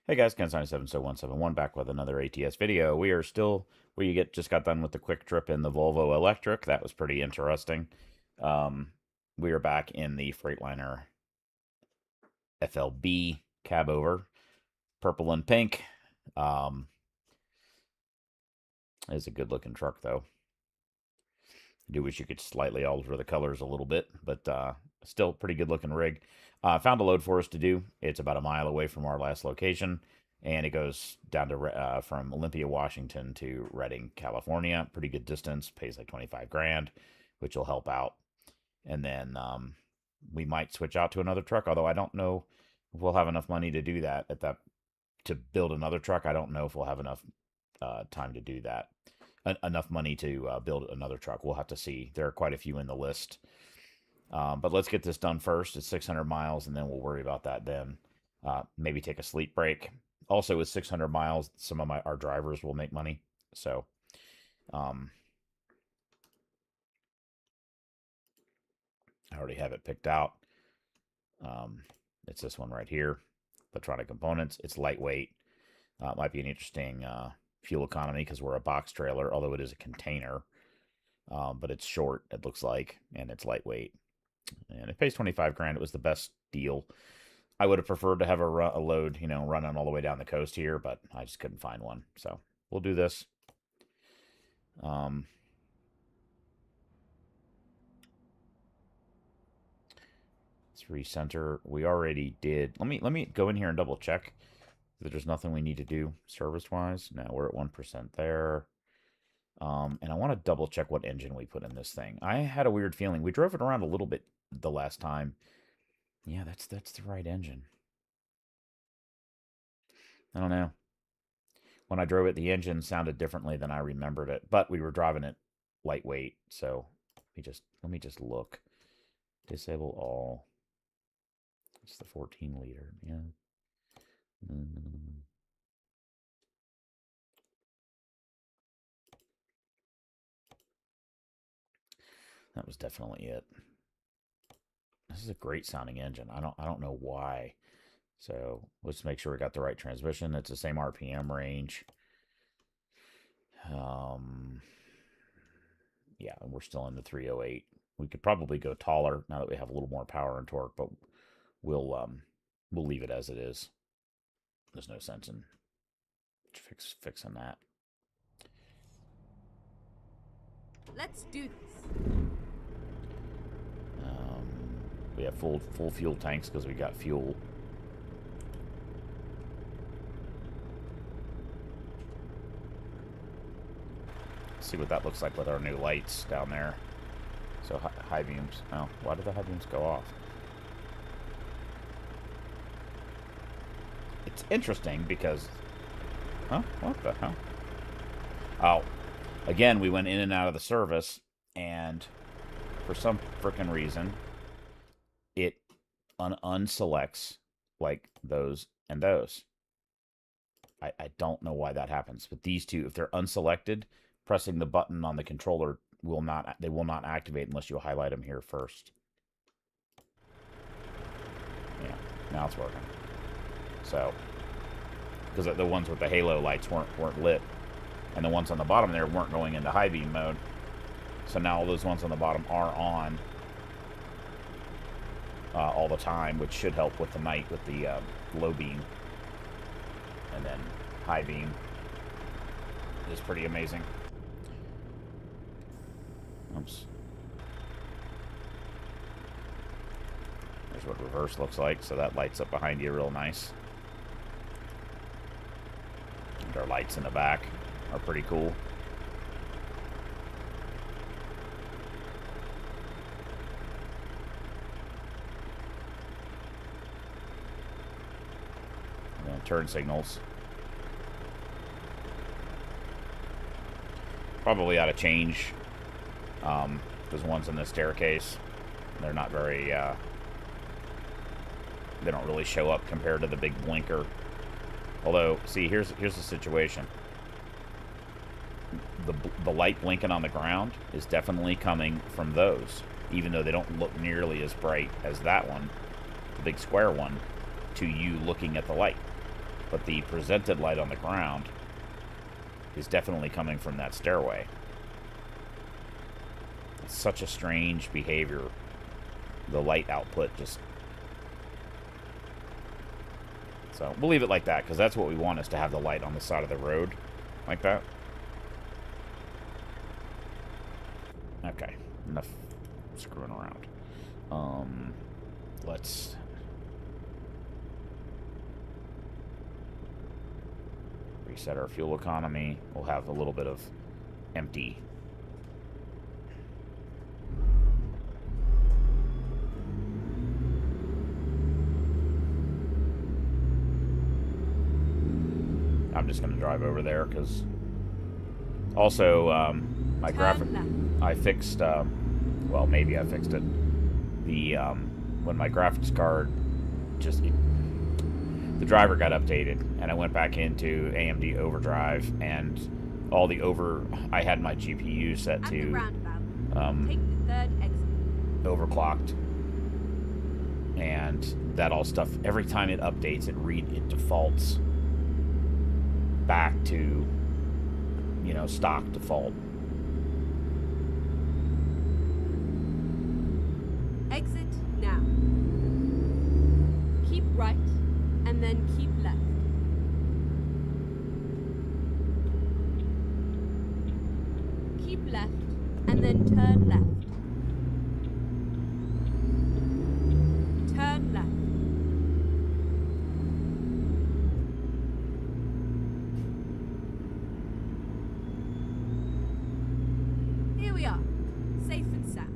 Hey guys, Ken77171 back with another ATS video. Just got done with the quick trip in the Volvo Electric. That was pretty interesting. We are back in the Freightliner FLB Cabover, purple and pink. It's a good looking truck though. I do wish you could slightly alter the colors a little bit, but still pretty good looking rig. Found a load for us to do. It's about a mile away from our last location, and it goes down to from Olympia, Washington to Redding, California. Pretty good distance. Pays like 25 grand, which will help out. And then we might switch out to another truck, although I don't know if we'll have enough money to do that to build another truck. I don't know if we'll have enough time to do that. Enough money to build another truck. We'll have to see. There are quite a few in the list. But let's get this done first. It's 600 miles, and then we'll worry about that then. Maybe take a sleep break. Also, with 600 miles, some of our drivers will make money. So, I already have it picked out. It's this one right here. Electronic components. It's lightweight. Might be an interesting fuel economy because we're a box trailer, although it is a container. But it's short, it looks like, and it's lightweight. And it pays 25 grand. It was the best deal. I would have preferred to have a load, running all the way down the coast here, but I just couldn't find one. So we'll do this. Let's recenter. We already did. Let me go in here and double check that there's nothing we need to do service-wise. No, we're at 1% there. And I want to double check what engine we put in this thing. I had a weird feeling. We drove it around a little bit the last time. Yeah, that's the right engine. I don't know. When I drove it, the engine sounded differently than I remembered it, but we were driving it lightweight. So let me just look. Disable all. It's the 14 liter. Yeah. That was definitely it. This is a great sounding engine. I don't know why. So let's make sure we got the right transmission. It's the same RPM range. Yeah, we're still in the 308. We could probably go taller now that we have a little more power and torque, but we'll leave it as it is. There's no sense in fixing that. Let's do this. We have full fuel tanks because we got fuel. Let's see what that looks like with our new lights down there. So high beams. Oh, why did the high beams go off? It's interesting because... Huh? What the hell? Oh. Again, we went in and out of the service, and for some frickin' reason, it unselects like those and those. I don't know why that happens, but these two, if they're unselected, pressing the button on the controller will not activate unless you highlight them here first. Yeah, now it's working. So, because the ones with the halo lights weren't lit, and the ones on the bottom there weren't going into high beam mode. So now all those ones on the bottom are on all the time, which should help with the night with the low beam. And then high beam is pretty amazing. Oops. There's what reverse looks like. So that lights up behind you real nice. And our lights in the back are pretty cool. And then turn signals. Probably ought to change those ones in the staircase. They're not very, they don't really show up compared to the big blinker. Although, see, here's the situation. The light blinking on the ground is definitely coming from those, even though they don't look nearly as bright as that one, the big square one, to you looking at the light. but the presented light on the ground is definitely coming from that stairway. It's such a strange behavior. The light output just... So we'll leave it like that, because that's what we want, is to have the light on the side of the road. Like that. Okay. Enough screwing around. Let's... reset our fuel economy. We'll have a little bit of empty. I'm just going to drive over there because also my graphic, I fixed, well, maybe I fixed it. The, when my graphics card just, the driver got updated, and I went back into AMD Overdrive, and all the I had my GPU set to take the third exit. overclocked, and that all stuff, every time it updates, it defaults back to, you know, stock default. Exit now. Keep right, and then keep left. Keep left, and then turn left. Turn left. Here we are, safe and sound.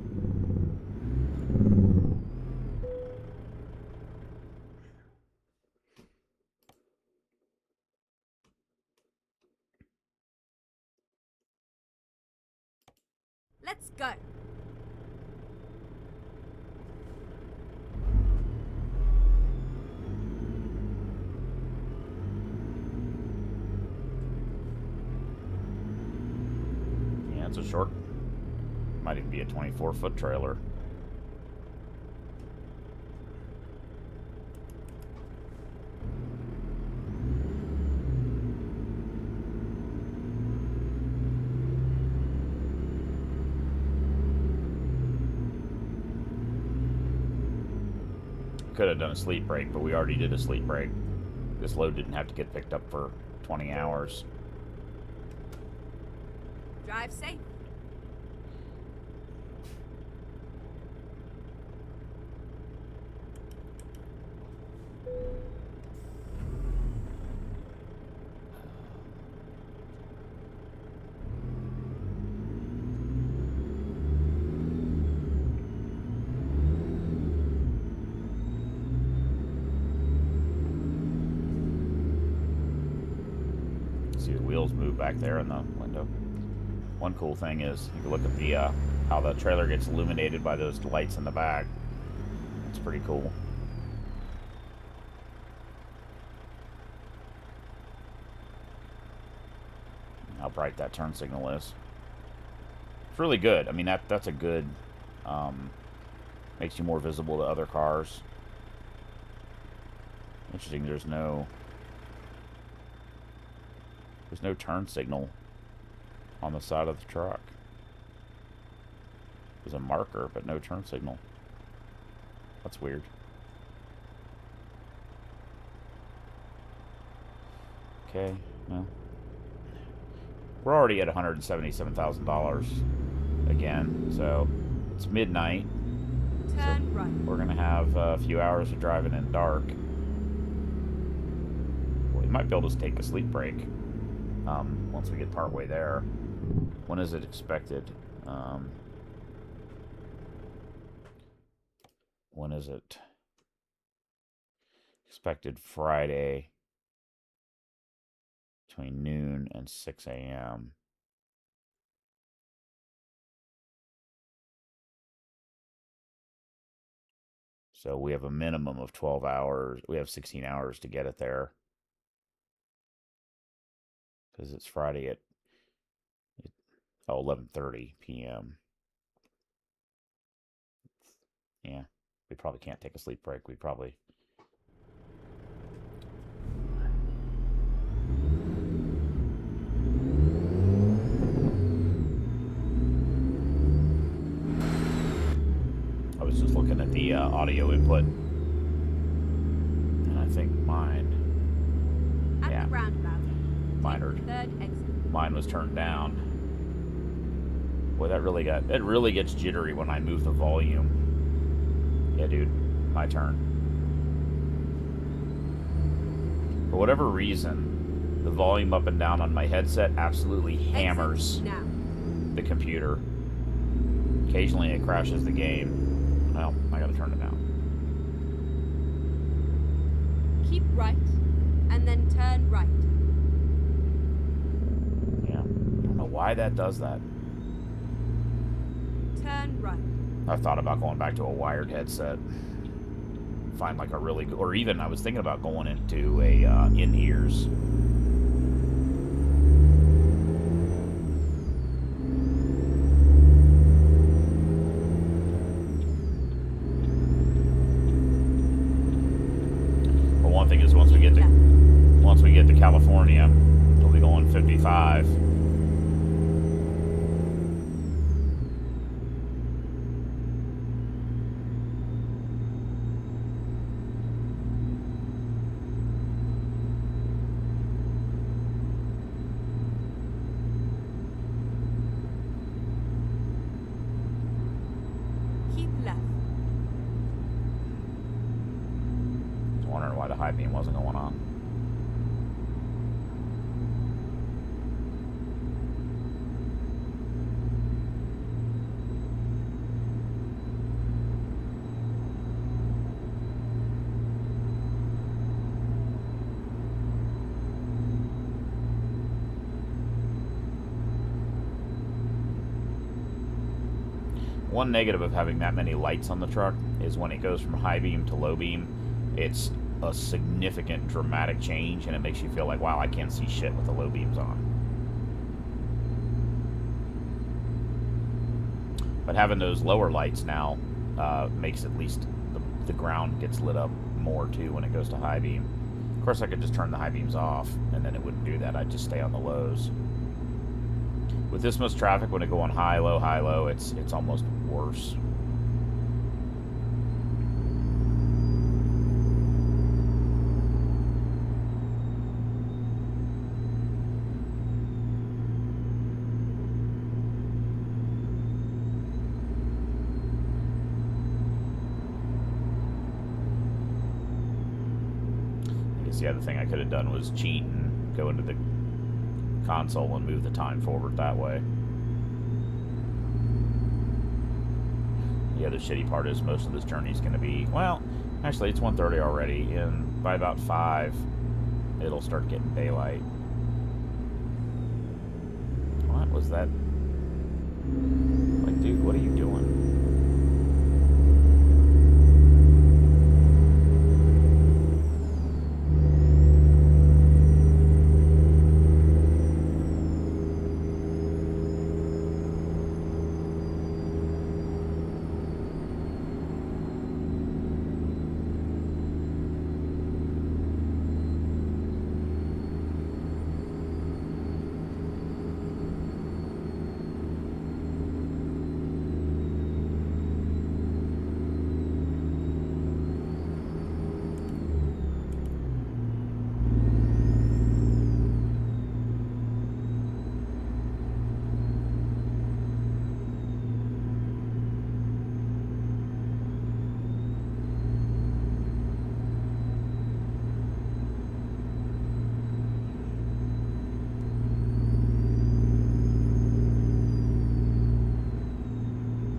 Let's go. Yeah, it's a short, might even be a 24-foot trailer. Could have done a sleep break, but we already did a sleep break. This load didn't have to get picked up for 20 hours. Drive safe. See the wheels move back there in the window. One cool thing is you can look at the how the trailer gets illuminated by those lights in the back. It's pretty cool. How bright that turn signal is. It's really good. I mean, that's a good, makes you more visible to other cars. Interesting, there's no turn signal on the side of the truck. There's a marker, but no turn signal. That's weird. Okay, well. We're already at $177,000 again, so it's midnight. Turn right. We're going to have a few hours of driving in dark. Well, we might be able to take a sleep break once we get partway there. When is it expected? When is it expected? Friday between noon and 6 a.m. So we have a minimum of 12 hours. We have 16 hours to get it there. Because it's Friday at 11:30 p.m. Yeah, we probably can't take a sleep break. We probably... audio input. And I think mine, At yeah, the roundabout, mine, take the third exit. mine was turned down. Boy, it really gets jittery when I move the volume. Yeah, dude, my turn. For whatever reason, the volume up and down on my headset absolutely hammers Exit now. the computer. Occasionally it crashes the game. Well, I gotta turn it down. Keep right, and then turn right. Yeah. I don't know why that does that. Turn right. I've thought about going back to a wired headset. Find like a really good, or even I was thinking about going into a in-ears. But one thing is once we get to California, we'll be going 55. Keep left. I was wondering why the high beam wasn't going on. One negative of having that many lights on the truck is when it goes from high beam to low beam, it's a significant dramatic change, and it makes you feel like, wow, I can't see shit with the low beams on. But having those lower lights now makes at least the ground gets lit up more too when it goes to high beam. Of course, I could just turn the high beams off, and then it wouldn't do that. I'd just stay on the lows. With this much traffic, when it go on high, low, it's almost worse. I guess the other thing I could have done was cheat and go into the console and move the time forward that way. The other shitty part is most of this journey is going to be, well, actually it's 1:30 already, and by about 5 it'll start getting daylight. What was that? Like, dude, what are you doing?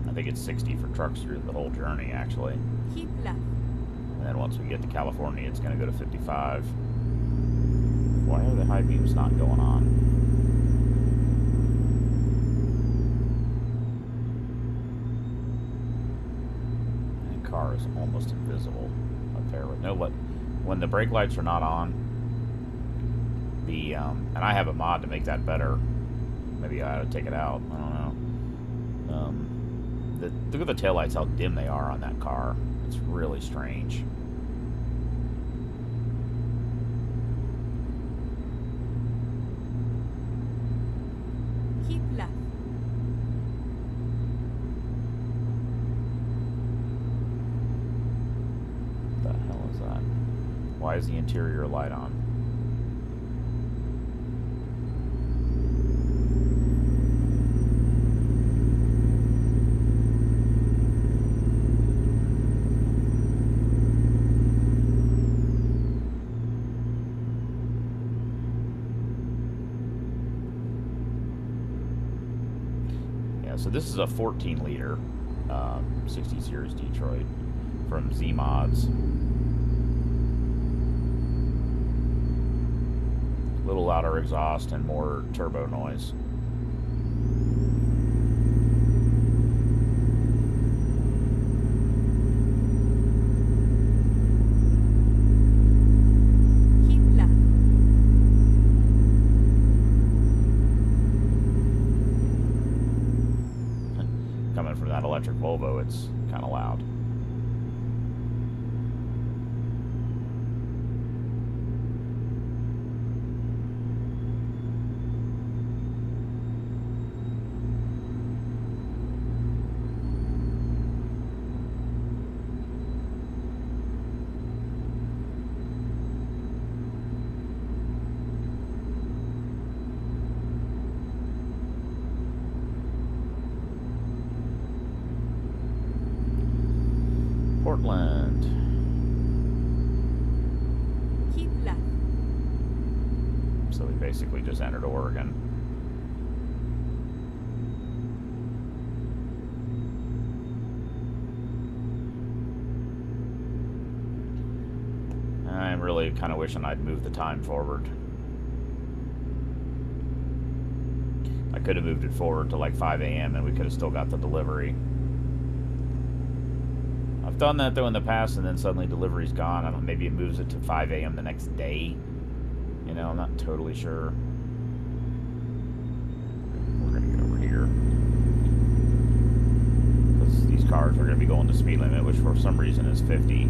I think it's 60 for trucks through the whole journey, actually. Keep left. And then once we get to California, it's going to go to 55. Why are the high beams not going on? And the car is almost invisible up there with no light. When the brake lights are not on, and I have a mod to make that better. Maybe I ought to take it out. I don't know. Look at the taillights, how dim they are on that car. It's really strange. Keep left. Why is the interior light on? So this is a 14-liter 60 Series Detroit from Z Mods. A little louder exhaust and more turbo noise. Coming from that electric Volvo, it's kind of loud. Portland. Keep left. So we basically just entered Oregon. I'm really kind of wishing I'd moved the time forward. I could have moved it forward to like 5 a.m. and we could have still got the delivery. I've done that though in the past, and then suddenly delivery's gone. I don't know, maybe it moves it to 5 a.m. the next day. You know, I'm not totally sure. We're gonna get over here because these cars are gonna be going the speed limit, which for some reason is 50.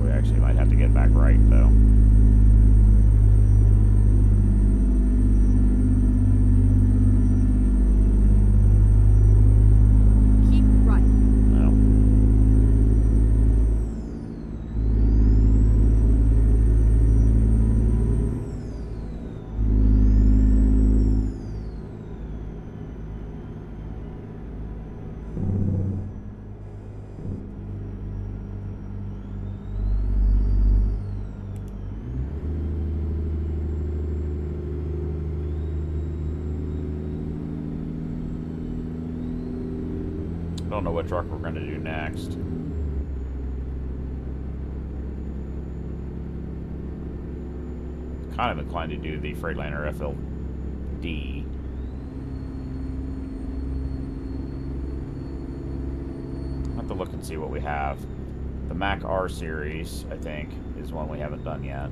We actually might have to get back right though. I don't know what truck we're going to do next. Kind of inclined to do the Freightliner FLB. I'll have to look and see what we have. The Mac R series, I think, is one we haven't done yet.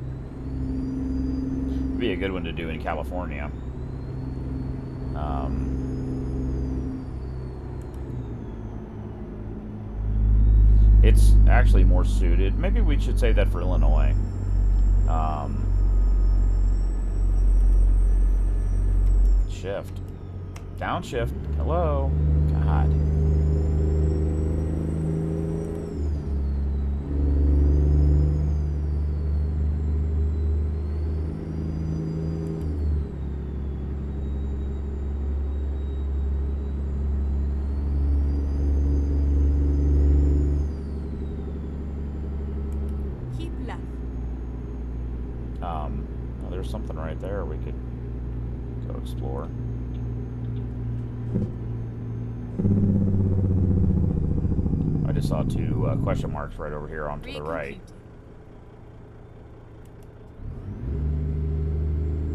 Would be a good one to do in California. It's actually more suited. Maybe we should save that for Illinois. Shift. Downshift. Hello. God. There's something right there we could go explore. I just saw two question marks right over here on to the right.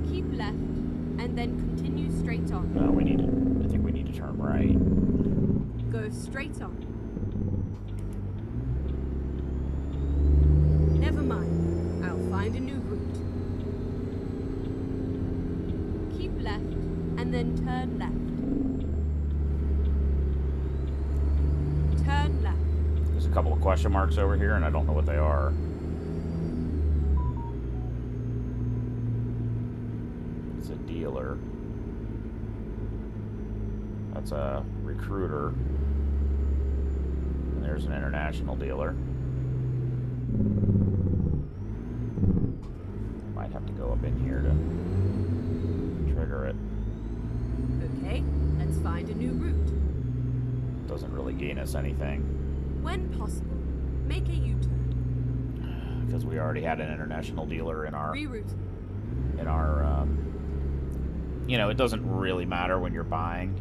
Keep left and then continue straight on. No, I think we need to turn right. Go straight on. Never mind. I'll find a new route. Keep left and then turn left. Turn left. There's a couple of question marks over here, and I don't know what they are. It's a dealer. That's a recruiter. there's an international dealer. Might have to go up in here to trigger it. Okay, let's find a new route. Doesn't really gain us anything. When possible, make a U-turn. Because we already had an international dealer in our... Reroute. In our... you know, it doesn't really matter when you're buying.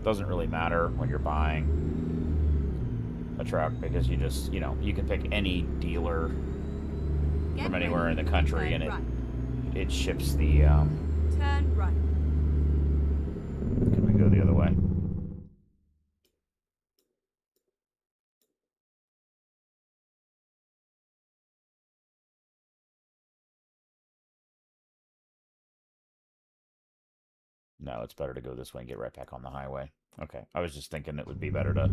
Doesn't really matter when you're buying a truck because you just, you know, you can pick any dealer from anywhere in the country and it ships the... Turn right. Can we go the other way? No, it's better to go this way and get right back on the highway. Okay, I was just thinking it would be better to...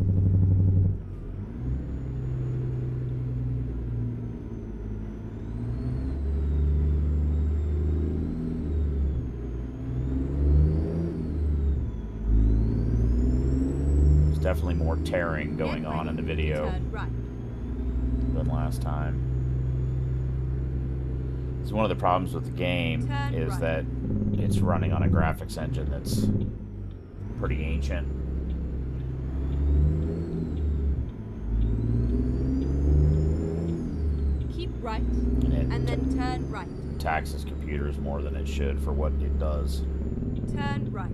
There's definitely more tearing going on in the video than last time. So one of the problems with the game is that it's running on a graphics engine that's pretty ancient. Keep right, and then turn right. Taxes computers more than it should for what it does. Turn right.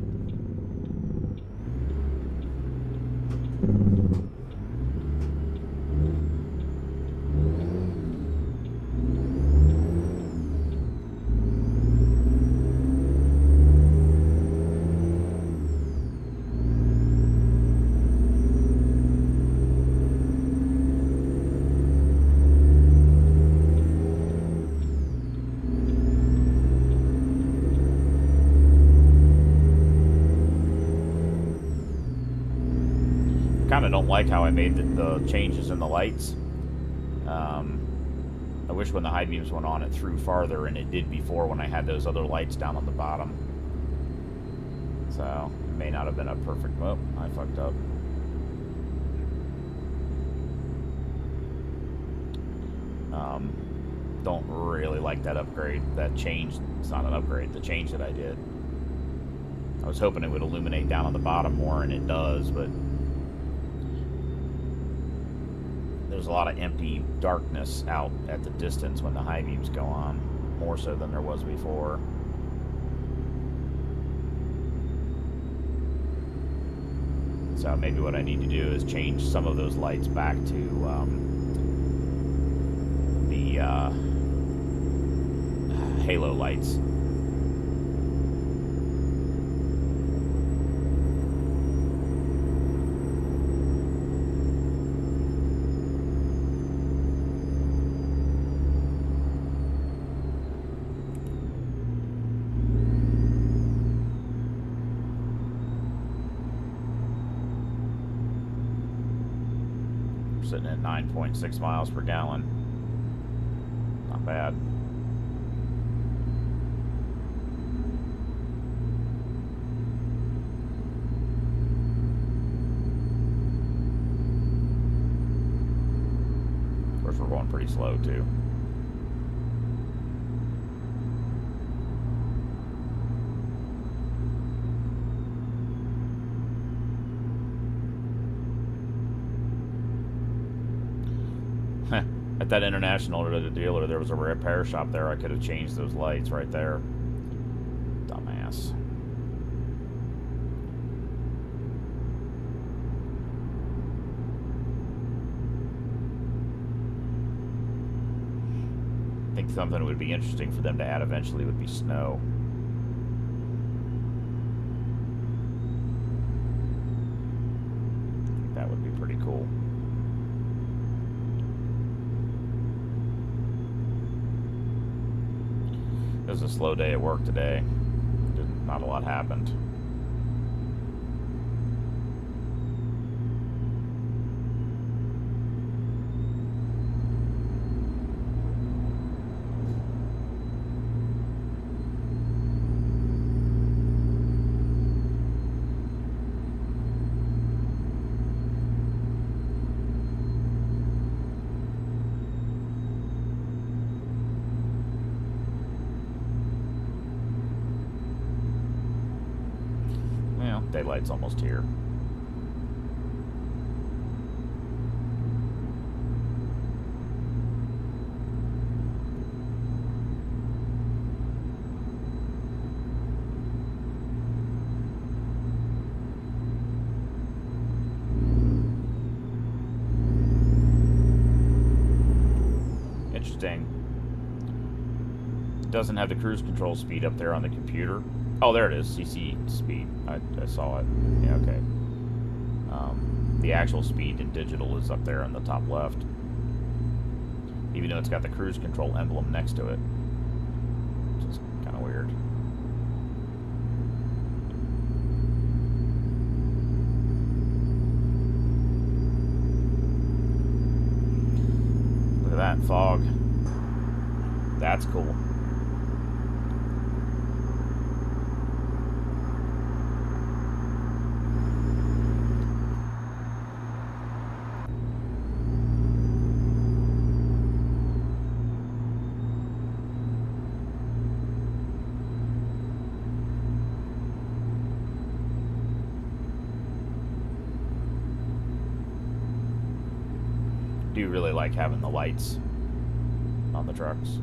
Kind of don't like how I made the changes in the lights. I wish when the high beams went on it threw farther, and it did before when I had those other lights down on the bottom. So it may not have been a perfect... Oh, I fucked up. Don't really like that upgrade. That change, it's not an upgrade, the change that I did. I was hoping it would illuminate down on the bottom more, and it does, but there's a lot of empty darkness out at the distance when the high beams go on, more so than there was before. So maybe what I need to do is change some of those lights back to the halo lights. Sitting at 9.6 miles per gallon. Not bad. Of course, we're going pretty slow too. At that international dealer, there was a repair shop there. I could have changed those lights right there. Dumbass. I think something that would be interesting for them to add eventually would be snow. I think that would be pretty cool. It was a slow day at work today. Not a lot happened. Daylight's almost here. Interesting. It doesn't have the cruise control speed up there on the computer. Oh, there it is. CC speed. I saw it. Yeah, okay. The actual speed in digital is up there on the top left. Even though it's got the cruise control emblem next to it. Which is kind of weird. Look at that fog. That's cool. Do really like having the lights on the trucks.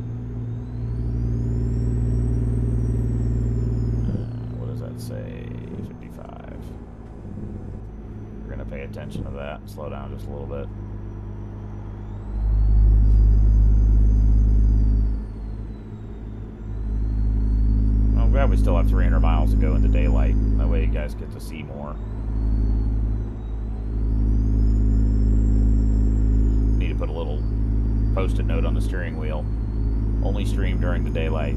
What does that say? 55. We're gonna pay attention to that. Slow down just a little bit. I'm glad we still have 300 miles to go into daylight. That way you guys get to see more. Put a little post-it note on the steering wheel. Only stream during the daylight.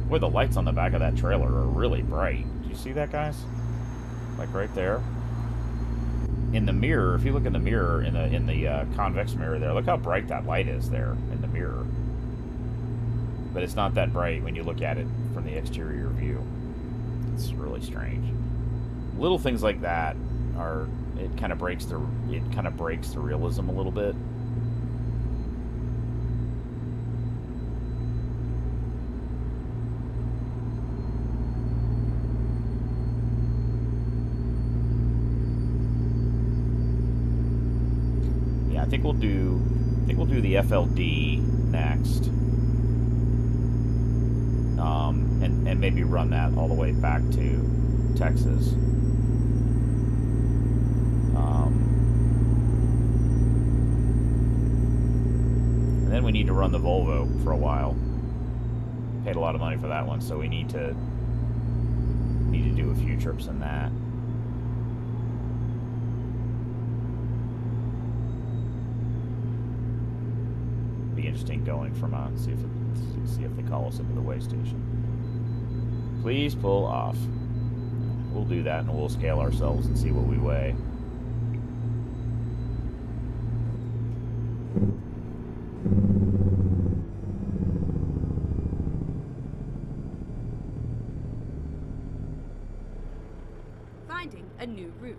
Boy, the lights on the back of that trailer are really bright. Do you see that, guys? Like right there. In the mirror, if you look in the mirror, in the convex mirror there, look how bright that light is there in the mirror. But it's not that bright when you look at it from the exterior view. It's really strange. Little things like that are, it kind of breaks the realism a little bit. Yeah, I think we'll do the FLD next. And maybe run that all the way back to Texas. And then we need to run the Volvo for a while. Paid a lot of money for that one, so we need to do a few trips in that. Be interesting going from see if they call us into the weigh station. Please pull off. We'll do that, and we'll scale ourselves and see what we weigh. Finding a new route.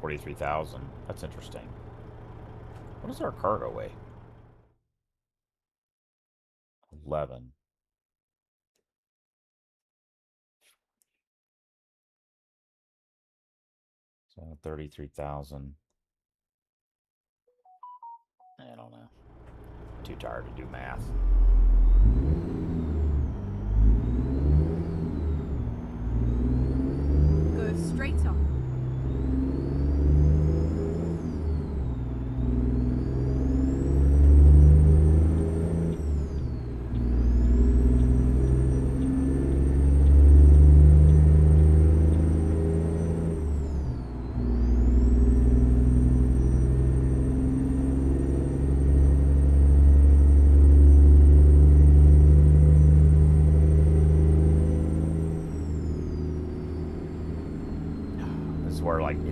$43,000. That's interesting. What does our cargo weigh? 11. So 33,000. I don't know. Too tired to do math. Go straight on.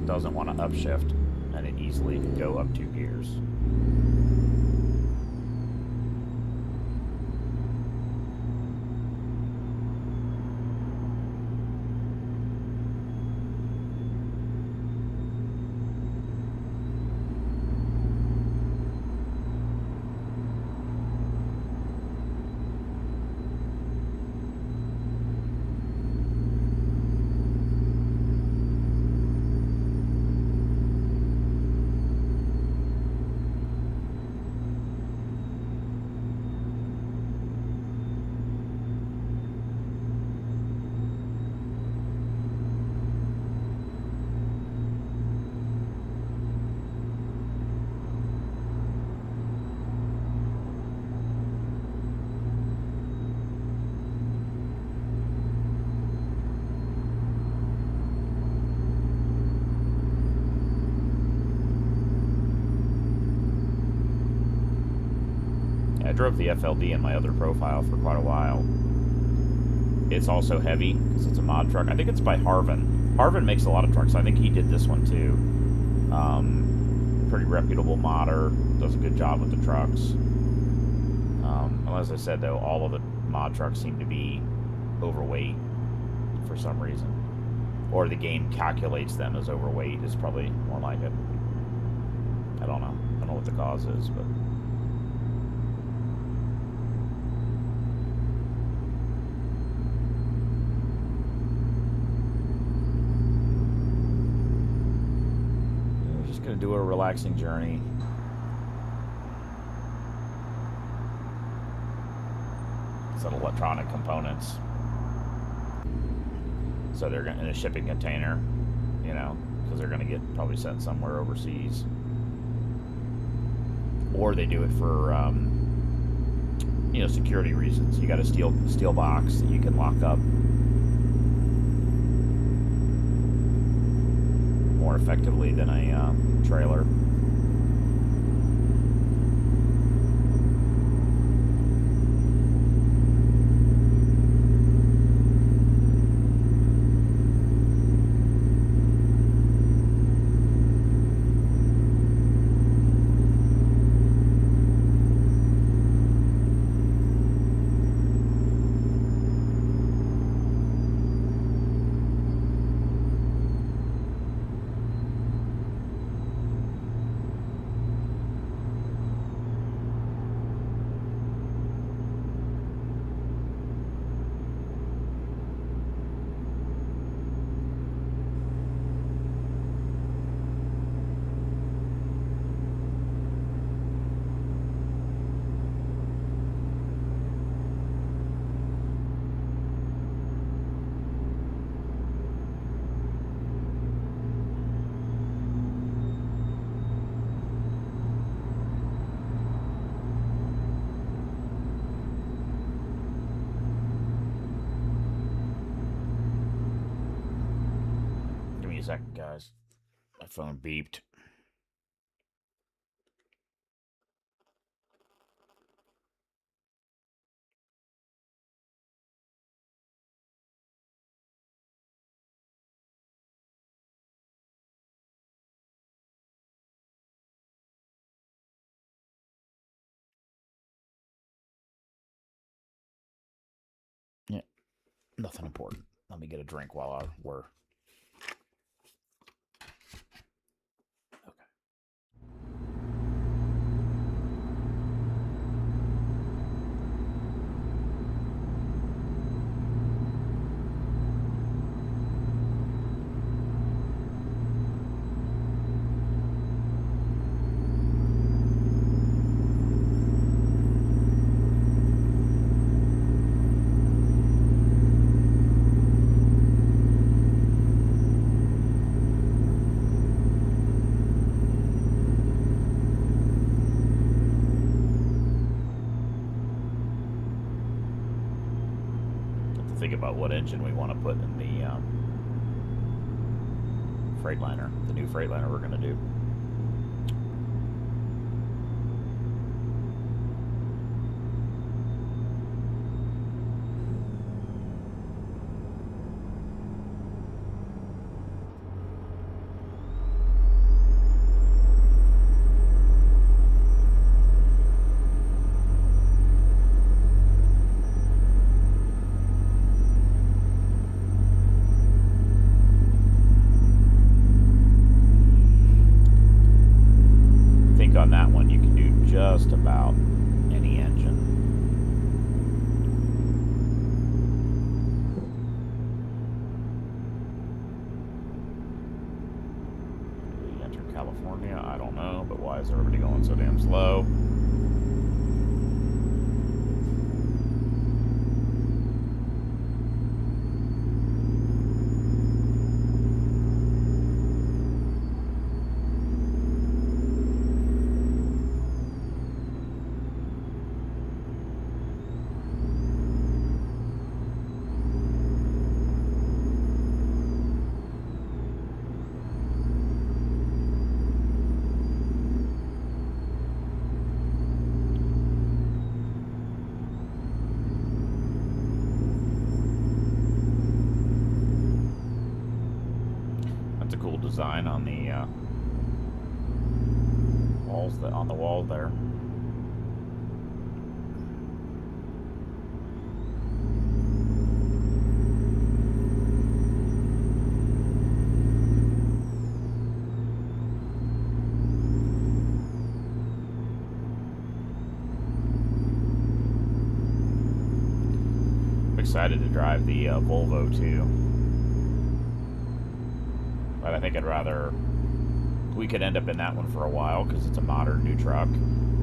it doesn't want to upshift, and it easily could go up 2 gears. I drove the FLD in my other profile for quite a while. It's also heavy because it's a mod truck. I think it's by Harvin. Harvin makes a lot of trucks. I think he did this one too. Pretty reputable modder. Does a good job with the trucks. As I said, though, all of the mod trucks seem to be overweight for some reason. Or the game calculates them as overweight is probably more like it. I don't know. I don't know what the cause is, but... Gonna do a relaxing journey. Some electronic components. So they're in a shipping container, you know, because they're gonna get probably sent somewhere overseas. Or they do it for, you know, security reasons. You got a steel box that you can lock up more effectively than a trailer. A second, guys. My phone beeped. Yeah, nothing important. Let me get a drink while we're... think about what engine we want to put in the Freightliner, the new Freightliner we're going to do. about any engine. Did we enter California? I don't know, but why is everybody going so damn slow? Design on the walls, on the wall there. I'm excited to drive the Volvo too. But I think we could end up in that one for a while because it's a modern new truck,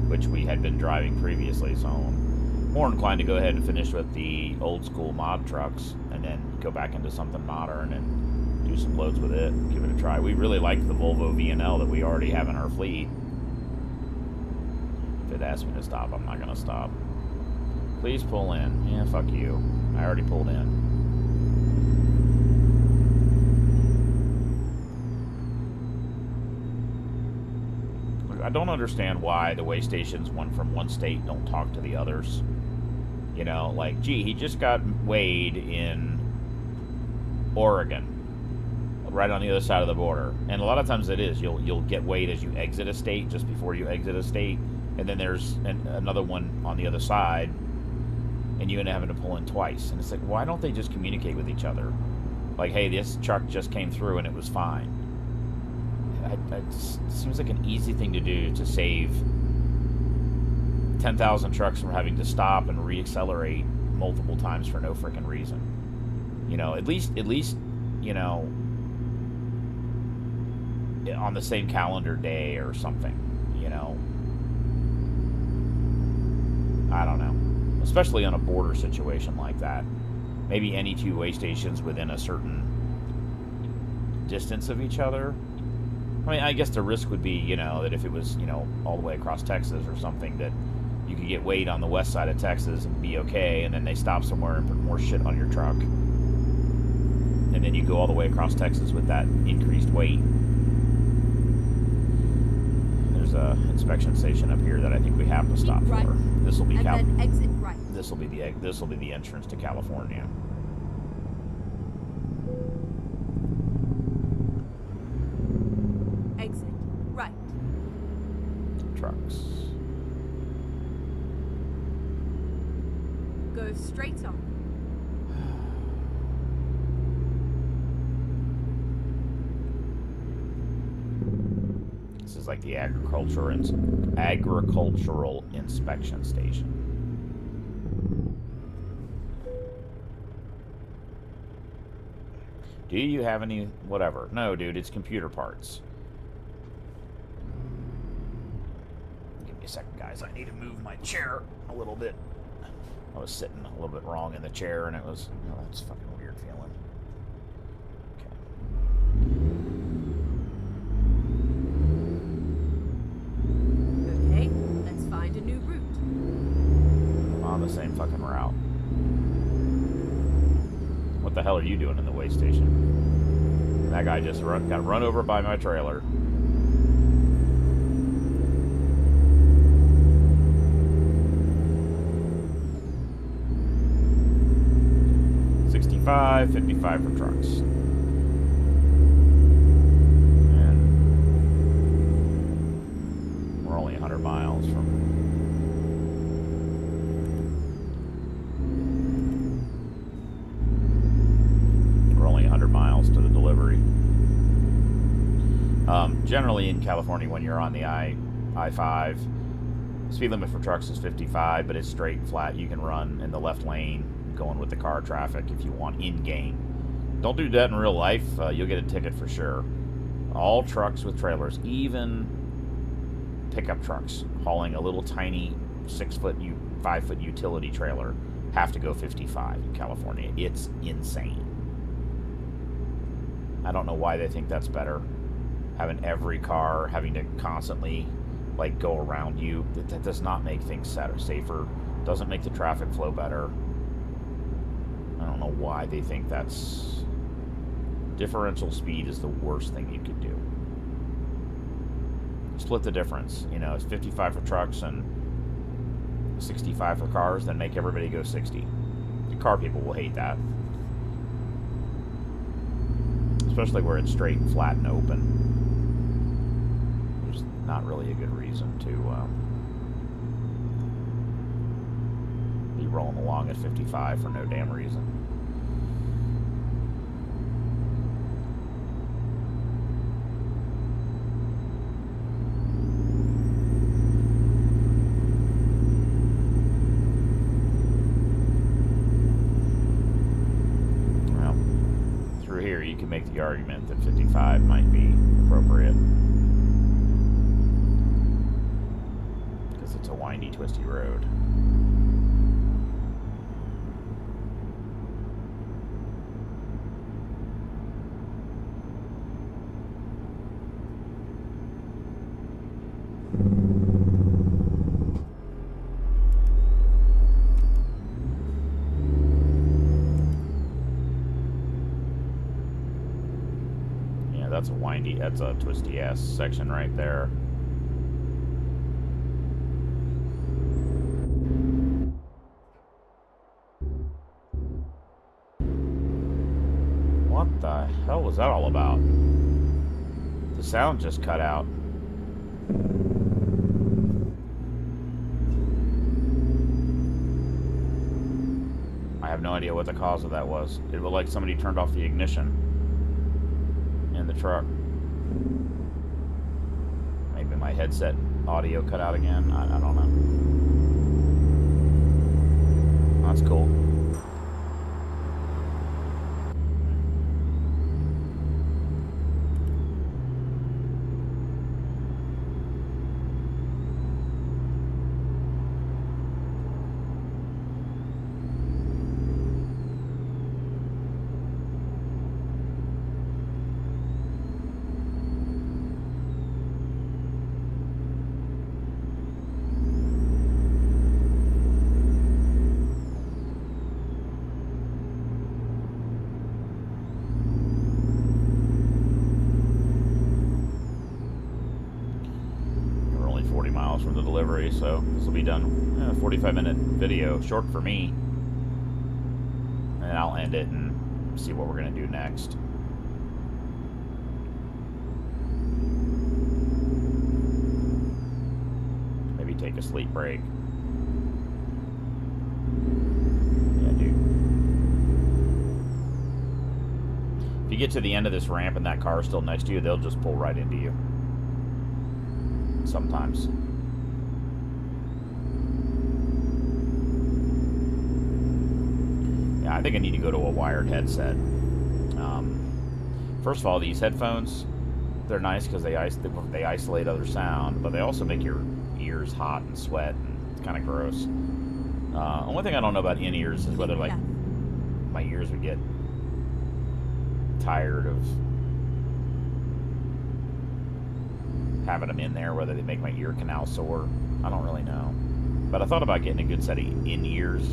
which we had been driving previously, so I'm more inclined to go ahead and finish with the old school mod trucks and then go back into something modern and do some loads with it, give it a try. We really like the Volvo VNL that we already have in our fleet. If it asks me to stop, I'm not going to stop. Please pull in. Yeah, fuck you. I already pulled in. I don't understand why the weigh stations, one from one state, don't talk to the others. You know, like, gee, he just got weighed in Oregon, right on the other side of the border. And a lot of times it is. You'll get weighed as you exit a state, just before you exit a state. And then there's another one on the other side, and you end up having to pull in twice. And it's like, why don't they just communicate with each other? Like, hey, this truck just came through and it was fine. It seems like an easy thing to do to save 10,000 trucks from having to stop and reaccelerate multiple times for no freaking reason. You know, at least, you know, on the same calendar day or something, you know. I don't know. Especially on a border situation like that. Maybe any two weigh stations within a certain distance of each other. I mean, I guess the risk would be, you know, that if it was, you know, all the way across Texas or something, that you could get weighed on the west side of Texas and be okay, and then they stop somewhere and put more shit on your truck. And then you go all the way across Texas with that increased weight. There's a inspection station up here that I think we have to stop right. for. This will be then exit right. This will be the entrance to California. Exit right. Trucks. Go straight on. This is like the agricultural inspection station. Do you have any whatever? No, dude, it's computer parts. Give me a second, guys. I need to move my chair a little bit. I was sitting a little bit wrong in the chair, and it was, you know, that's fucking weird feeling. Okay. Okay, let's find a new route. I'm on the same fucking route. What the hell are you doing in the weigh station? That guy just got run over by my trailer. $65.55 for trucks. And we're only 100 miles from. We're only 100 miles to the delivery. Generally in California, when you're on the I-5, Speed limit for trucks is 55, but it's straight and flat. You can run in the left lane going with the car traffic if you want in-game. Don't do that in real life. You'll get a ticket for sure. All trucks with trailers, even pickup trucks hauling a little tiny 6-foot, 5-foot utility trailer, have to go 55 in California. It's insane. I don't know why they think that's better. Having every car having to constantly like go around you, that does not make things safer. Doesn't make the traffic flow better. I don't know why they think that's... Differential speed is the worst thing you could do. Split the difference. You know, it's 55 for trucks and 65 for cars, then make everybody go 60. The car people will hate that. Especially where it's straight and flat and open. There's not really a good reason to be rolling along at 55 for no damn reason. Make the argument that 55 might be appropriate because it's a windy, twisty road. That's a twisty ass section right there. What the hell was that all about? The sound just cut out. I have no idea what the cause of that was. It looked like somebody turned off the ignition in the truck. Maybe my headset audio cut out again. I don't know. That's cool. From the delivery, so this will be done. 45-minute video, short for me, and I'll end it and see what we're gonna do next. Maybe take a sleep break. Yeah, dude. If you get to the end of this ramp and that car is still next to you, they'll just pull right into you. Sometimes. I think I need to go to a wired headset. First of all, these headphones, they're nice because they isolate other sound, but they also make your ears hot and sweat, and it's kind of gross. Only thing I don't know about in-ears is whether, like, my ears would get tired of having them in there, whether they make my ear canal sore. I don't really know. But I thought about getting a good set of in-ears.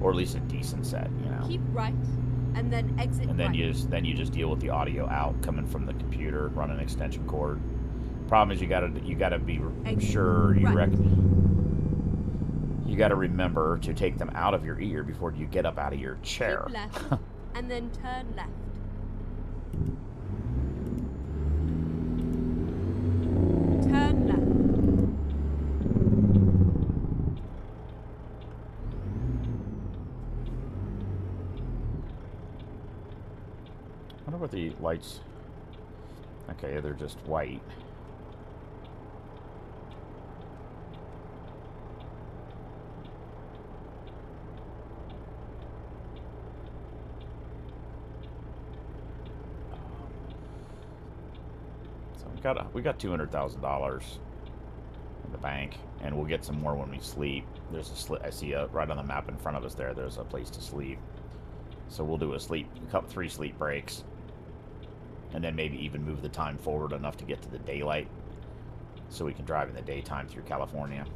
Or at least a decent set, you know. Keep right, and then exit. And then right. you just deal with the audio out coming from the computer, run an extension cord. Problem is you gotta be sure you right. You gotta remember to take them out of your ear before you get up out of your chair. Keep left, and then turn left. Turn left. I wonder what the lights... Okay, they're just white. we got $200,000 in the bank, and we'll get some more when we sleep. There's I see right on the map in front of us there. There's a place to sleep, so we'll do a 3 sleep breaks, and then maybe even move the time forward enough to get to the daylight, so we can drive in the daytime through California.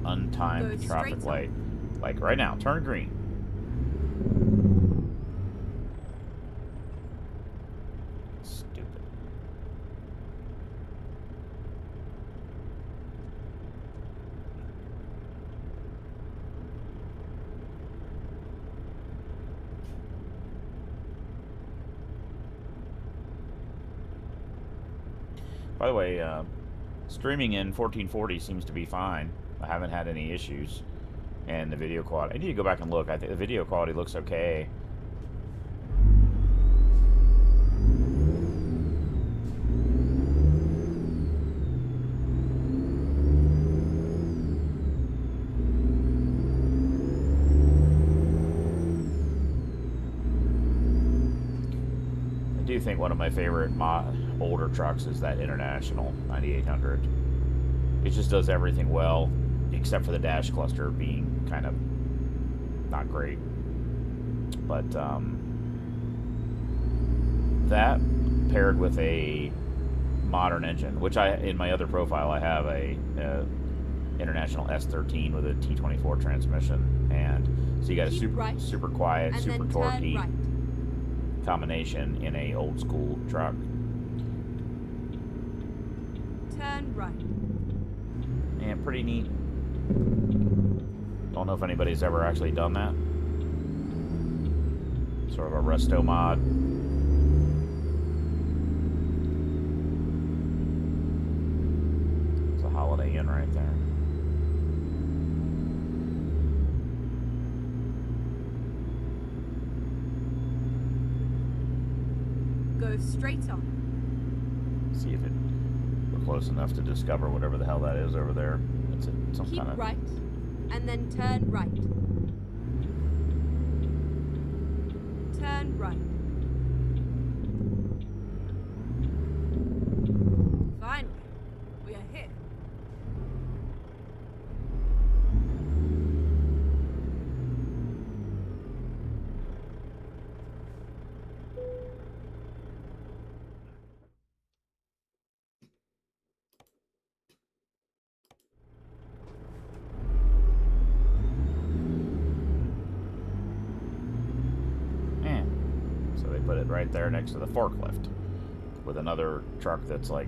Untimed traffic light. Like right now, turn green. Stupid. By the way, streaming in 1440 seems to be fine. I haven't had any issues, and the video quality. I need to go back and look. I think the video quality looks okay. I do think one of my favorite older trucks is that International 9800. It just does everything well, except for the dash cluster being kind of not great. But that paired with a modern engine, which in my other profile I have a International S13 with a T24 transmission, and so you got a super quiet, super torquey combination in a old school truck. Turn right. And pretty neat. Don't know if anybody's ever actually done that. Sort of a resto mod. It's a Holiday Inn right there. Go straight on. See if we're close enough to discover whatever the hell that is over there. It's some Keep kind of right, and then turn right. Turn right. Finally, we are here. put it right there next to the forklift with another truck that's like...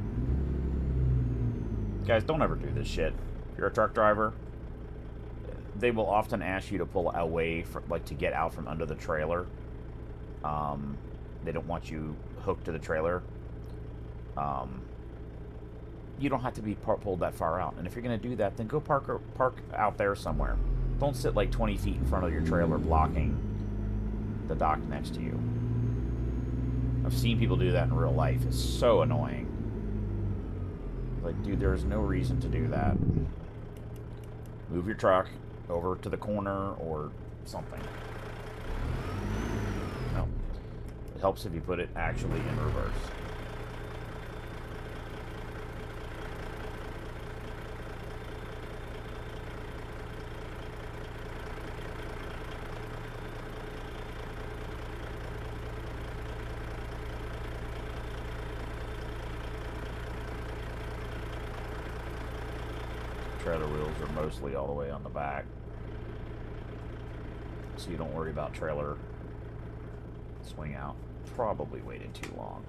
Guys, don't ever do this shit. If you're a truck driver, they will often ask you to pull away, to get out from under the trailer. They don't want you hooked to the trailer. You don't have to be pulled that far out. And if you're going to do that, then go park out there somewhere. Don't sit like 20 feet in front of your trailer blocking the dock next to you. I've seen people do that in real life. It's so annoying. Like, dude, there's no reason to do that. Move your truck over to the corner or something. No. It helps if you put it actually in reverse. Trailer wheels are mostly all the way on the back, so you don't worry about trailer swing out. Probably waited too long.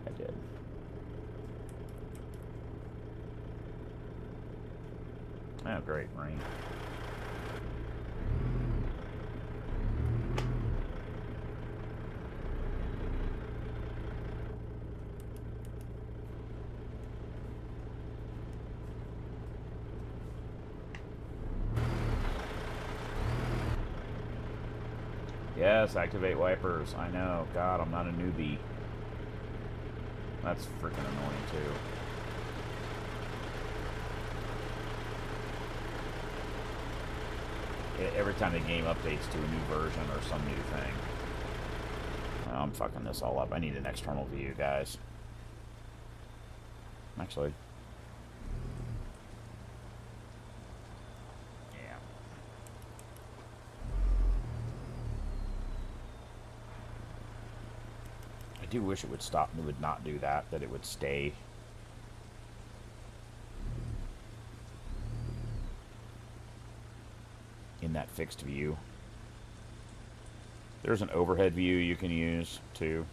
I did. Oh, great, rain. Yes, activate wipers. I know. God, I'm not a newbie. That's freaking annoying, too. Every time the game updates to a new version or some new thing. Oh, I'm fucking this all up. I need an external view, guys. Actually. Yeah. I do wish it would stop. It would not do that. That it would stay. In that fixed view. There's an overhead view you can use, too.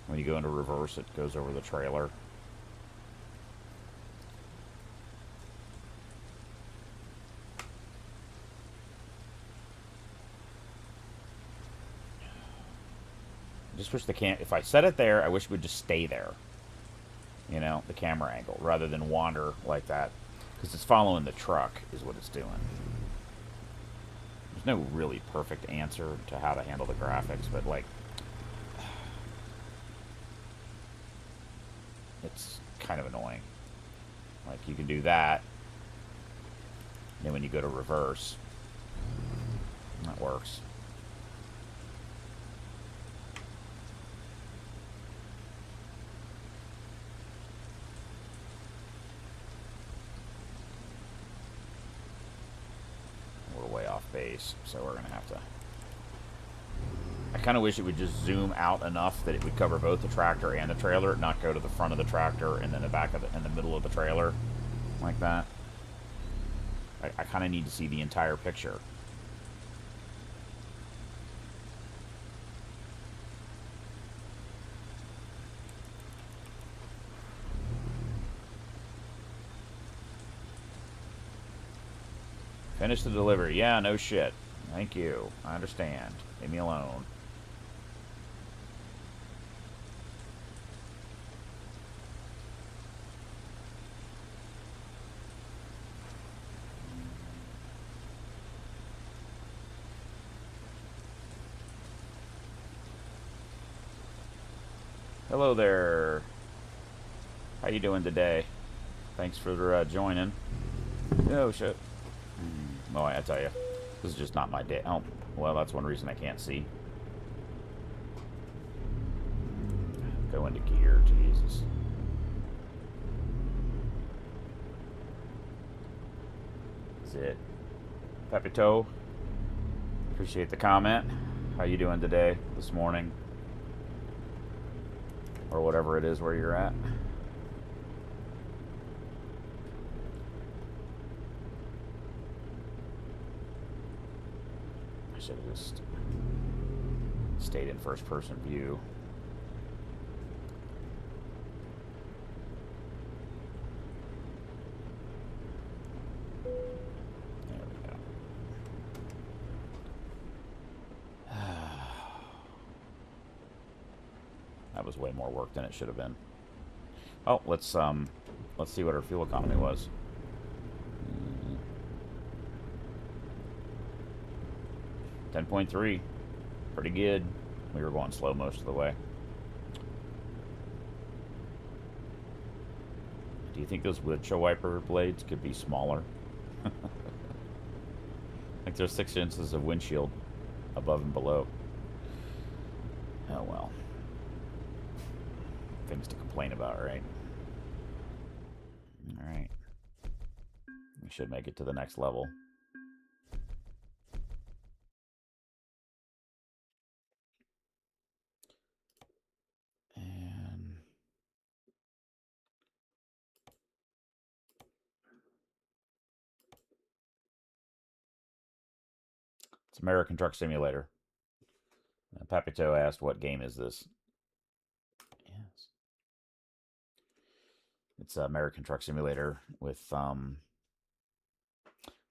When you go into reverse, it goes over the trailer. I just wish if I set it there, I wish it would just stay there. You know, the camera angle, rather than wander like that. Because it's following the truck, is what it's doing. There's no really perfect answer to how to handle the graphics, but, like, it's kind of annoying. Like, you can do that, and then when you go to reverse, that works. We're way off base, so we're going to have to... I kind of wish it would just zoom out enough that it would cover both the tractor and the trailer, not go to the front of the tractor and then the back of in the middle of the trailer, like that. I kind of need to see the entire picture. Finish the delivery. Yeah, no shit. Thank you. I understand. Leave me alone. Hello there. How you doing today? Thanks for joining. Oh, shit. Boy, I tell you, this is just not my day. Oh, well, that's one reason I can't see. Go into gear, Jesus. That's it. Pepito, appreciate the comment. How you doing today, this morning? Or whatever it is where you're at. I should have just stayed in first person view. There we go. That was way more work than it should have been. Oh, let's see what our fuel economy was. 10.3. Pretty good. We were going slow most of the way. Do you think those windshield wiper blades could be smaller? Like there's 6 inches of windshield above and below. Oh well. Things to complain about, right? Alright. We should make it to the next level. And it's American Truck Simulator. Papito asked, what game is this? Yes. It's American Truck Simulator with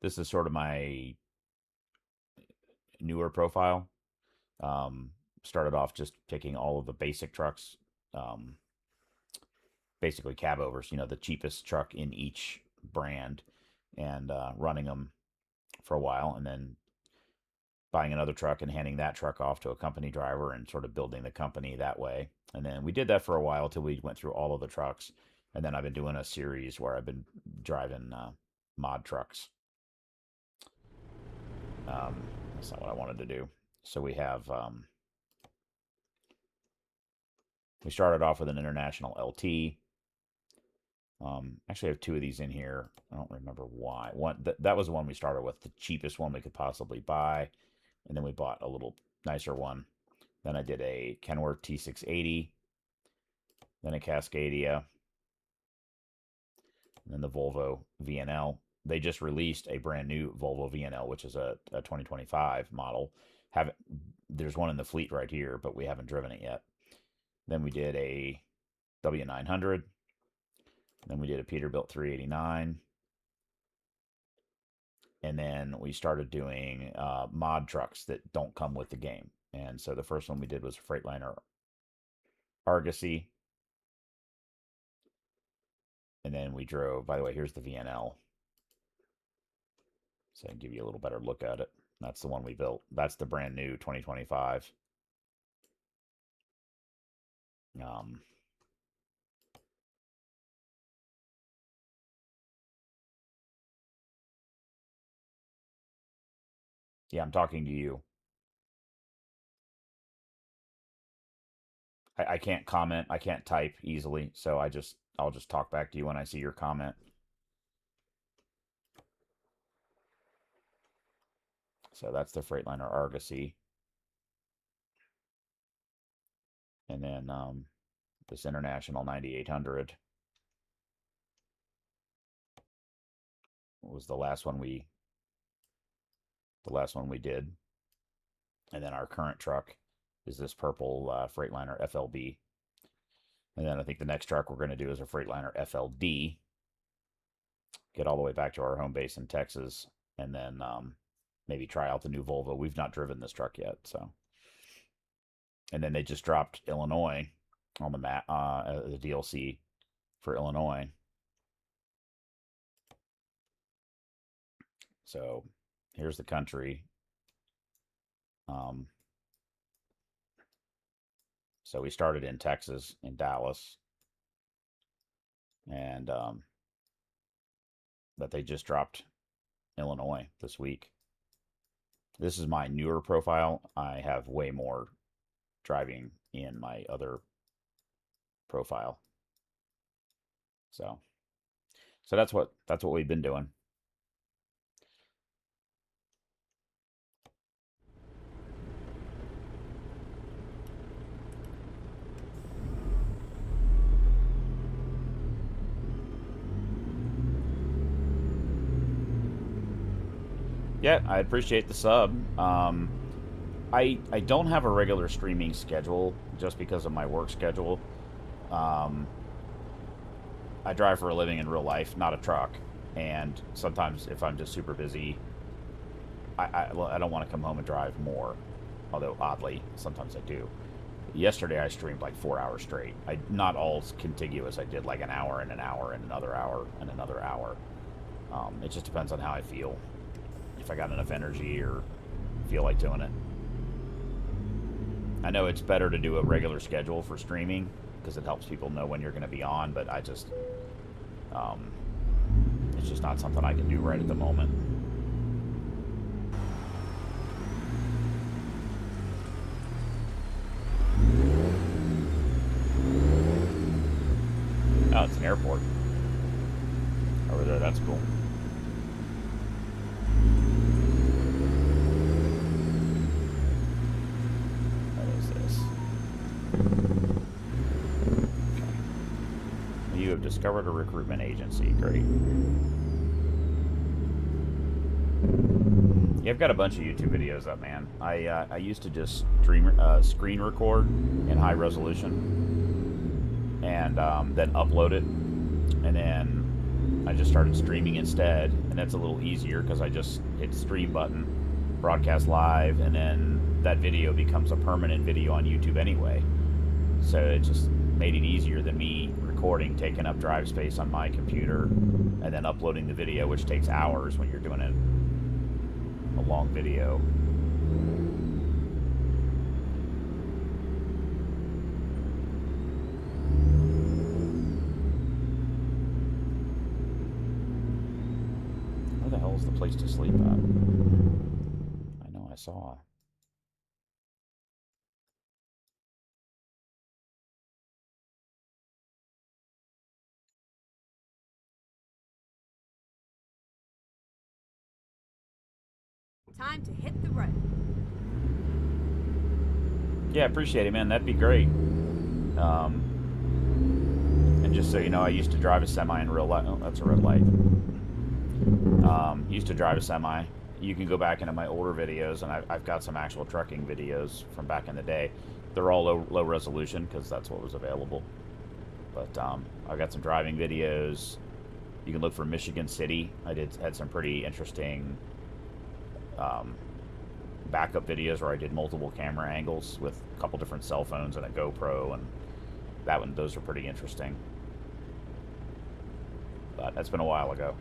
This is sort of my newer profile. Started off just picking all of the basic trucks, um, basically cabovers, the cheapest truck in each brand, and running them for a while, and then buying another truck and handing that truck off to a company driver and sort of building the company that way. And then we did that for a while till we went through all of the trucks. And then I've been doing a series where I've been driving mod trucks. That's not what I wanted to do. So we have, we started off with an International LT. Actually, I have two of these in here. I don't remember why. That was the one we started with, the cheapest one we could possibly buy. And then we bought a little nicer one. Then I did a Kenworth T680, then a Cascadia, and then the Volvo VNL. They just released a brand new Volvo VNL, which is a 2025 model. There's one in the fleet right here, but we haven't driven it yet. Then we did a W900. Then we did a Peterbilt 389. And then we started doing mod trucks that don't come with the game. And so the first one we did was a Freightliner Argosy. And then we drove, by the way, here's the VNL. So I can give you a little better look at it. That's the one we built. That's the brand new 2025. Yeah, I'm talking to you. I can't comment. I can't type easily, so I'll just talk back to you when I see your comment. So that's the Freightliner Argosy. And then this International 9800 was the last one we did. And then our current truck is this purple Freightliner FLB. And then I think the next truck we're going to do is a Freightliner FLD. Get all the way back to our home base in Texas, and then maybe try out the new Volvo. We've not driven this truck yet, so. And then they just dropped Illinois on the map, the DLC for Illinois. So here's the country. So we started in Texas, in Dallas, and but they just dropped Illinois this week. This is my newer profile. I have way more driving in my other profile. So that's what we've been doing. Yeah, I appreciate the sub. I don't have a regular streaming schedule just because of my work schedule. I drive for a living in real life, not a truck, and sometimes if I'm just super busy, I don't want to come home and drive more. Although oddly, sometimes I do. Yesterday I streamed like 4 hours straight. Not all contiguous. I did like an hour and an hour and another hour and another hour. It just depends on how I feel. If I got enough energy or feel like doing it. I know it's better to do a regular schedule for streaming because it helps people know when you're going to be on, but I just, it's just not something I can do right at the moment. Oh, it's an airport over there. That's cool. You have discovered a recruitment agency. Great. Yeah, I've got a bunch of YouTube videos up, man. I used to just screen record in high resolution and then upload it, and then I just started streaming instead, and that's a little easier because I just hit stream button, broadcast live, and then that video becomes a permanent video on YouTube anyway. So it just made it easier than me recording, taking up drive space on my computer, and then uploading the video, which takes hours when you're doing a long video. Where the hell is the place to sleep at? I know I saw. Time to hit the road. Yeah, appreciate it, man. That'd be great. And just so you know, I used to drive a semi in real life. Oh, that's a red light. Used to drive a semi. You can go back into my older videos, and I've got some actual trucking videos from back in the day. They're all low resolution because that's what was available. But I've got some driving videos. You can look for Michigan City. I had some pretty interesting backup videos where I did multiple camera angles with a couple different cell phones and a GoPro, and those are pretty interesting. But that's been a while ago.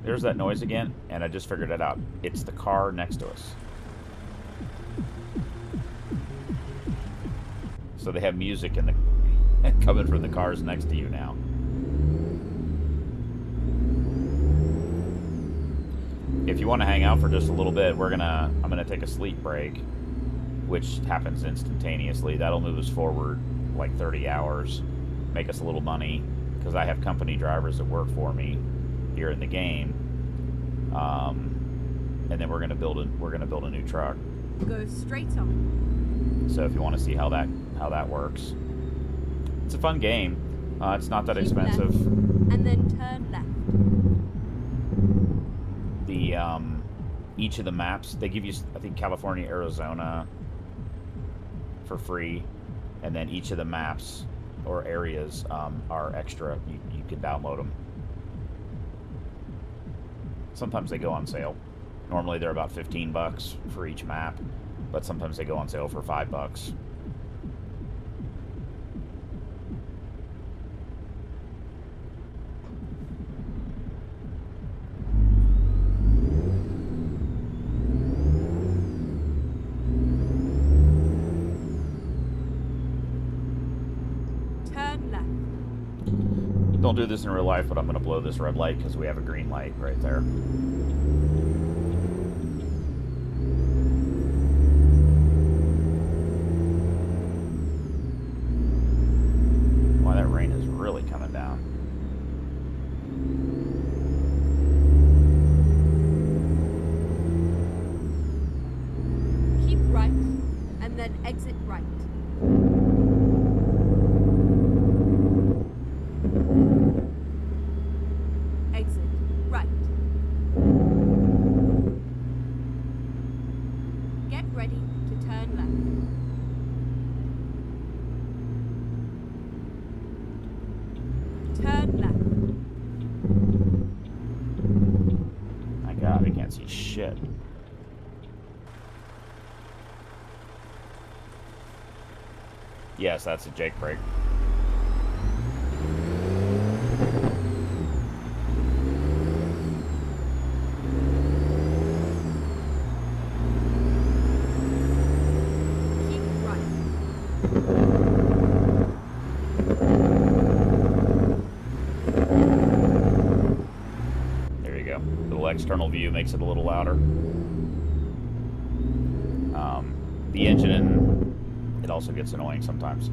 There's that noise again, and I just figured it out. It's the car next to us. So they have music in the coming from the cars next to you now. If you want to hang out for just a little bit, I'm gonna take a sleep break, which happens instantaneously. That'll move us forward like 30 hours, make us a little money, because I have company drivers that work for me here in the game, and then we're gonna build a new truck. Go straight on. So if you want to see how that works, it's a fun game. It's not that expensive. Left, and then turn left. The each of the maps, they give you, I think, California, Arizona for free, and then each of the maps or areas are extra. You can download them. Sometimes they go on sale. Normally they're about $15 for each map, but sometimes they go on sale for $5. Turn left. Don't do this in real life, but I'm going to blow this red light because we have a green light right there. Wow, that rain is really coming down. Keep right, and then exit right. Exit right. Get ready to turn left. Turn left. My God, I can't see shit. Yes, that's a Jake brake. Keep right. There you go. The little external view makes it a little louder. The engine, it also gets annoying sometimes.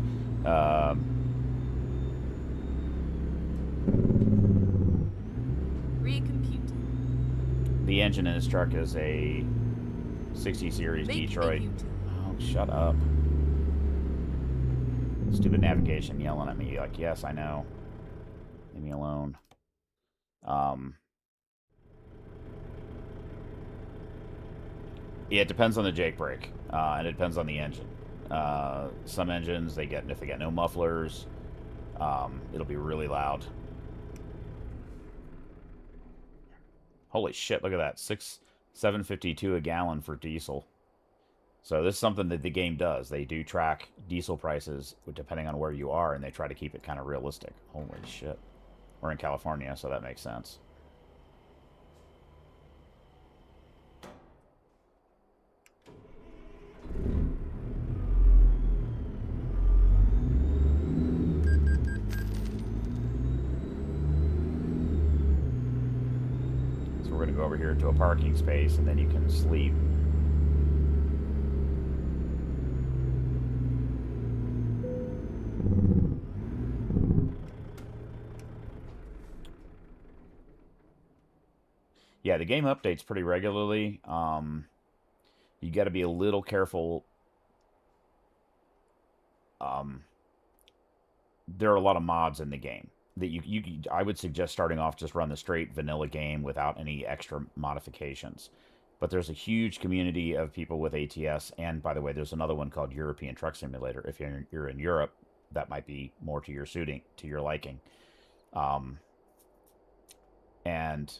Recomputing. The engine in this truck is a 60 series Make Detroit. a U-turn. Oh, shut up. Stupid navigation yelling at me like, yes, I know. Leave me alone. Yeah, it depends on the Jake brake, and it depends on the engine. Some engines, if they get no mufflers, it'll be really loud. Holy shit! Look at that, 7.52 a gallon for diesel. So this is something that the game does. They do track diesel prices depending on where you are, and they try to keep it kind of realistic. Holy shit! We're in California, so that makes sense. So we're going to go over here to a parking space, and then you can sleep. Yeah, the game updates pretty regularly. You got to be a little careful. Um, there are a lot of mods in the game that I would suggest starting off just run the straight vanilla game without any extra modifications. But there's a huge community of people with ATS, and by the way, there's another one called European Truck Simulator. If you're in Europe, that might be more to your liking. Um, and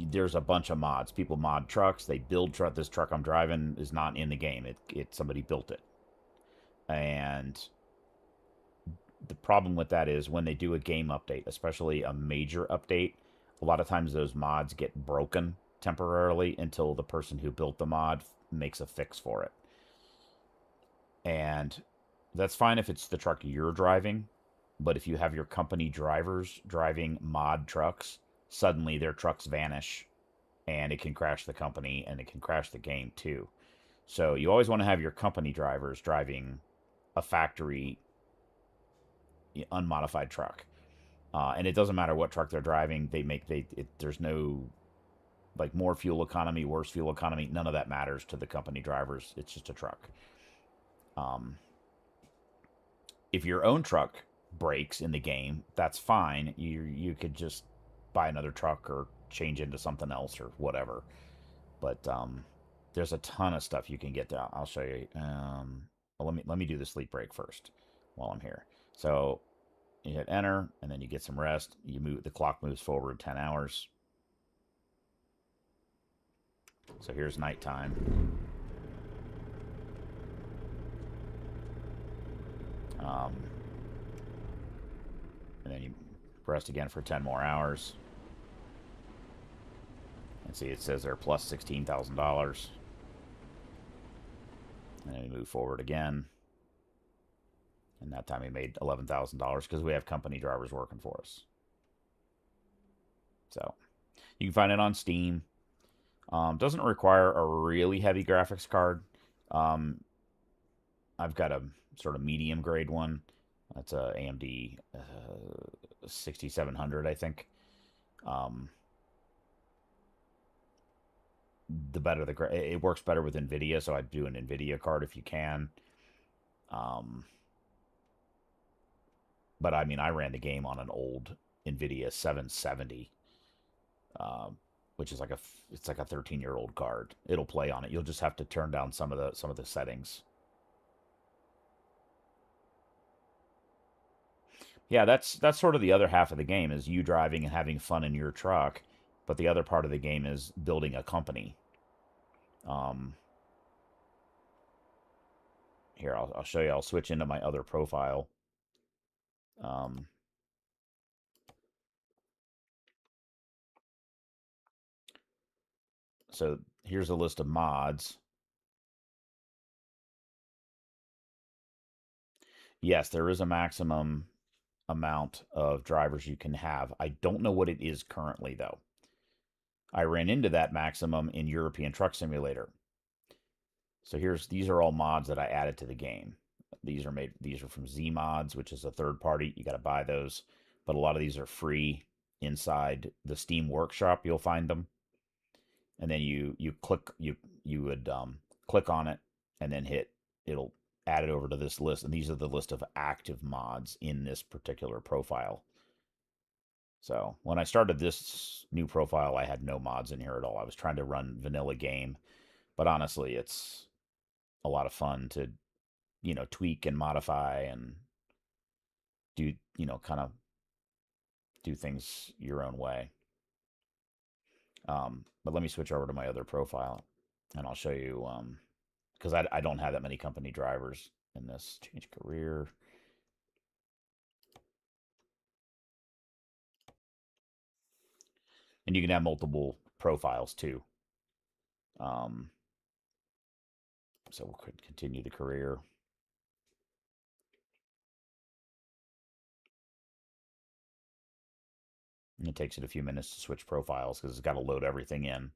there's a bunch of mods. People mod trucks. They build truck. This truck I'm driving is not in the game. It somebody built it, and the problem with that is when they do a game update, especially a major update, a lot of times those mods get broken temporarily until the person who built the mod makes a fix for it. And that's fine if it's the truck you're driving, but if you have your company drivers driving mod trucks, suddenly their trucks vanish and it can crash the company and it can crash the game too. So you always want to have your company drivers driving a factory unmodified truck. And it doesn't matter what truck they're driving. There's no like more fuel economy, worse fuel economy. None of that matters to the company drivers. It's just a truck. Um, if your own truck breaks in the game, that's fine. You could just buy another truck or change into something else or whatever. But there's a ton of stuff you can get there. I'll show you. Well, let me do the sleep break first while I'm here. So you hit enter, and then you get some rest. The clock moves forward 10 hours. So here's nighttime. And then you rest again for 10 more hours. And see, it says they're plus $16,000. And then we move forward again. And that time we made $11,000 because we have company drivers working for us. So you can find it on Steam. Doesn't require a really heavy graphics card. I've got a sort of medium grade one. That's a AMD 6700, I think. The better it works better with NVIDIA, so I'd do an NVIDIA card if you can. But I mean, I ran the game on an old NVIDIA 770, which is like it's like a 13-year-old card. It'll play on it. You'll just have to turn down some of the settings. Yeah, that's sort of the other half of the game is you driving and having fun in your truck, but the other part of the game is building a company. Here, I'll show you. I'll switch into my other profile. So here's a list of mods. Yes, there is a maximum amount of drivers you can have. I don't know what it is currently, though. I ran into that maximum in European Truck Simulator. So these are all mods that I added to the game. These are from Z Mods, which is a third party. You got to buy those, but a lot of these are free inside the Steam Workshop. You'll find them, and then you would click on it and then it'll add it over to this list, and these are the list of active mods in this particular profile. So when I started this new profile, I had no mods in here at all. I was trying to run vanilla game, but honestly, it's a lot of fun to tweak and modify and do, kind of do things your own way. But let me switch over to my other profile and I'll show you, because I don't have that many company drivers in this. Change career. And you can have multiple profiles too. Um, so we'll continue the career. And it takes it a few minutes to switch profiles because it's got to load everything in.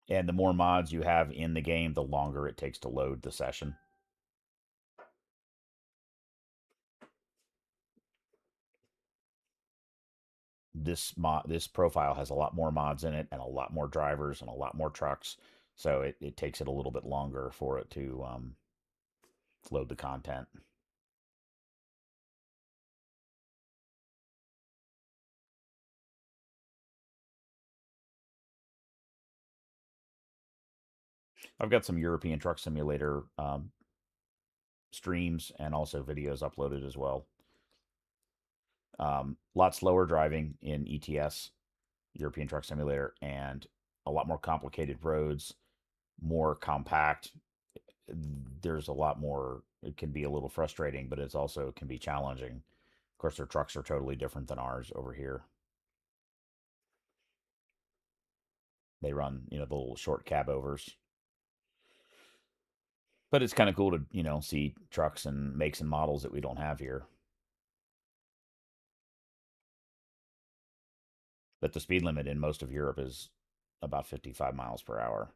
And the more mods you have in the game, the longer it takes to load the session. This profile has a lot more mods in it and a lot more drivers and a lot more trucks. So it takes it a little bit longer for it to load the content. I've got some European Truck Simulator streams and also videos uploaded as well. Lot slower driving in ETS, European Truck Simulator, and a lot more complicated roads, more compact. There's a lot more. It can be a little frustrating, but it's also can be challenging. Of course, their trucks are totally different than ours over here. They run, the little short cabovers. But it's kind of cool to, see trucks and makes and models that we don't have here. But the speed limit in most of Europe is about 55 miles per hour.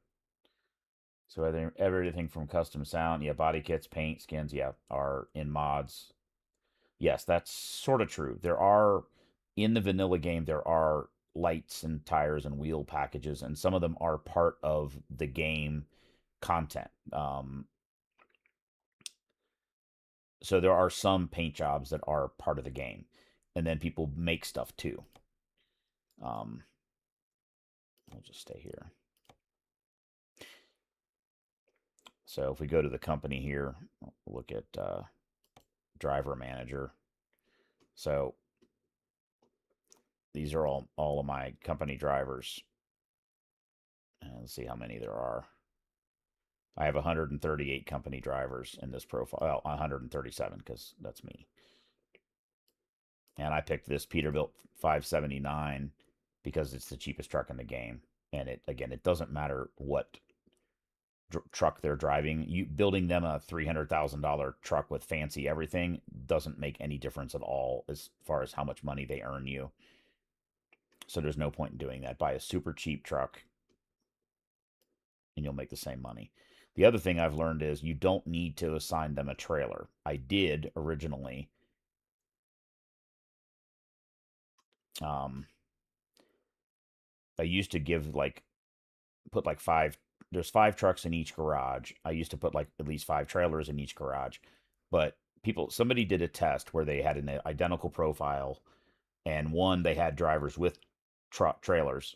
So everything from custom sound, yeah, body kits, paint, skins, yeah, are in mods. Yes, that's sort of true. There are in the vanilla game there are lights and tires and wheel packages, and some of them are part of the game content. So there are some paint jobs that are part of the game, and then people make stuff too. Um, I'll just stay here. So if we go to the company here, we'll look at driver manager. So these are all of my company drivers. And let's see how many there are. I have 138 company drivers in this profile. Well, 137 because that's me. And I picked this Peterbilt 579 because it's the cheapest truck in the game. And it doesn't matter what truck they're driving. You building them a $300,000 truck with fancy everything doesn't make any difference at all as far as how much money they earn you. So there's no point in doing that. Buy a super cheap truck and you'll make the same money. The other thing I've learned is you don't need to assign them a trailer. I did originally. Um, I used to put like there's 5 trucks in each garage. I used to put like at least 5 trailers in each garage. But somebody did a test where they had an identical profile, and one they had drivers with truck trailers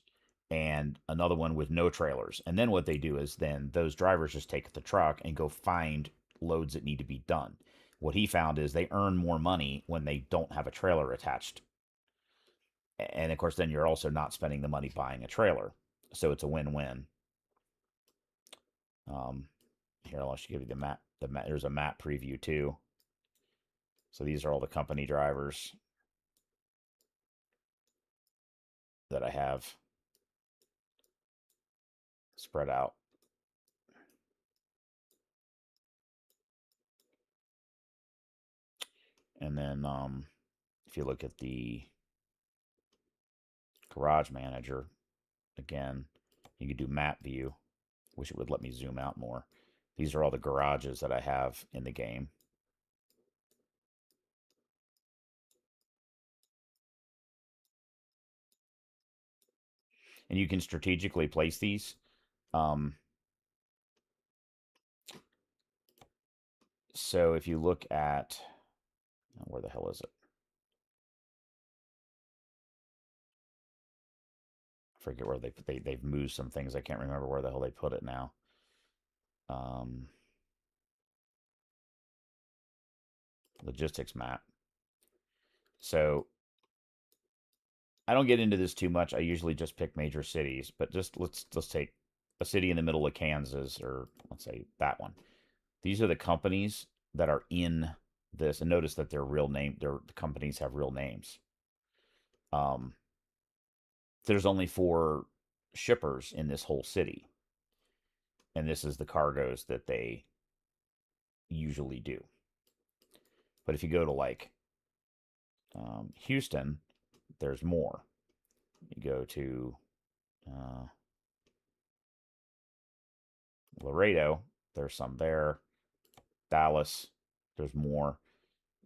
and another one with no trailers. And then what they do is then those drivers just take the truck and go find loads that need to be done. What he found is they earn more money when they don't have a trailer attached. And of course, then you're also not spending the money buying a trailer. So it's a win-win. Um, Here, I'll just give you the map. There's a map preview too. So these are all the company drivers that I have spread out. And then if you look at the garage manager, again, you can do map view. Wish it would let me zoom out more. These are all the garages that I have in the game. And you can strategically place these. Um, so if you look at, where the hell is it? forget where they've moved some things. I can't remember where the hell they put it now. Um, Logistics map. So I don't get into this too much. I usually just pick major cities, but just let's take a city in the middle of Kansas, or let's say that one. These are the companies that are in this, and notice that their companies have real names. Um, there's only four shippers in this whole city, and this is the cargoes that they usually do. But if you go to like Houston, there's more. You go to uh, Laredo, there's some there. Dallas, there's more.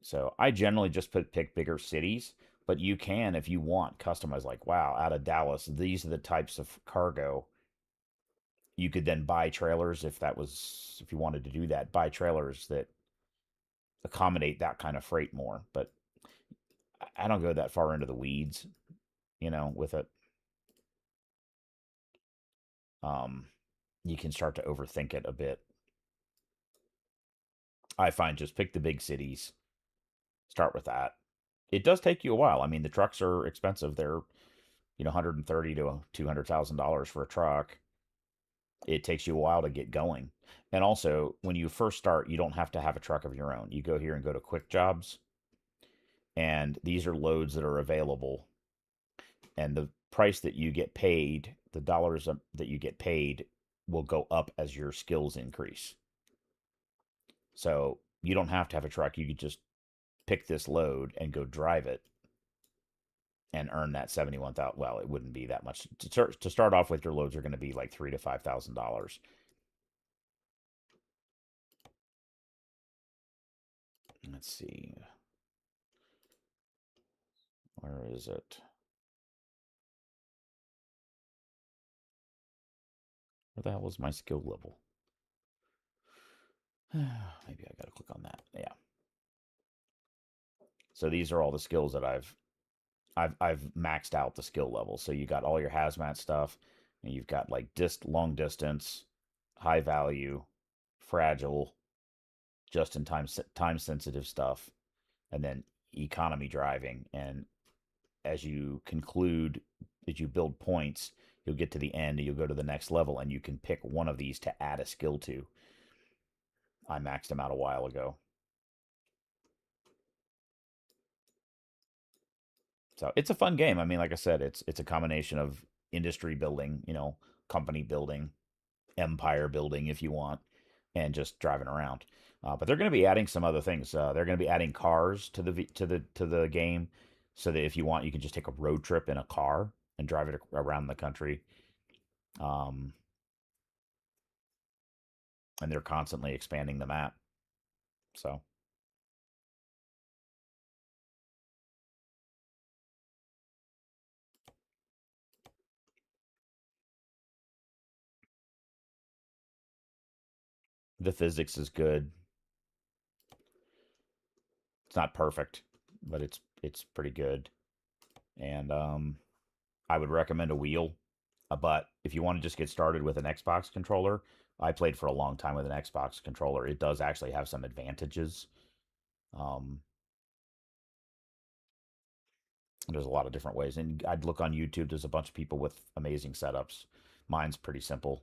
So I generally just pick bigger cities, but you can, if you want, customize like, wow, out of Dallas, these are the types of cargo. You could then buy trailers if you wanted to do that, buy trailers that accommodate that kind of freight more. But I don't go that far into the weeds, with it. Um, you can start to overthink it a bit. I find just pick the big cities, start with that. It does take you a while. I mean, the trucks are expensive. They're, 130 to $200,000 for a truck. It takes you a while to get going. And also, when you first start, you don't have to have a truck of your own. You go here and go to Quick Jobs, and these are loads that are available. And the price that you get paid, the dollars that you get paid, will go up as your skills increase. So you don't have to have a truck. You could just pick this load and go drive it and earn that 71,000. Well, it wouldn't be that much to start off with. Your loads are going to be like $3,000 to $5,000. Let's see, where is it? Where the hell is my skill level? Maybe I gotta click on that. Yeah. So these are all the skills that I've maxed out the skill level. So you got all your hazmat stuff, and you've got like long distance, high value, fragile, just in time sensitive stuff, and then economy driving. And as you conclude, as you build points, you'll get to the end and you'll go to the next level, and you can pick one of these to add a skill to. I maxed them out a while ago. So it's a fun game. I mean, like I said, it's a combination of industry building, company building, empire building, if you want, and just driving around. But they're going to be adding some other things. They're going to be adding cars to the game, so that if you want, you can just take a road trip in a car and drive it around the country. Um, and they're constantly expanding the map. So the physics is good. It's not perfect, but it's pretty good. And I would recommend a wheel. But if you want to just get started with an Xbox controller, I played for a long time with an Xbox controller. It does actually have some advantages. Um, there's a lot of different ways, and I'd look on YouTube. There's a bunch of people with amazing setups. Mine's pretty simple.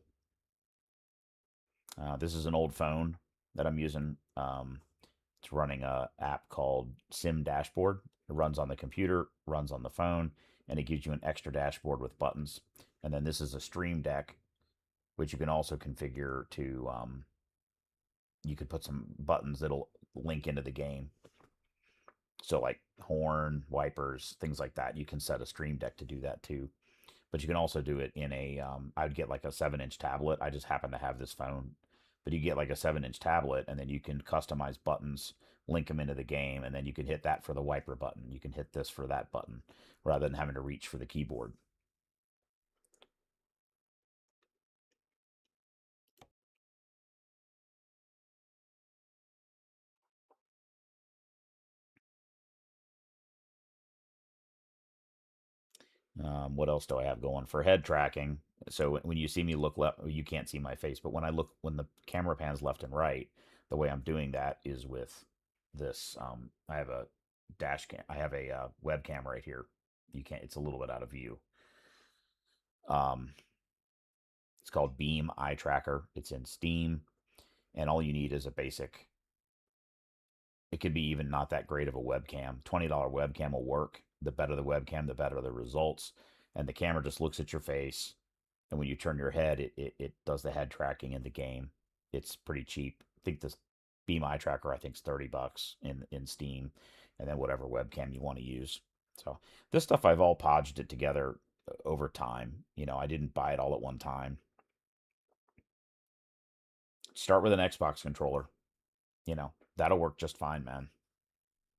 This is an old phone that I'm using. It's running a app called Sim Dashboard. It runs on the computer, runs on the phone, and it gives you an extra dashboard with buttons. And then this is a Stream Deck, which you can also configure to. You could put some buttons that'll link into the game. So like horn, wipers, things like that. You can set a Stream Deck to do that too. But you can also do it in a. I'd get like a 7-inch tablet. I just happen to have this phone, but you get like a 7-inch tablet, and then you can customize buttons, link them into the game, and then you can hit that for the wiper button. You can hit this for that button, rather than having to reach for the keyboard. What else do I have going for head tracking? So when you see me look left, you can't see my face, but when I look, when the camera pans left and right, the way I'm doing that is with this. I have a dash cam. I have a webcam right here. You can't. It's a little bit out of view. Um, it's called Beam Eye Tracker. It's in Steam, and all you need is a basic. It could be even not that great of a webcam. $20 webcam will work. The better the webcam, the better the results. And the camera just looks at your face. And when you turn your head, it does the head tracking in the game. It's pretty cheap. I think this Beam Eye Tracker, I think, is $30 in Steam. And then whatever webcam you want to use. So this stuff, I've all podged it together over time. I didn't buy it all at one time. Start with an Xbox controller. That'll work just fine, man.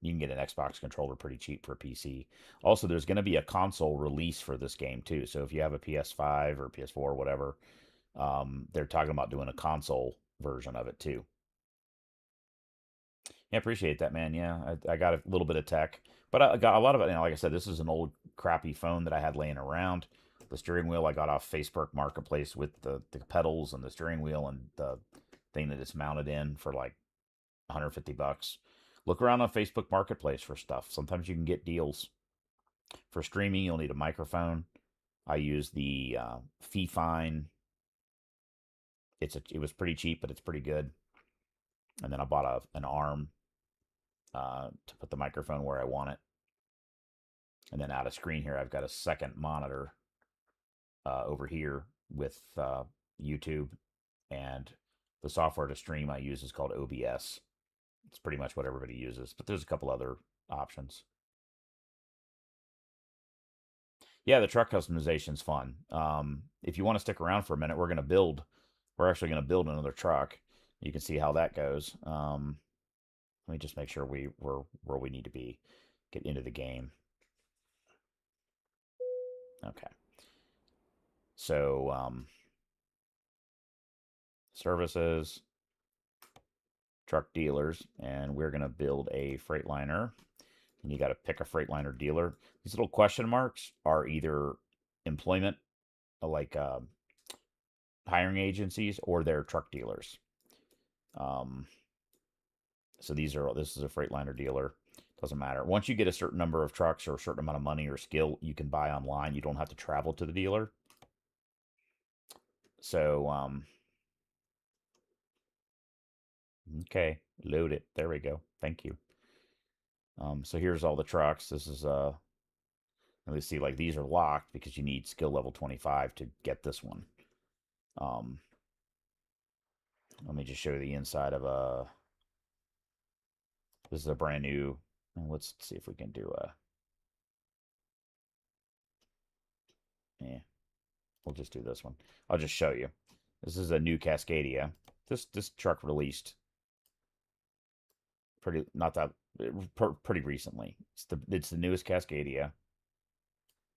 You can get an Xbox controller pretty cheap for a PC. Also, there's going to be a console release for this game too. So if you have a PS5 or PS4 or whatever, they're talking about doing a console version of it too. Yeah, appreciate that, man. Yeah, I got a little bit of tech, but I got a lot of it. Like I said, this is an old crappy phone that I had laying around. The steering wheel I got off Facebook Marketplace with the pedals and the steering wheel and the thing that it's mounted in for like $150. Look around on Facebook Marketplace for stuff. Sometimes you can get deals. For streaming, you'll need a microphone. I use the Fee-Fine. It was pretty cheap, but it's pretty good. And then I bought an arm to put the microphone where I want it. And then out of screen here, I've got a second monitor over here with YouTube, and the software to stream I use is called OBS. It's pretty much what everybody uses, but there's a couple other options. Yeah, the truck customization's fun. If you want to stick around for a minute, we're actually going to build another truck. You can see how that goes. Let me just make sure we're where we need to be. Get into the game. Okay. So, services, truck dealers, and we're going to build a Freightliner. And you got to pick a Freightliner dealer. These little question marks are either employment, like hiring agencies, or they're truck dealers. Um, so this is a Freightliner dealer. Doesn't matter. Once you get a certain number of trucks or a certain amount of money or skill, you can buy online. You don't have to travel to the dealer. So, okay, load it. There we go. Thank you. So here's all the trucks. This is let's see, like these are locked because you need skill level 25 to get this one. Um, Let me just show you the inside of a. This is a brand new. Let's see if we can do a. Yeah, we'll just do this one. I'll just show you. This is a new Cascadia. This truck released pretty not that pretty recently. It's the newest Cascadia.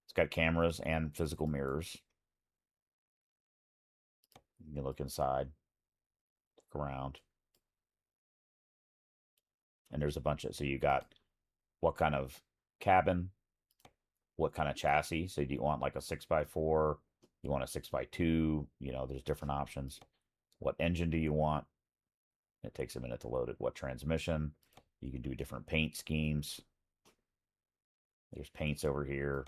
It's got cameras and physical mirrors. You can look inside, look around, and there's a bunch of. So you got what kind of cabin, what kind of chassis. So do you want like a 6x4? You want a 6x2? There's different options. What engine do you want? It takes a minute to load it. What transmission? You can do different paint schemes. There's paints over here.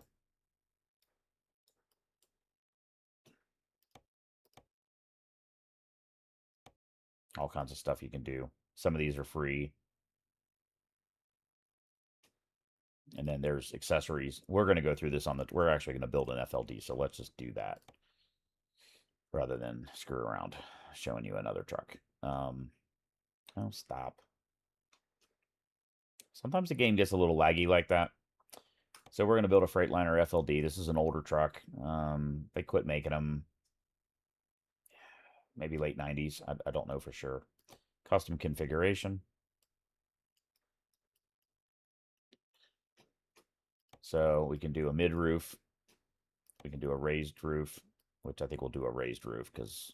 All kinds of stuff you can do. Some of these are free. And then there's accessories. We're going to go through this we're actually going to build an FLD. So let's just do that rather than screw around showing you another truck. Oh, stop. Sometimes the game gets a little laggy like that. So we're going to build a Freightliner FLD. This is an older truck. They quit making them maybe late 90s. I don't know for sure. Custom configuration. So we can do a mid roof. We can do a raised roof, which I think we'll do a raised roof because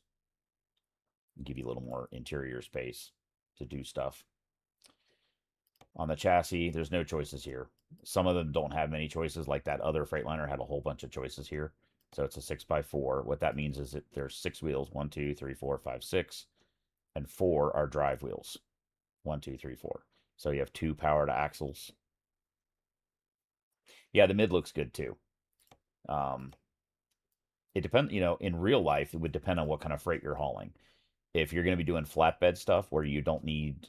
give you a little more interior space to do stuff. On the chassis, there's no choices here. Some of them don't have many choices, like that other Freightliner had a whole bunch of choices here. So it's a 6x4. What that means is that there's 6 wheels, 1, 2, 3, 4, 5, 6, and 4 are drive wheels. 1, 2, 3, 4. So you have 2 powered axles. Yeah, the mid looks good too. Um, it depends, in real life, it would depend on what kind of freight you're hauling. If you're going to be doing flatbed stuff where you don't need,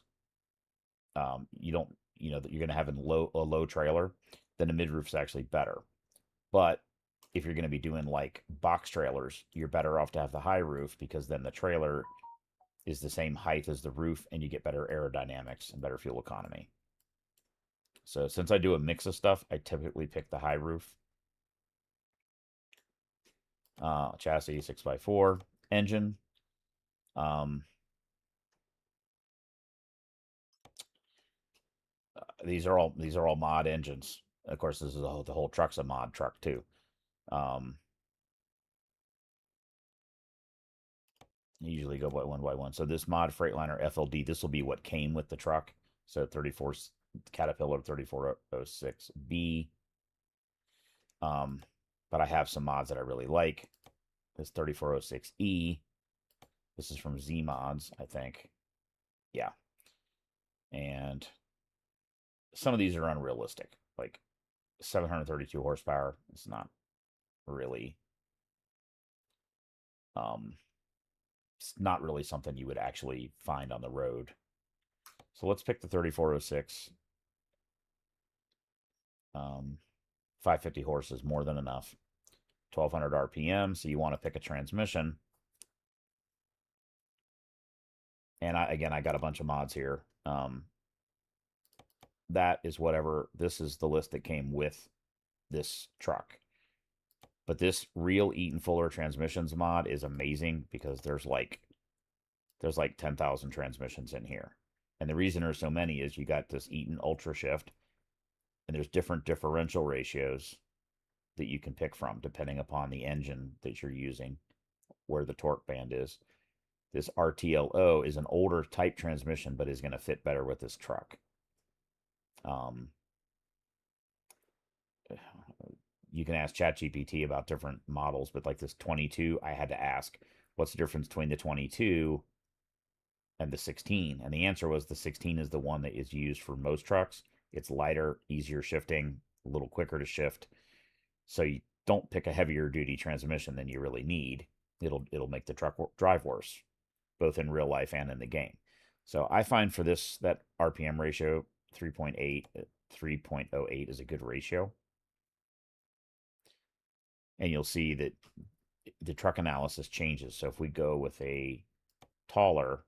you don't, that you're going to have a low trailer, then the mid roof's actually better. But if you're going to be doing like box trailers, you're better off to have the high roof because then the trailer is the same height as the roof and you get better aerodynamics and better fuel economy. So since I do a mix of stuff, I typically pick the high roof. Chassis 6x4 engine. Um, these are all mod engines. Of course, this is the whole truck's a mod truck too. Um, usually go by one. So this mod Freightliner FLD, this will be what came with the truck. So 34 Caterpillar 3406B. But I have some mods that I really like. This 3406E. This is from Z Mods, I think. Yeah. And some of these are unrealistic. Like 732 horsepower. It's not really um it's not really something you would actually find on the road. So let's pick the 3406. 550 horses, more than enough. 1200 RPM. So you want to pick a transmission. And I got a bunch of mods here. That is whatever. This is the list that came with this truck. But this real Eaton Fuller transmissions mod is amazing because there's like 10,000 transmissions in here. And the reason there's so many is you got this Eaton Ultra Shift, and there's different differential ratios that you can pick from depending upon the engine that you're using, where the torque band is. This RTLO is an older type transmission, but is going to fit better with this truck. You can ask ChatGPT about different models, but like this 22, I had to ask, what's the difference between the 22 and the 16? And the answer was the 16 is the one that is used for most trucks. It's lighter, easier shifting, a little quicker to shift. So you don't pick a heavier duty transmission than you really need. It'll make the truck drive worse, both in real life and in the game. So I find for this, that RPM ratio 3.8, 3.08 is a good ratio. And you'll see that the truck analysis changes. So if we go with a taller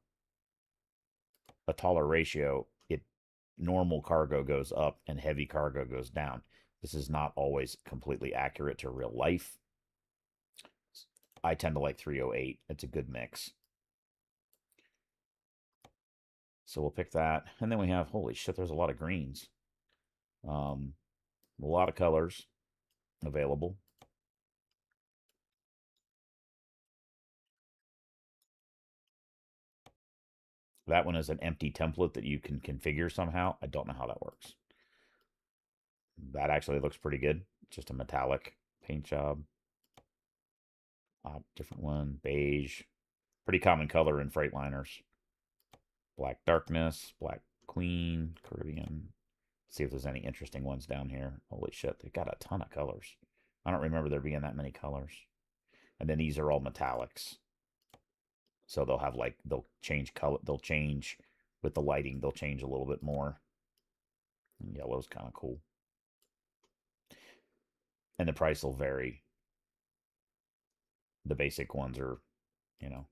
ratio, it normal cargo goes up and heavy cargo goes down. This is not always completely accurate to real life. I tend to like 308. It's a good mix. So we'll pick that. And then we have, holy shit, there's a lot of greens. A lot of colors available. That one is an empty template that you can configure somehow. I don't know how that works. That actually looks pretty good. Just a metallic paint job. Different one, beige. Pretty common color in Freightliners. Black Darkness, Black Queen, Caribbean. Let's see if there's any interesting ones down here. Holy shit, they got a ton of colors. I don't remember there being that many colors. And then these are all metallics. So they'll have like, they'll change color, they'll change with the lighting, they'll change a little bit more. Yellow's kind of cool. And the price will vary. The basic ones are, you know,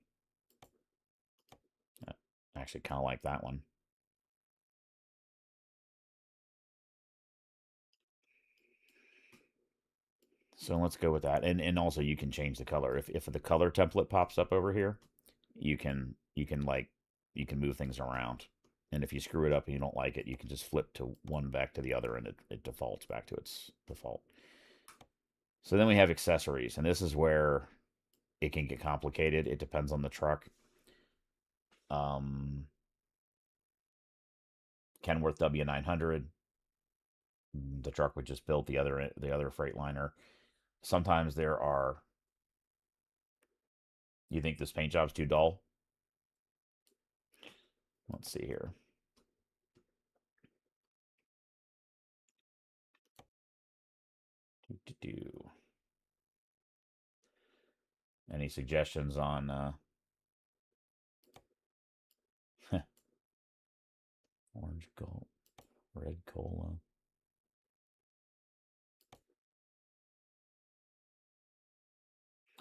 actually kind of like that one. So let's go with that. And also you can change the color. If the color template pops up over here, you can move things around. And if you screw it up and you don't like it, you can just flip to one back to the other and it defaults back to its default. So then we have accessories, and this is where it can get complicated. It depends on the truck. Kenworth W900. The truck we just built, the other Freightliner. Sometimes there are. You think this paint job's too dull? Let's see here. Do. Any suggestions on orange gold, red cola?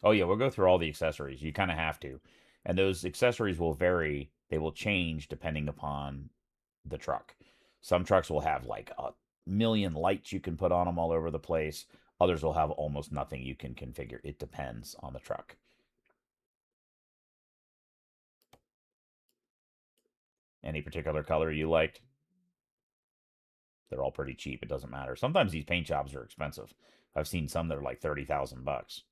Oh yeah, we'll go through all the accessories. You kind of have to, and those accessories will vary. They will change depending upon the truck. Some trucks will have like a million lights you can put on them all over the place. Others will have almost nothing you can configure. It depends on the truck. Any particular color you liked? They're all pretty cheap. It doesn't matter. Sometimes these paint jobs are expensive. I've seen some that are like 30,000 bucks.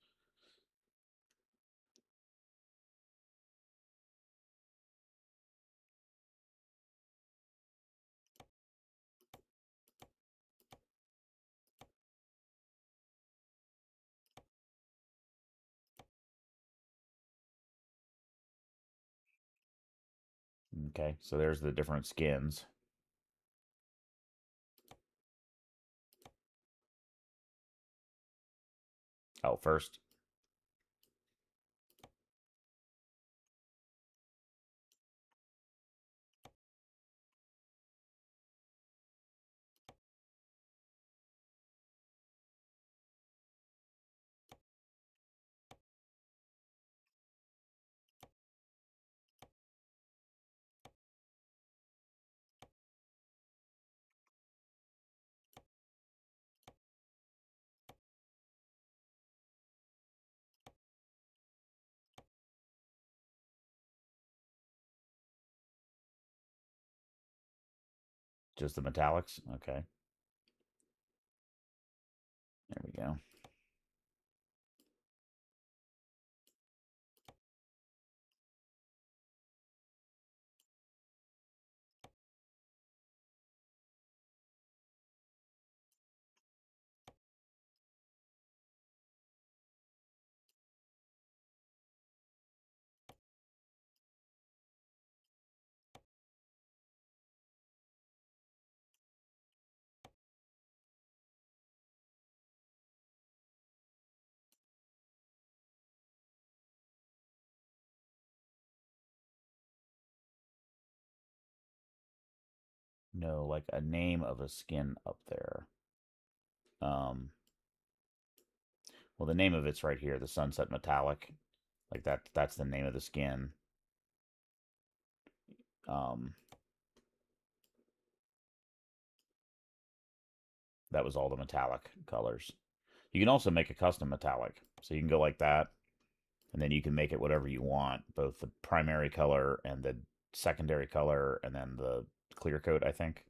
Okay, so there's the different skins. Oh, first, just the metallics. Okay, there we go. No, like a name of a skin up there. Um, well, the name of it's right here, the Sunset Metallic. Like that's the name of the skin. Um, that was all the metallic colors. You can also make a custom metallic. So you can go like that, and then you can make it whatever you want, both the primary color and the secondary color, and then the clear coat, I think.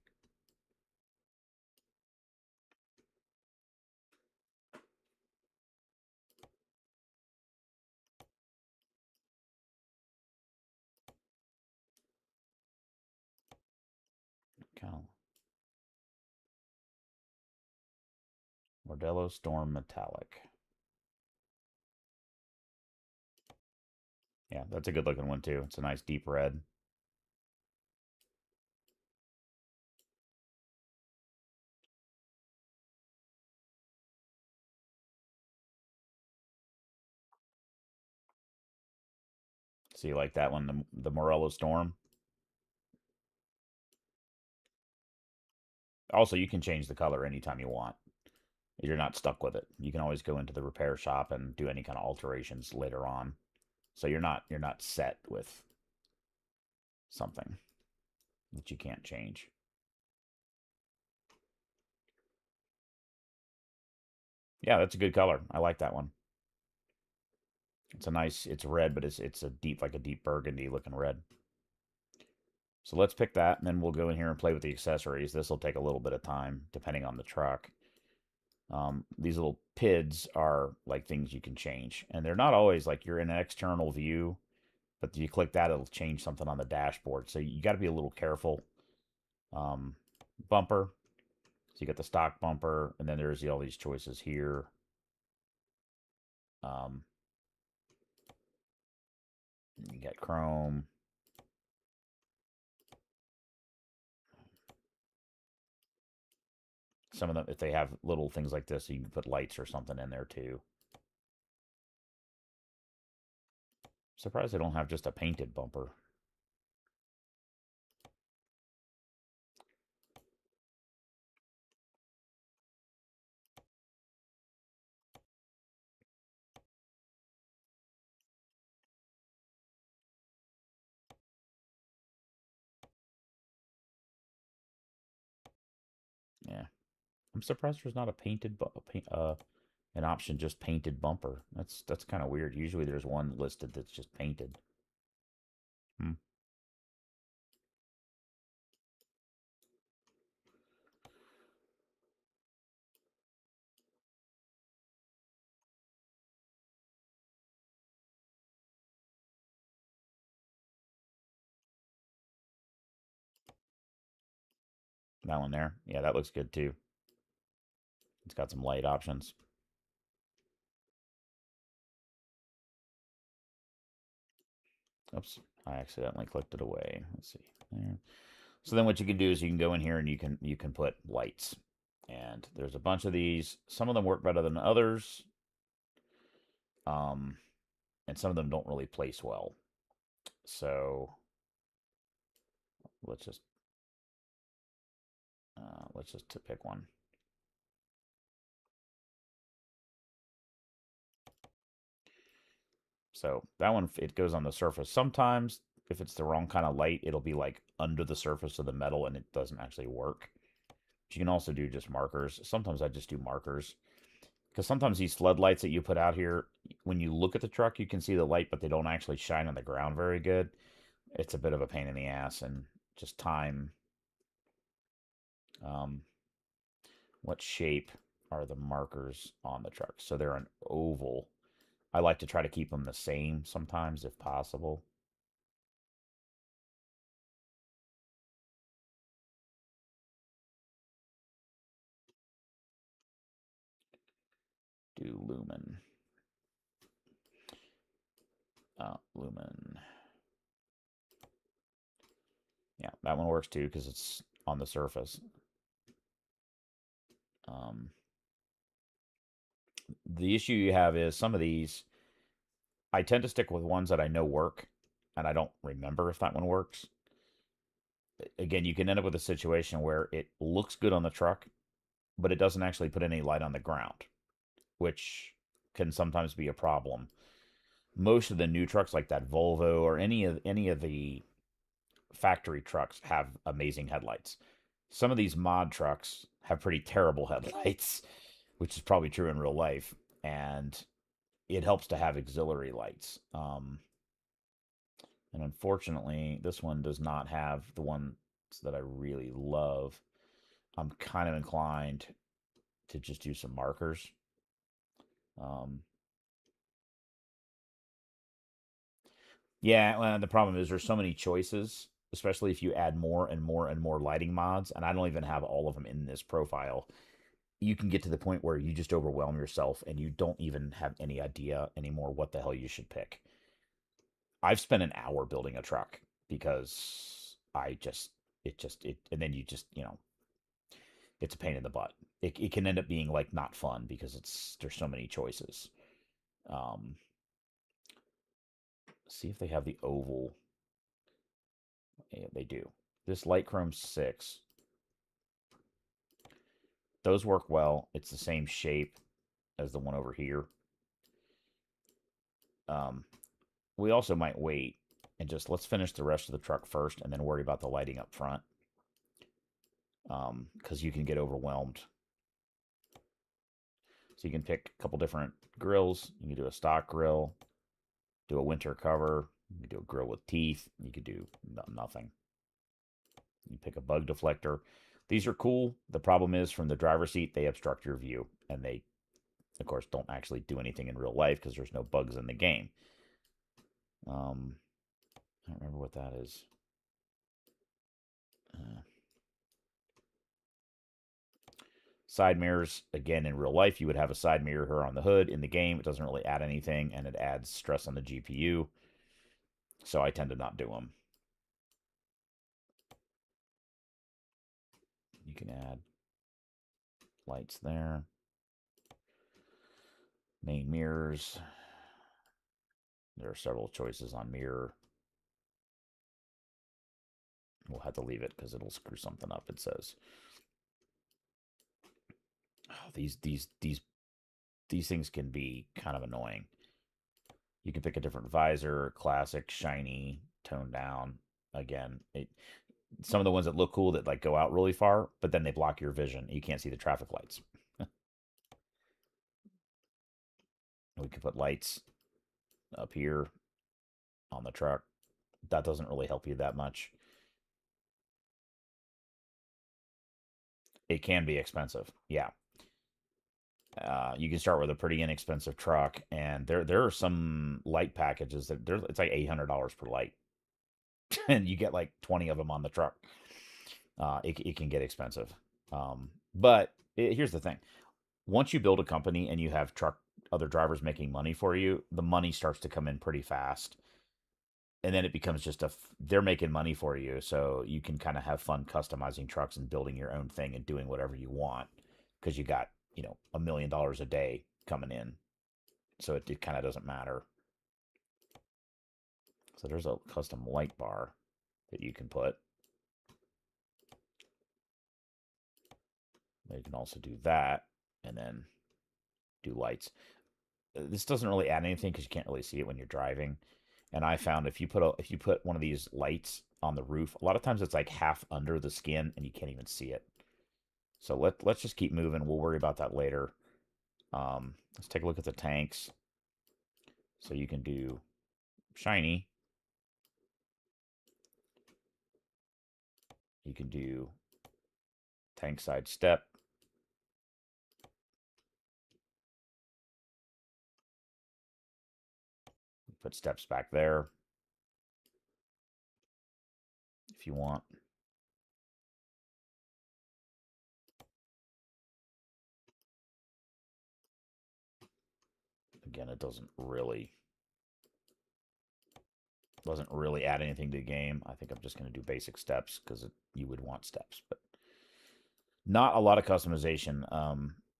Kind of Modelo Storm Metallic. Yeah, that's a good looking one too. It's a nice deep red. See, like that one, the Morello Storm. Also, you can change the color anytime you want. You're not stuck with it. You can always go into the repair shop and do any kind of alterations later on. So you're not set with something that you can't change. Yeah, that's a good color. I like that one. It's red, but it's a deep, like a deep burgundy looking red. So let's pick that, and then we'll go in here and play with the accessories. This will take a little bit of time, depending on the truck. These little PIDs are like things you can change, and they're not always like you're in an external view, but you click that, it'll change something on the dashboard. So you got to be a little careful. Um, Bumper. So you got the stock bumper, and then there's all these choices here. Um, you got chrome. Some of them, if they have little things like this, you can put lights or something in there too. Surprised they don't have just a painted bumper. Yeah, I'm surprised there's not a painted an option just painted bumper. That's kind of weird. Usually there's one listed that's just painted. Hmm. That one there, yeah, that looks good too. It's got some light options. Oops, I accidentally clicked it away. Let's see there. So then what you can do is you can go in here and you can put lights. And there's a bunch of these. Some of them work better than others. Um, and some of them don't really place well. So let's just pick one. So that one, it goes on the surface. Sometimes if it's the wrong kind of light, it'll be like under the surface of the metal and it doesn't actually work. But you can also do just markers. Sometimes I just do markers because sometimes these floodlights that you put out here, when you look at the truck, you can see the light, but they don't actually shine on the ground very good. It's a bit of a pain in the ass and just time. Um, what shape are the markers on the truck? So they're an oval. I like to try to keep them the same sometimes if possible. Do lumen. Lumen. Yeah, that one works too because it's on the surface. Um, the issue you have is some of these, I tend to stick with ones that I know work, and I don't remember if that one works. Again, you can end up with a situation where it looks good on the truck, but it doesn't actually put any light on the ground, which can sometimes be a problem. Most of the new trucks like that Volvo or any of the factory trucks have amazing headlights. Some of these mod trucks have pretty terrible headlights, which is probably true in real life, and it helps to have auxiliary lights. And unfortunately, this one does not have the ones that I really love. I'm kind of inclined to just do some markers. Um, yeah, well, the problem is there's so many choices, especially if you add more and more and more lighting mods, and I don't even have all of them in this profile. You can get to the point where you just overwhelm yourself and you don't even have any idea anymore what the hell you should pick. I've spent an hour building a truck because and then it's a pain in the butt. It can end up being like not fun because there's so many choices. Um, see if they have the oval. Yeah, they do. This light chrome 6, those work well. It's the same shape as the one over here. Um, we also might wait and just let's finish the rest of the truck first and then worry about the lighting up front. Because you can get overwhelmed. So you can pick a couple different grills. You can do a stock grill, do a winter cover, you can do a grill with teeth, you could do nothing. You pick a bug deflector. These are cool. The problem is from the driver's seat, they obstruct your view. And they, of course, don't actually do anything in real life because there's no bugs in the game. I don't remember what that is. Uh, Side mirrors, again, in real life, you would have a side mirror here on the hood. In the game, it doesn't really add anything, and it adds stress on the GPU. So I tend to not do them. You can add lights there. Main mirrors. There are several choices on mirror. We'll have to leave it because it'll screw something up, it says. Oh, these things can be kind of annoying. You can pick a different visor, classic, shiny, toned down. Again, some of the ones that look cool that like go out really far, but then they block your vision. You can't see the traffic lights. We can put lights up here on the truck. That doesn't really help you that much. It can be expensive. Yeah. You can start with a pretty inexpensive truck, and there are some light packages that it's like $800 per light, and you get like 20 of them on the truck. It can get expensive, but here's the thing: once you build a company and you have other drivers making money for you, the money starts to come in pretty fast, and then it becomes just they're making money for you, so you can kind of have fun customizing trucks and building your own thing and doing whatever you want because you got $1 million a day coming in, so it kind of doesn't matter. So there's a custom light bar that you can put. You can also do that and then do lights. This doesn't really add anything because you can't really see it when you're driving. And I found if you put one of these lights on the roof, a lot of times it's like half under the skin and you can't even see it. So let's just keep moving. We'll worry about that later. Let's take a look at the tanks. So you can do shiny. You can do tank side step. Put steps back there if you want. Again, it doesn't really add anything to the game. I think I'm just going to do basic steps because you would want steps, but not a lot of customization.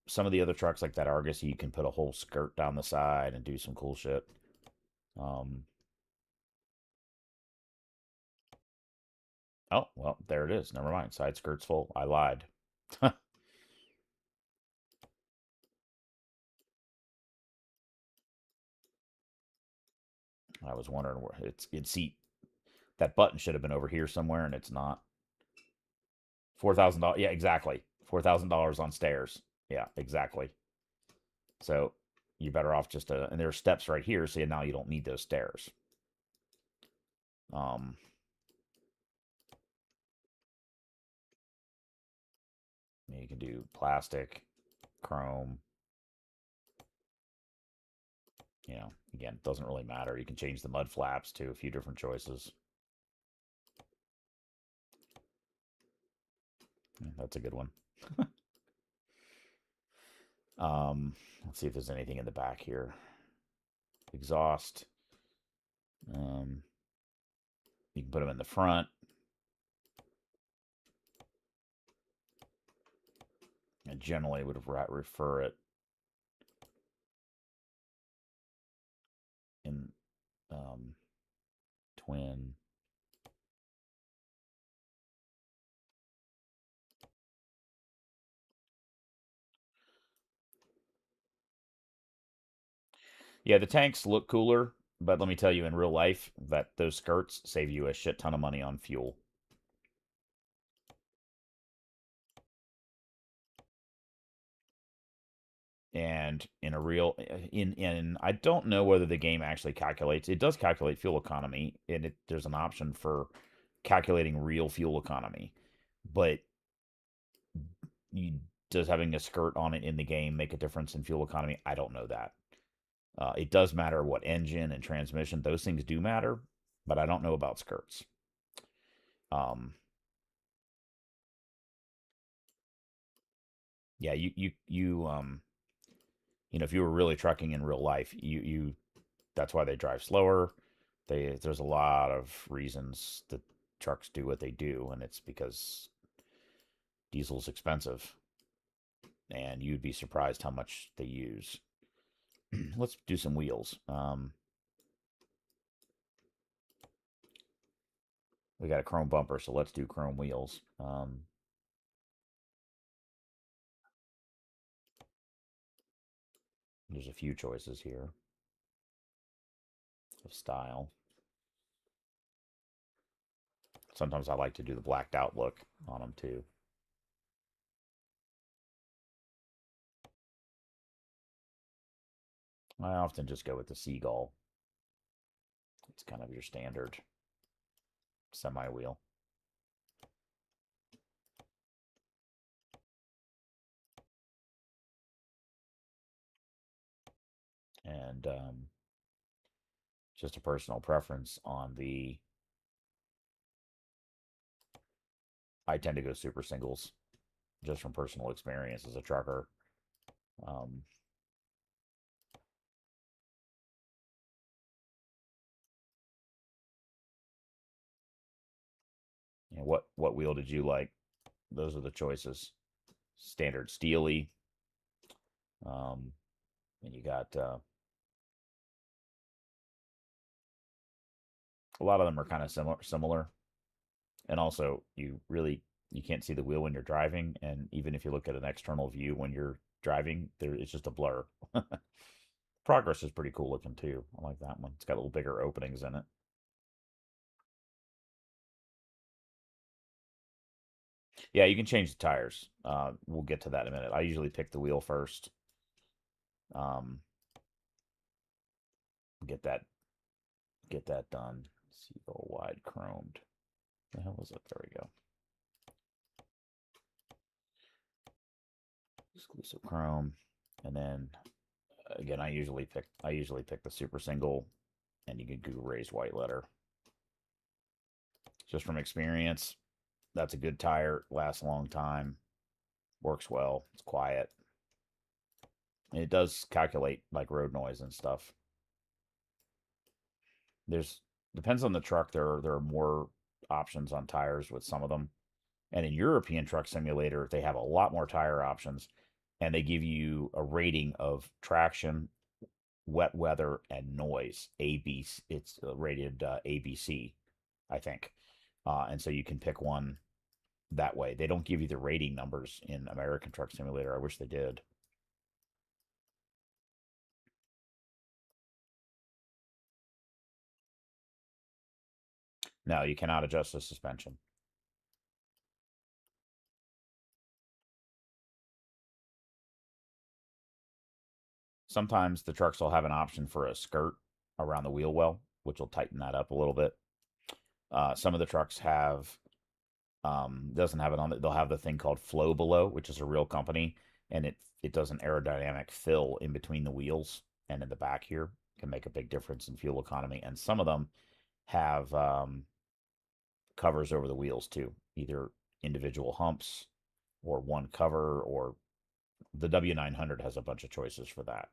Some of the other trucks like that Argus, you can put a whole skirt down the side and do some cool shit. Oh, well, there it is. Never mind. Side skirt's full. I lied. I was wondering where it's see that button should have been over here somewhere, and it's not. $4,000. Yeah, exactly. $4,000 on stairs. Yeah, exactly. So you're better off just and there are steps right here, so now you don't need those stairs. You can do plastic, chrome. Again, it doesn't really matter. You can change the mud flaps to a few different choices. Yeah, that's a good one. Let's see if there's anything in the back here. Exhaust. You can put them in the front. I generally would refer it in twin. Yeah, the tanks look cooler, but let me tell you, in real life, that those skirts save you a shit ton of money on fuel. And in a real in I don't know whether the game actually calculates. It does calculate fuel economy, and there's an option for calculating real fuel economy, but does having a skirt on it in the game make a difference in fuel economy? I don't know that. It does matter what engine and transmission; those things do matter, but I don't know about skirts. Um, Yeah, if you were really trucking in real life, that's why they drive slower. There's a lot of reasons that trucks do what they do, and it's because diesel's expensive, and you'd be surprised how much they use. Let's do some wheels. We got a chrome bumper, so let's do chrome wheels. There's a few choices here of style. Sometimes I like to do the blacked out look on them too. I often just go with the seagull. It's kind of your standard semi wheel. And just a personal preference on the. I tend to go super singles, just from personal experience as a trucker. Um, what wheel did you like? Those are the choices. Standard steely. Um, and you got a lot of them are kind of similar. And also, you can't see the wheel when you're driving, and even if you look at an external view when you're driving, it's just a blur. Progress is pretty cool looking too. I like that one. It's got little bigger openings in it. Yeah, you can change the tires. We'll get to that in a minute. I usually pick the wheel first. Um, get that get that done. Let's see, go wide chromed. The hell is it? There we go. Exclusive chrome, and then again, I usually pick the super single, and you can do raised white letter. Just from experience, that's a good tire. Lasts a long time. Works well. It's quiet. And it does calculate like road noise and stuff. There's Depends on the truck. There are more options on tires with some of them. And in European Truck Simulator, they have a lot more tire options, and they give you a rating of traction, wet weather, and noise. ABC. It's rated ABC, I think. And so you can pick one that way. They don't give you the rating numbers in American Truck Simulator. I wish they did. No, you cannot adjust the suspension. Sometimes the trucks will have an option for a skirt around the wheel well, which will tighten that up a little bit. Some of the trucks have doesn't have it on it. They'll have the thing called Flow Below, which is a real company, and it does an aerodynamic fill in between the wheels and in the back here. Can make a big difference in fuel economy. And some of them have covers over the wheels too, either individual humps or one cover, or the W900 has a bunch of choices for that.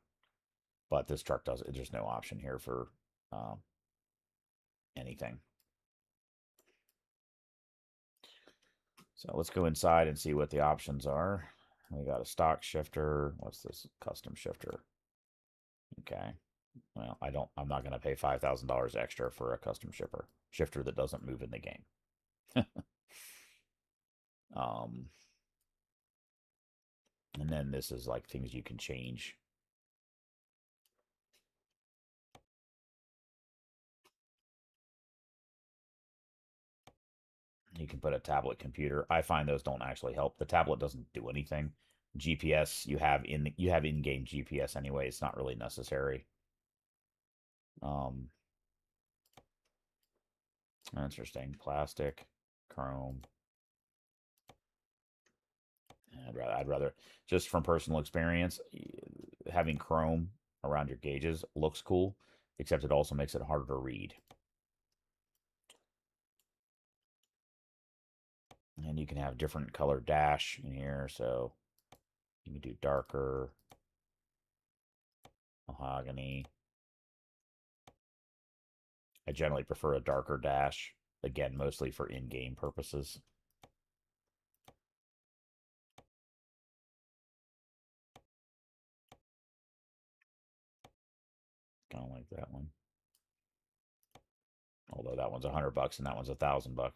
But this truck does. There's no option here for um, anything. So let's go inside and see what the options are. We got a stock shifter. What's this? Custom shifter. Okay. Well, I'm not going to pay $5,000 extra for a custom shifter that doesn't move in the game. um, and then this is like things you can change. You can put a tablet computer. I find those don't actually help. The tablet doesn't do anything. GPS you have in-game GPS anyway. It's not really necessary. Um, Interesting. Plastic, chrome. I'd rather just from personal experience, having chrome around your gauges looks cool, except it also makes it harder to read. And you can have different color dash in here, so You can do darker, mahogany. I generally prefer a darker dash. Again, mostly for in-game purposes. Kind of like that one. Although that one's $100 and that one's $1,000.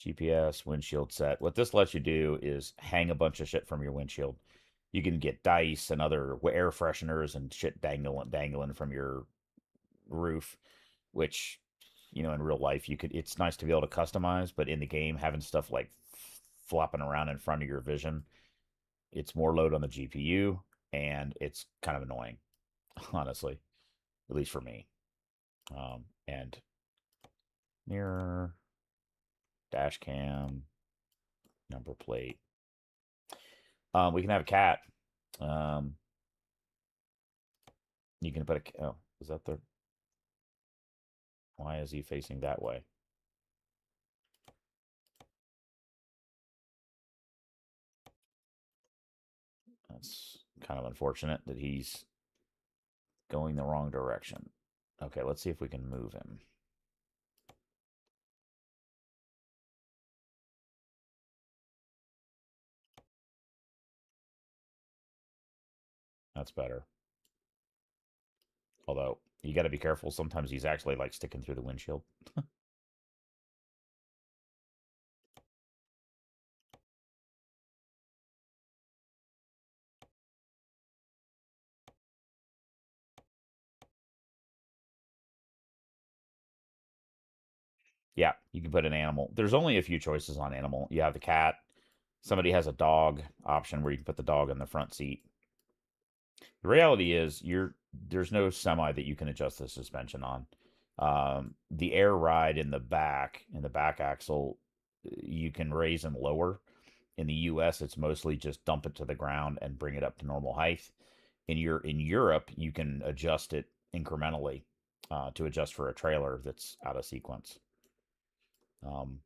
GPS, windshield set. What this lets you do is hang a bunch of shit from your windshield. You can get dice and other air fresheners and shit dangling from your roof, which, in real life you could. It's nice to be able to customize, but in the game, having stuff like flopping around in front of your vision, it's more load on the GPU, and it's kind of annoying, honestly, at least for me. And mirror, dash cam, number plate. We can have a cat. Um, you can put a. Oh, is that the? Why is he facing that way? That's kind of unfortunate that he's going the wrong direction. Okay, let's see if we can move him. That's better. Although, you got to be careful. Sometimes he's actually like sticking through the windshield. Yeah, you can put an animal. There's only a few choices on animal. You have the cat. Somebody has a dog option where you can put the dog in the front seat. The reality is, there's no semi that you can adjust the suspension on. The air ride in the back axle, you can raise and lower. In the U.S., it's mostly just dump it to the ground and bring it up to normal height. In Europe, you can adjust it incrementally to adjust for a trailer that's out of sequence. Um,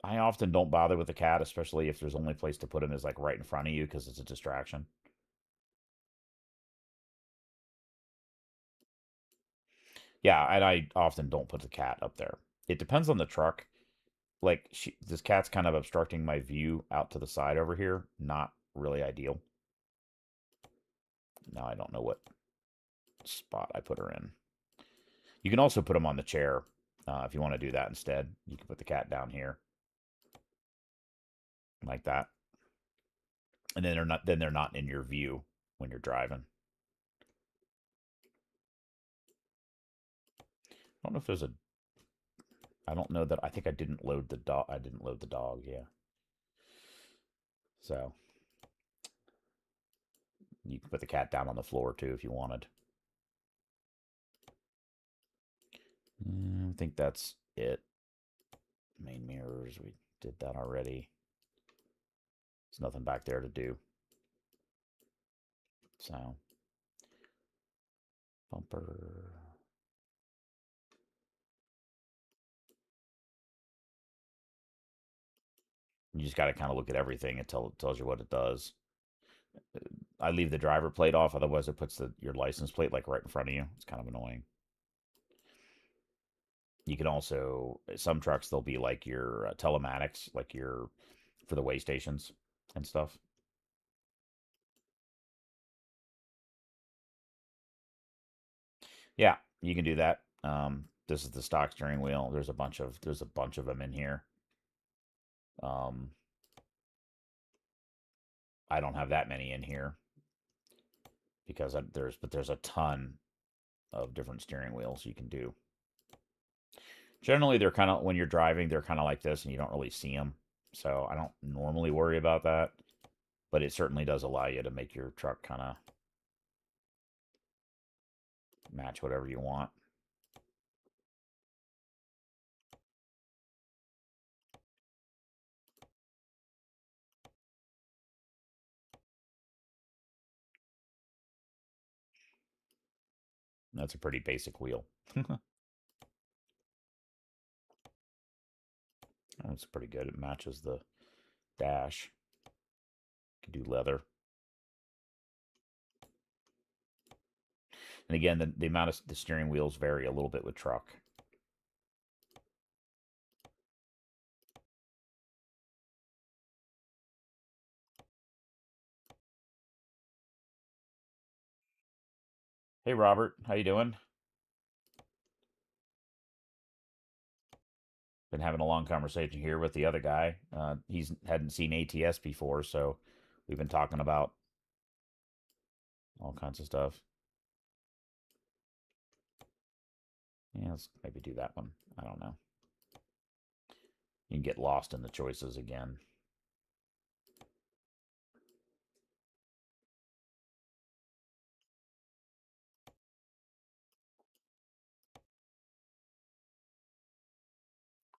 I often don't bother with the cat, especially if there's only place to put him is like right in front of you because it's a distraction. Yeah, and I often don't put the cat up there. It depends on the truck. Like this cat's kind of obstructing my view out to the side over here. Not really ideal. Now I don't know what spot I put her in. You can also put them on the chair if you want to do that instead. You can put the cat down here like that, and then they're not in your view when you're driving. I don't know if there's a. I don't know that. I think I didn't load the dog. I didn't load the dog. Yeah. So you can put the cat down on the floor too if you wanted. I think that's it. Main mirrors, we did that already. There's nothing back there to do. So, bumper. You just got to kind of look at everything until it tells you what it does. I leave the driver plate off, otherwise it puts your license plate like right in front of you. It's kind of annoying. You can also some trucks they'll be like your telematics, like your for the way stations and stuff. Yeah, you can do that. This is the stock steering wheel. There's a bunch of them in here. Um, I don't have that many in here because there's a ton of different steering wheels you can do. Generally, they're kind of when you're driving, they're kind of like this, and you don't really see them. So I don't normally worry about that, but it certainly does allow you to make your truck kind of match whatever you want. That's a pretty basic wheel. That's pretty good. It matches the dash. Could do leather. And again, the amount of the steering wheels vary a little bit with truck. Hey, Robert, how you doing? Been having a long conversation here with the other guy. He's hadn't seen ATS before, so we've been talking about all kinds of stuff. Yeah, let's maybe do that one. I don't know. You can get lost in the choices again.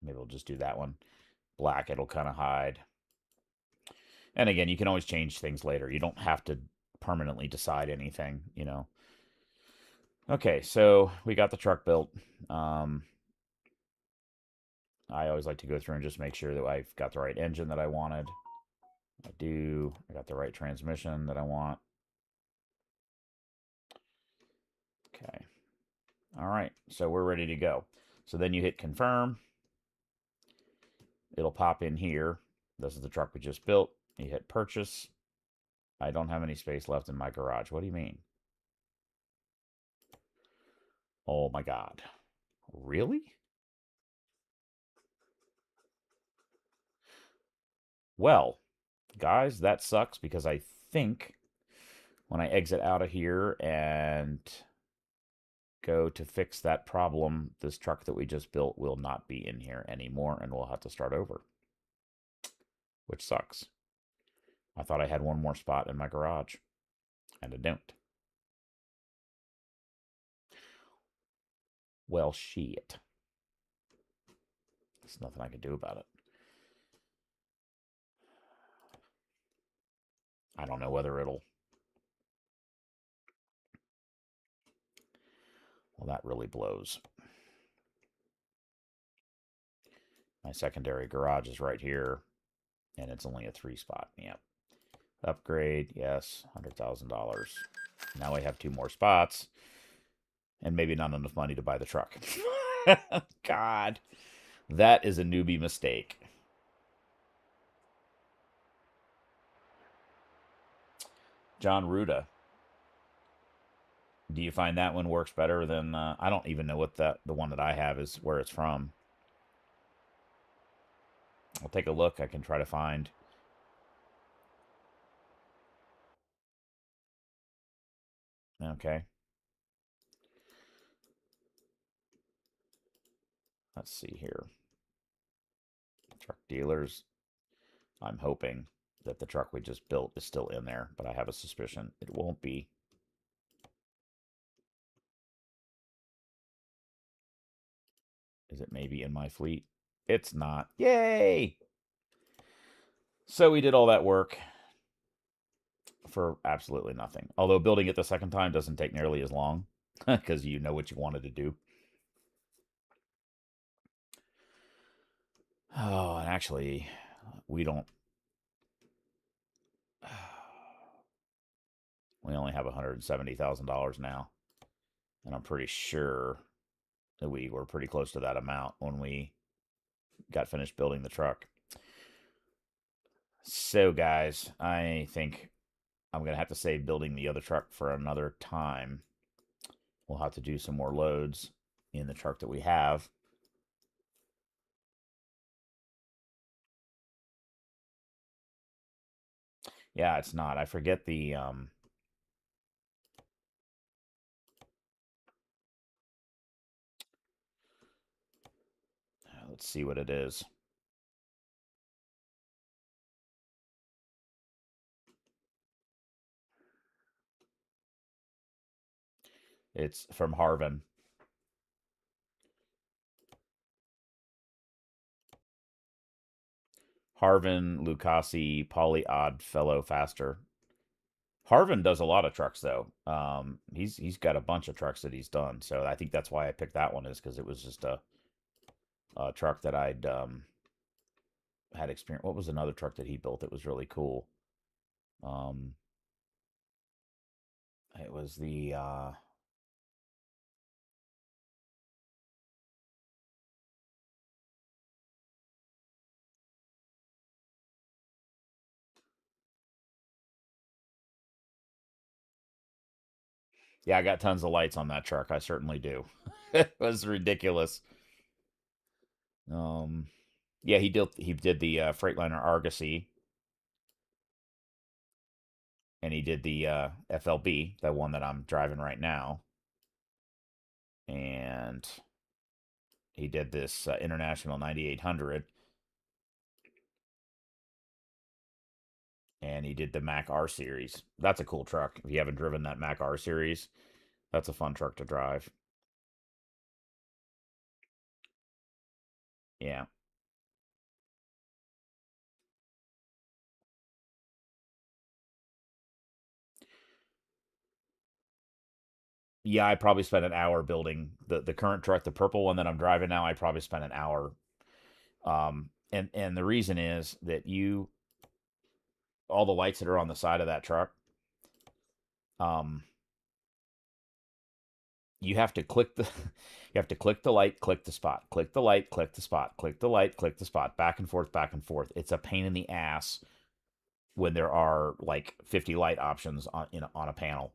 Maybe we'll just do that one. Black, it'll kind of hide. And again, you can always change things later. You don't have to permanently decide anything, you know. Okay, so we got the truck built. I always like to go through and just make sure that I've got the right engine that I wanted. I do. I got the right transmission that I want. Okay. All right, so we're ready to go. So then you hit confirm. It'll pop in here. This is the truck we just built. You hit purchase. I don't have any space left in my garage. What do you mean? Oh my God. Really? Well, guys, that sucks because I think when I exit out of here and go to fix that problem, this truck that we just built will not be in here anymore and we'll have to start over, which sucks. I thought I had one more spot in my garage, and I don't. Well, shit. There's nothing I can do about it. I don't know whether it'll... Well, that really blows. My secondary garage is right here, and it's only a 3-spot. Yep. Upgrade, yes, $100,000. Now I have 2 more spots, and maybe not enough money to buy the truck. God, that is a newbie mistake. John Ruda. Do you find that one works better than... I don't even know what the one that I have is, where it's from. I'll take a look. I can try to find... Okay. Let's see here. Truck dealers. I'm hoping that the truck we just built is still in there, but I have a suspicion it won't be. Is it maybe in my fleet? It's not. Yay! So we did all that work for absolutely nothing. Although building it the second time doesn't take nearly as long because you know what you wanted to do. Oh, and actually, we don't... We only have $170,000 now. And I'm pretty sure that we were pretty close to that amount when we got finished building the truck. So, guys, I think I'm going to have to save building the other truck for another time. We'll have to do some more loads in the truck that we have. Yeah, it's not. I forget the... let's see what it is. It's from Harvin. Harvin, Lucasi, Poly Odd Fellow Faster. Harvin does a lot of trucks though. He's got a bunch of trucks that he's done. So I think that's why I picked that one, is because it was just a truck that I'd had experience. What was another truck that he built that was really cool? Um, it was the yeah, I got tons of lights on that truck. I certainly do. It was ridiculous. Um, yeah, he did the Freightliner Argosy, and he did the FLB, the one that I'm driving right now, and he did this International 9800, and he did the Mac R series. That's a cool truck. If you haven't driven that Mac R series, that's a fun truck to drive. Yeah. Yeah, I probably spent an hour building the current truck, the purple one that I'm driving now. I probably spent an hour. And the reason is that all the lights that are on the side of that truck, um, you have to click the you have to click the light, click the spot, click the light, click the spot, click the light, click the spot, back and forth, back and forth. It's a pain in the ass when there are like 50 light options on a panel.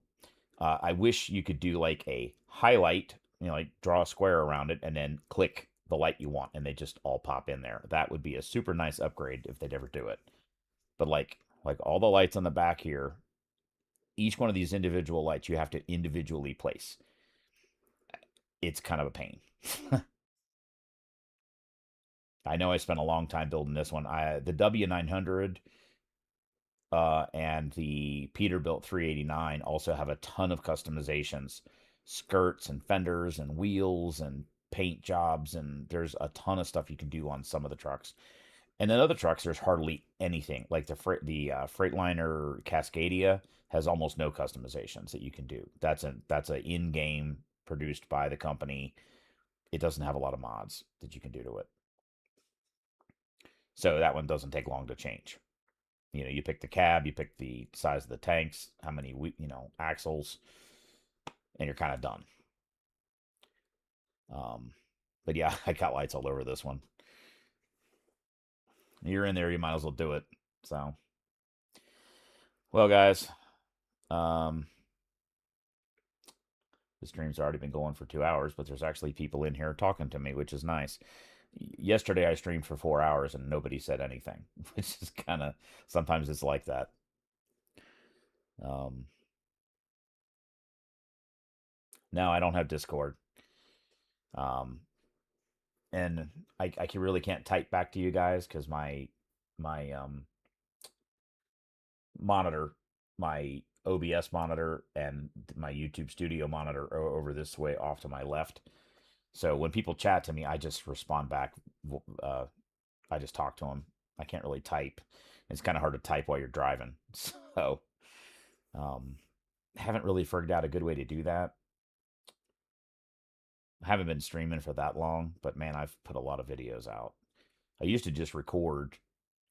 I wish you could do like a highlight, like draw a square around it and then click the light you want, and they just all pop in there. That would be a super nice upgrade if they'd ever do it. But like all the lights on the back here, each one of these individual lights you have to individually place. It's kind of a pain. I know I spent a long time building this one. The W900 and the Peterbilt 389 also have a ton of customizations, skirts and fenders and wheels and paint jobs, and there's a ton of stuff you can do on some of the trucks. And then other trucks, there's hardly anything. Like the Freightliner Cascadia has almost no customizations that you can do. That's a in game produced by the company. It doesn't have a lot of mods that you can do to it, so that one doesn't take long to change. You pick the cab, you pick the size of the tanks, how many axles, and you're kind of done. Um, but yeah, I got lights all over this one. You're in there, you might as well do it. So, well, guys, um, the stream's already been going for 2 hours, but there's actually people in here talking to me, which is nice. Yesterday I streamed for 4 hours and nobody said anything, which is kind of sometimes it's like that. Um, now I don't have Discord. Um, and I really can't type back to you guys because my monitor, my OBS monitor, and my YouTube Studio monitor are over this way off to my left. So when people chat to me, I just respond back. Uh, I just talk to them. I can't really type. It's kind of hard to type while you're driving. So um, haven't really figured out a good way to do that. I haven't been streaming for that long, but man, I've put a lot of videos out. I used to just record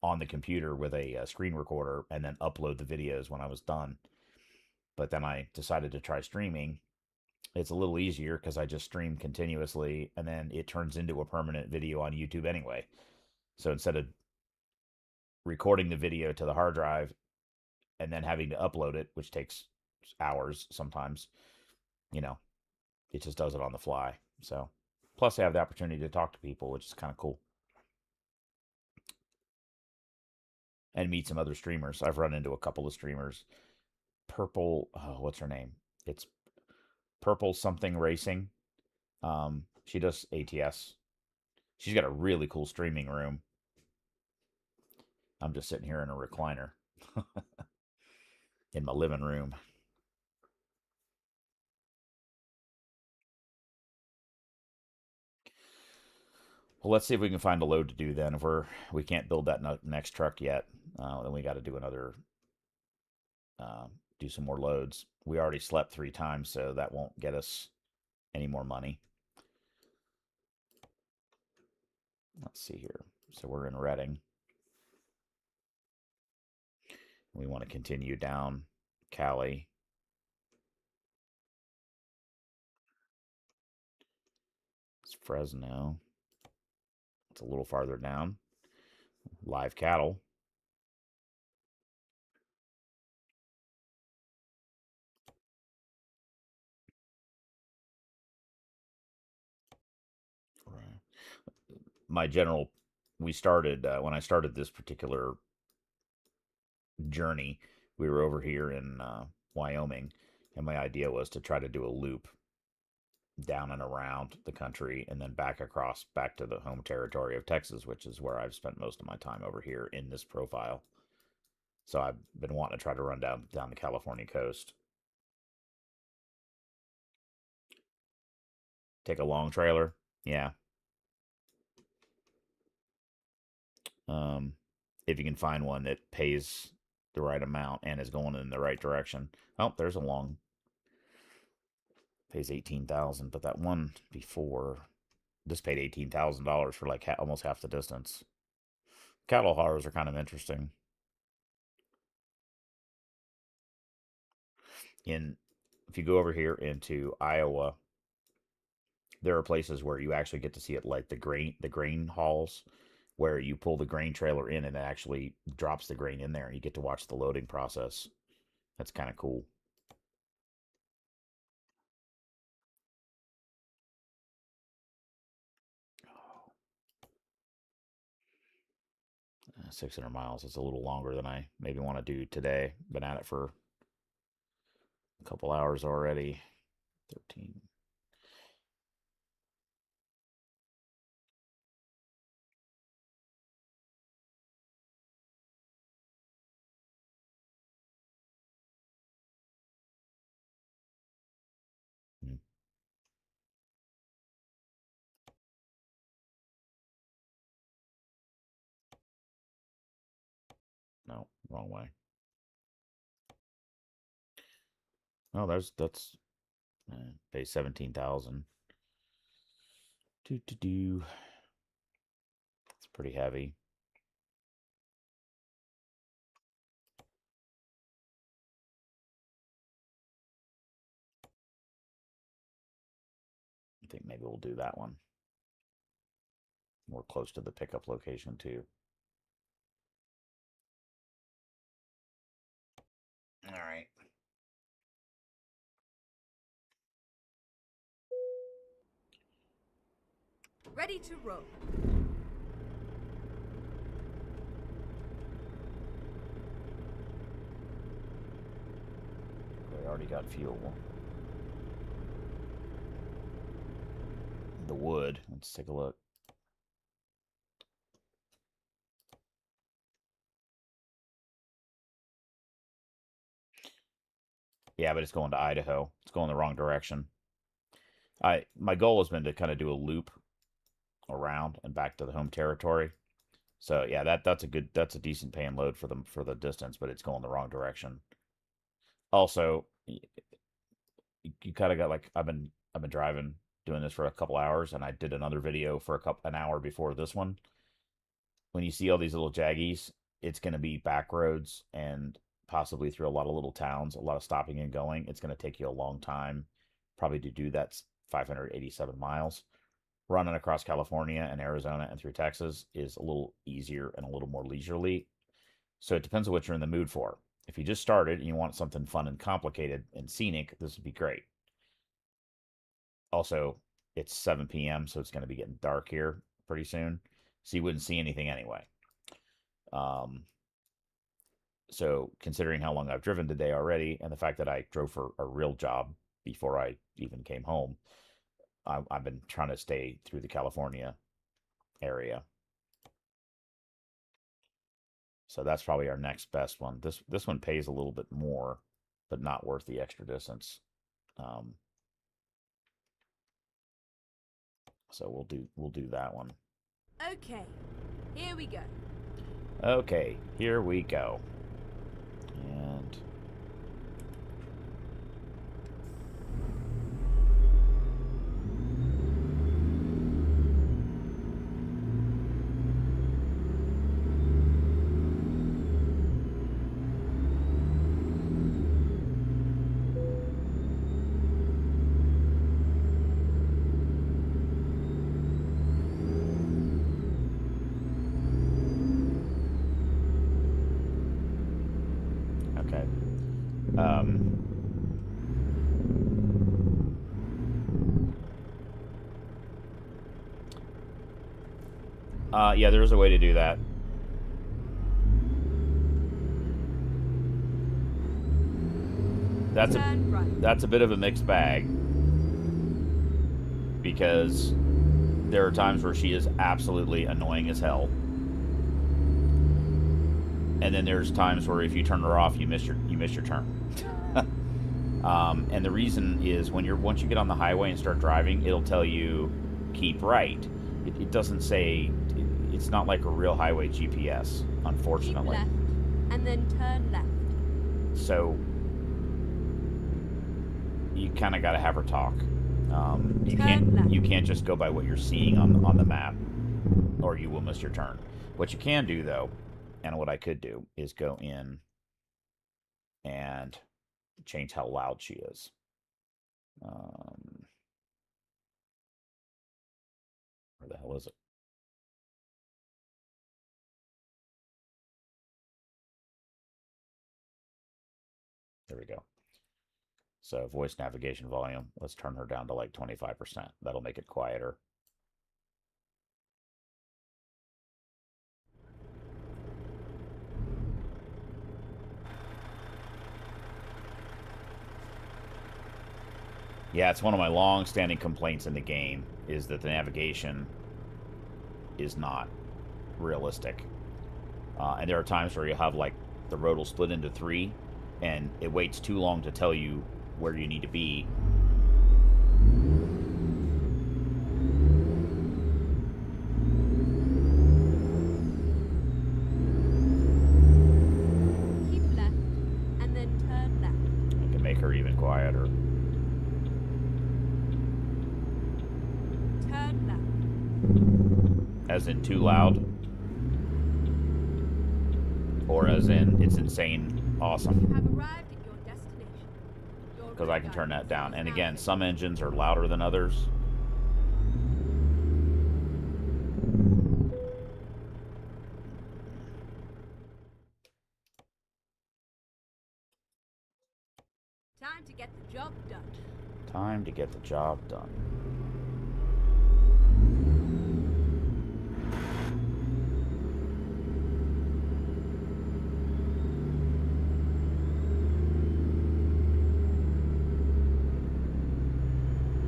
on the computer with a screen recorder and then upload the videos when I was done. But then I decided to try streaming. It's a little easier because I just stream continuously and then it turns into a permanent video on YouTube anyway. So instead of recording the video to the hard drive and then having to upload it, which takes hours sometimes, you know, it just does it on the fly. So, plus I have the opportunity to talk to people, which is kind of cool, and meet some other streamers. I've run into a couple of streamers. Purple, oh, what's her name? It's Purple something racing. She does ATS. She's got a really cool streaming room. I'm just sitting here in a recliner in my living room. Well, let's see if we can find a load to do then. If we can't build that next truck yet, then we got to do another, uh, do some more loads. We already slept 3 times, so that won't get us any more money. Let's see here. So we're in Reading. We want to continue down Cali. It's Fresno. It's a little farther down. Live cattle. My general, we started, when I started this particular journey, we were over here in Wyoming, and my idea was to try to do a loop down and around the country and then back across back to the home territory of Texas, which is where I've spent most of my time over here in this profile. So I've been wanting to try to run down the California coast. Take a long trailer. Yeah. Um, if you can find one that pays the right amount and is going in the right direction. Oh, there's a long, pays 18,000, but that one before just paid $18,000 for like almost half the distance. Cattle haulers are kind of interesting. In If you go over here into Iowa, there are places where you actually get to see it, like the grain hauls, where you pull the grain trailer in and it actually drops the grain in there, and you get to watch the loading process. That's kind of cool. 600 miles. It's a little longer than I maybe want to do today. Been at it for a couple hours already. 13. Hmm. No, wrong way. Oh, that's pay 17,000. Do. It's pretty heavy. I think maybe we'll do that one. More close to the pickup location too. All right. Ready to roll. We already got fuel. The wood. Let's take a look. Yeah, but it's going to Idaho. It's going the wrong direction. My goal has been to kind of do a loop around and back to the home territory. So yeah, that's a decent paying load for the distance, but it's going the wrong direction. Also, you kind of got like I've been driving doing this for a couple hours, and I did another video for an hour before this one. When you see all these little jaggies, it's going to be back roads and possibly through a lot of little towns, a lot of stopping and going. It's going to take you a long time, probably to do that 587 miles. Running across California and Arizona and through Texas is a little easier and a little more leisurely. So it depends on what you're in the mood for. If you just started and you want something fun and complicated and scenic, this would be great. Also, it's 7 p.m., so it's going to be getting dark here pretty soon. So you wouldn't see anything anyway. So considering how long I've driven today already, and the fact that I drove for a real job before I even came home, I've been trying to stay through the California area. So that's probably our next best one. This one pays a little bit more, but not worth the extra distance. Um, so we'll do that one. Okay, here we go. Okay, here we go. And Yeah, there's a way to do that. Turn right. That's a bit of a mixed bag, because there are times where she is absolutely annoying as hell, and then there's times where if you turn her off, you miss your turn. And the reason is once you get on the highway and start driving, it'll tell you keep right. It doesn't say. It's not like a real highway GPS, unfortunately. Keep left, and then turn left. So you kind of got to have her talk. You can't just go by what you're seeing on the map, or you will miss your turn. What you can do, though, and what I could do, is go in and change how loud she is. Where the hell is it? There we go. So voice navigation volume, let's turn her down to like 25%. That'll make it quieter. Yeah, it's one of my long-standing complaints in the game, is that the navigation is not realistic. And there are times where you have, like, the road will split into 3, and it waits too long to tell you where you need to be. Keep left, and then turn left. I can make her even quieter. Turn left. As in too loud? Or as in it's insane awesome? You have arrived at your destination. Because I can turn that down. And again, some engines are louder than others. Time to get the job done. Time to get the job done.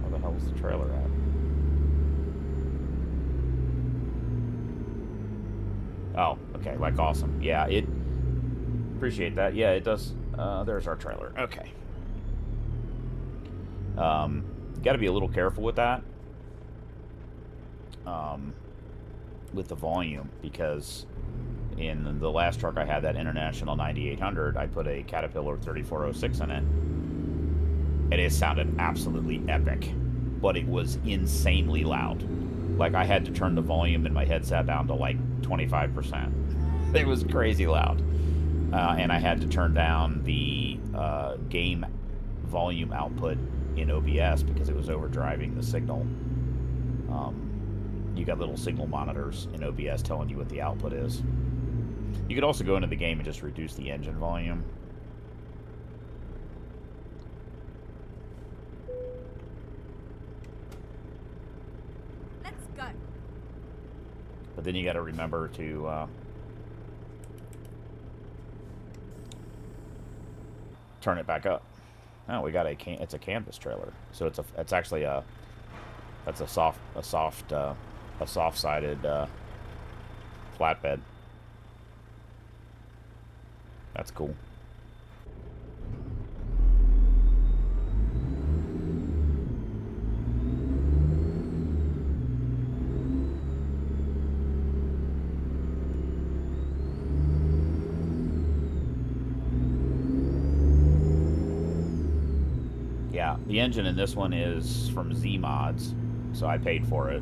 Where the hell's the trailer at? Oh, okay, like awesome. Yeah, it... Appreciate that. Yeah, it does. There's our trailer. Okay. Got to be a little careful with that. With the volume, because in the last truck I had, that International 9800, I put a Caterpillar 3406 in it, and it sounded absolutely epic, but it was insanely loud. Like, I had to turn the volume in my headset down to like 25%. It was crazy loud. And I had to turn down the game volume output in OBS because it was overdriving the signal. You got little signal monitors in OBS telling you what the output is. You could also go into the game and just reduce the engine volume. Let's go. But then you got to remember to turn it back up. Oh, we got it's a canvas trailer, so it's actually a soft-sided flatbed. That's cool. Yeah, the engine in this one is from Z Mods, so I paid for it.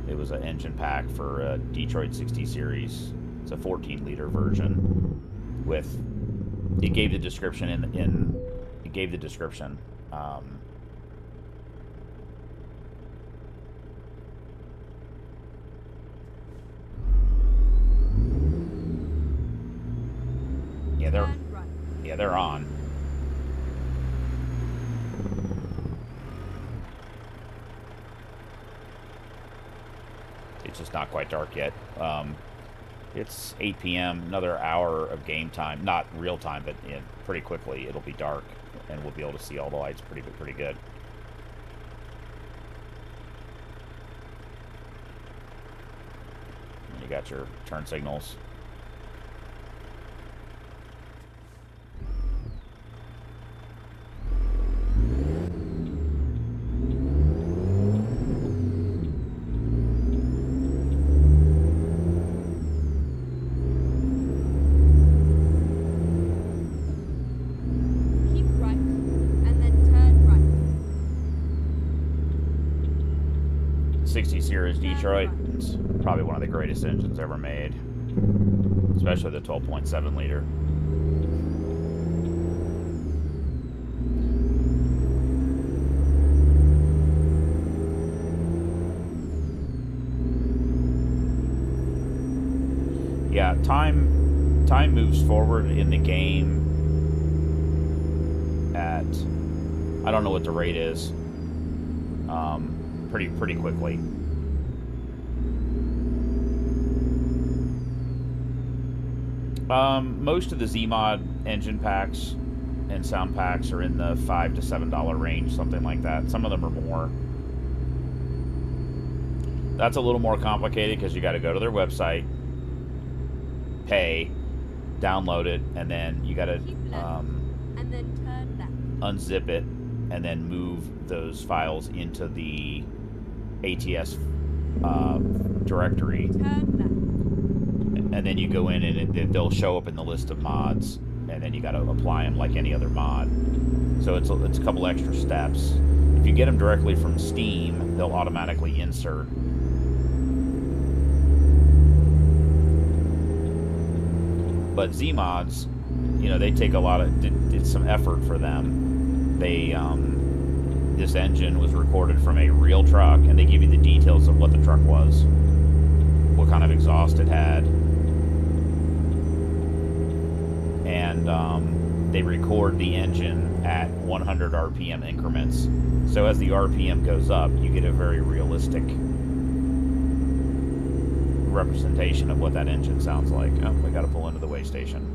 It was an engine pack for a Detroit 60 series. It's a 14-liter version. With it gave the description it gave the description. Yeah, they're on. It's just not quite dark yet. It's 8 p.m., another hour of game time. Not real time, but pretty quickly it'll be dark, and we'll be able to see all the lights pretty good. And you got your turn signals. Keep right, and then turn right. 60 Series Detroit. It's probably one of the greatest engines ever made, especially the 12.7 liter. Yeah, time moves forward in the game at, I don't know what the rate is, pretty quickly. Most of the Z-Mod engine packs and sound packs are in the $5 to $7 range, something like that. Some of them are more. That's a little more complicated because you got to go to their website, pay, download it, and then you got to And then turn left. unzip it and then move those files into the ATS directory. Turn left. And then you go in and they'll show up in the list of mods, and then you got to apply them like any other mod. So it's a couple extra steps. If you get them directly from Steam, they'll automatically insert. But Z-Mods, you know, they take a lot of, it's some effort for them. They, this engine was recorded from a real truck, and they give you the details of what the truck was, what kind of exhaust it had, and they record the engine at 100 RPM increments. So as the RPM goes up, you get a very realistic representation of what that engine sounds like. Oh, we got to pull into the way station.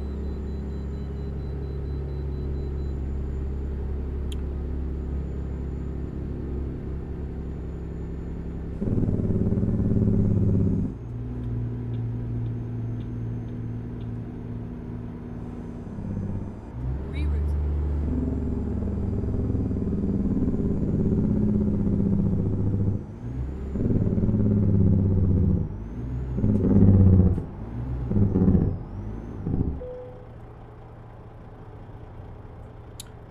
Reroute.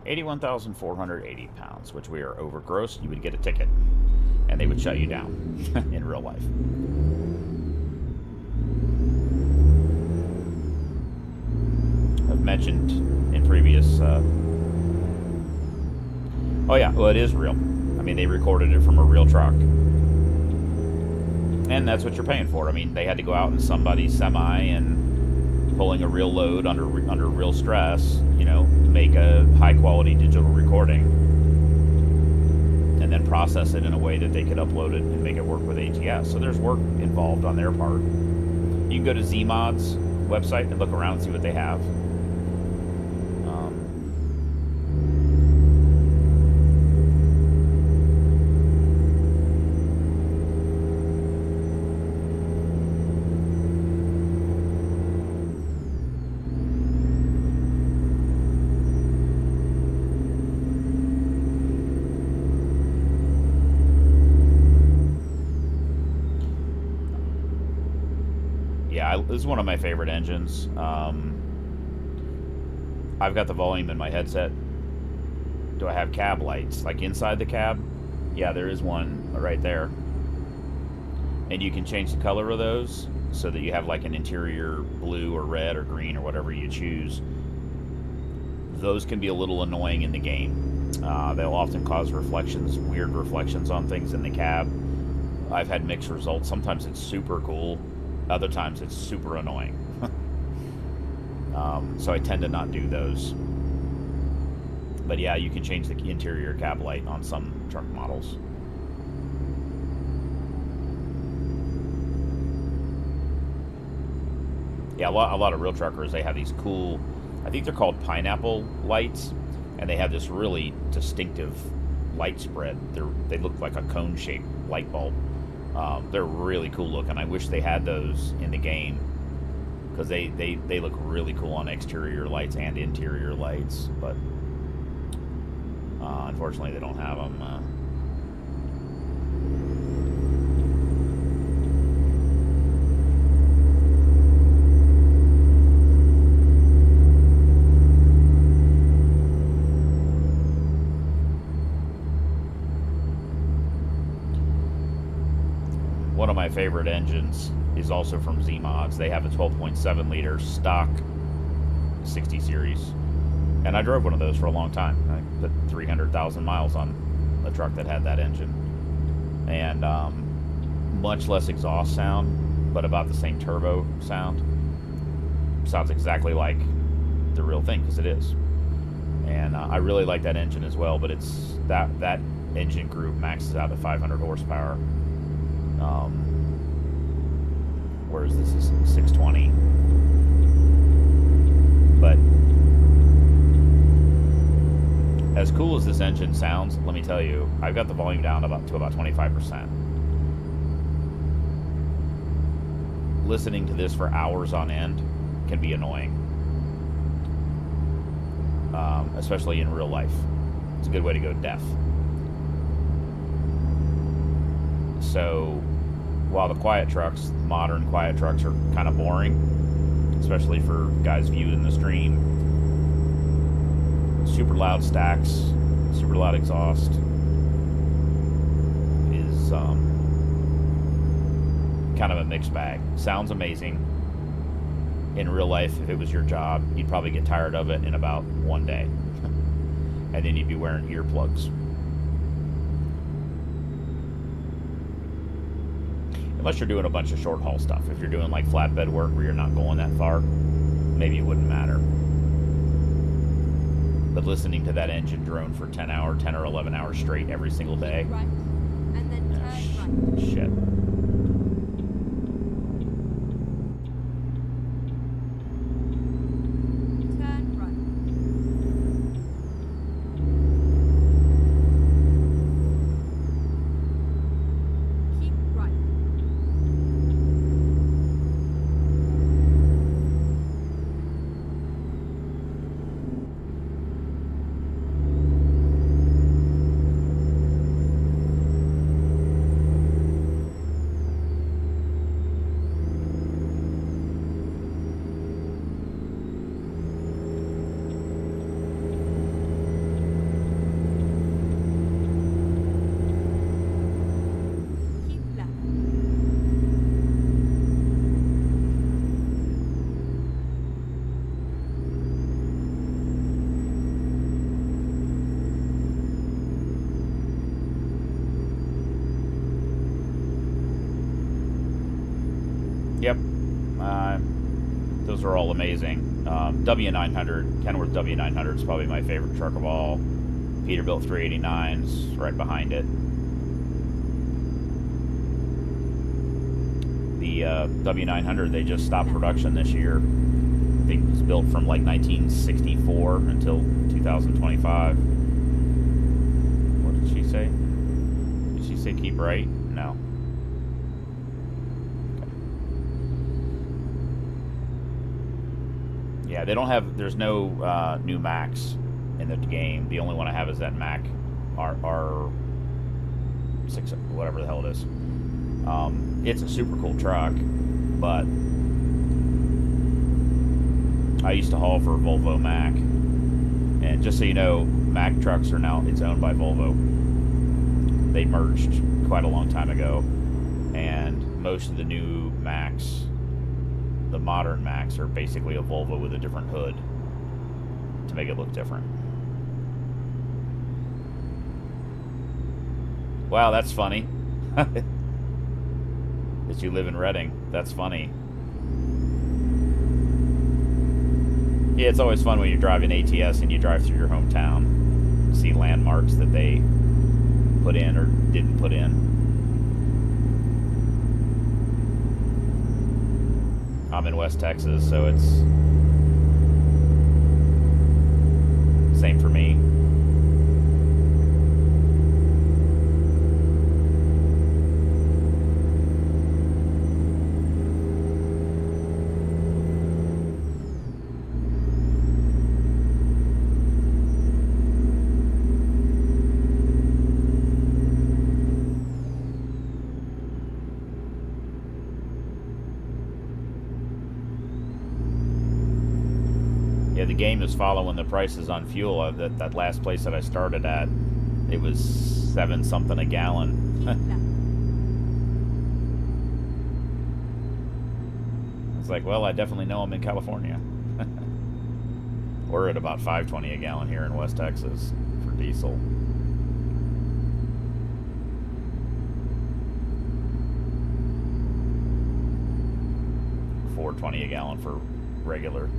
£81,480, which we are over gross. You would get a ticket, and they would shut you down in real life. I've mentioned in previous. Oh yeah, well it is real. I mean, they recorded it from a real truck, and that's what you're paying for. I mean, they had to go out in somebody's semi and pulling a real load under real stress, you know, make a high quality digital recording, and then process it in a way that they could upload it and make it work with ATS. So there's work involved on their part. You can go to Z-Mod's website and look around and see what they have. Yeah, this is one of my favorite engines. I've got the volume in my headset. Do I have cab lights? Like inside the cab? Yeah, there is one right there. And you can change the color of those so that you have like an interior blue or red or green or whatever you choose. Those can be a little annoying in the game. They'll often cause reflections, weird reflections on things in the cab. I've had mixed results. Sometimes it's super cool. Other times it's super annoying. So I tend to not do those. But yeah, you can change the interior cab light on some truck models. Yeah, a lot of real truckers, they have these cool, I think they're called pineapple lights, and they have this really distinctive light spread. They look like a cone-shaped light bulb. They're really cool looking. I wish they had those in the game because they look really cool on exterior lights and interior lights, but unfortunately they don't have them. One of my favorite engines is also from Z-Mods. They have a 12.7 liter stock 60 series, and I drove one of those for a long time. I put 300,000 miles on a truck that had that engine, and much less exhaust sound, but about the same turbo sound. Sounds exactly like the real thing, because it is. And I really like that engine as well, but it's that engine group maxes out at 500 horsepower. Whereas this is 620. But as cool as this engine sounds, let me tell you, I've got the volume down to about 25%. Listening to this for hours on end can be annoying, especially in real life. It's a good way to go deaf. So while the quiet trucks, modern quiet trucks, are kind of boring, especially for guys viewing the stream, super loud stacks, super loud exhaust is kind of a mixed bag. Sounds amazing. In real life, if it was your job, you'd probably get tired of it in about one day. And then you'd be wearing earplugs. Unless you're doing a bunch of short haul stuff. If you're doing like flatbed work where you're not going that far, maybe it wouldn't matter. But listening to that engine drone for 10 or 11 hours straight every single day. Right. And then turn right. Shit. Turn right. Keep right. Keep left. Yep. Those are all amazing. W900, Kenworth W900 is probably my favorite truck of all. Peterbilt 389's right behind it. The W900, they just stopped production this year. I think it was built from like 1964 until 2025. What did she say? Did she say keep right? No. Yeah, they don't have. There's no new Macs in the game. The only one I have is that Mac R6, whatever the hell it is. It's a super cool truck, but I used to haul for Volvo Mac, and just so you know, Mac trucks are now, it's owned by Volvo. They merged quite a long time ago, and most of the new Macs, the modern Macs, are basically a Volvo with a different hood to make it look different. Wow, that's funny. That you live in Reading. That's funny. Yeah, it's always fun when you're driving ATS and you drive through your hometown, see landmarks that they put in or didn't put in. I'm in West Texas, so it's same for me. Yeah, the game is following the prices on fuel. That last place that I started at, it was 7 something a gallon. Keep left. It's like, well, I definitely know I'm in California. We're at about 5.20 a gallon here in West Texas for diesel. $4.20 a gallon for regular.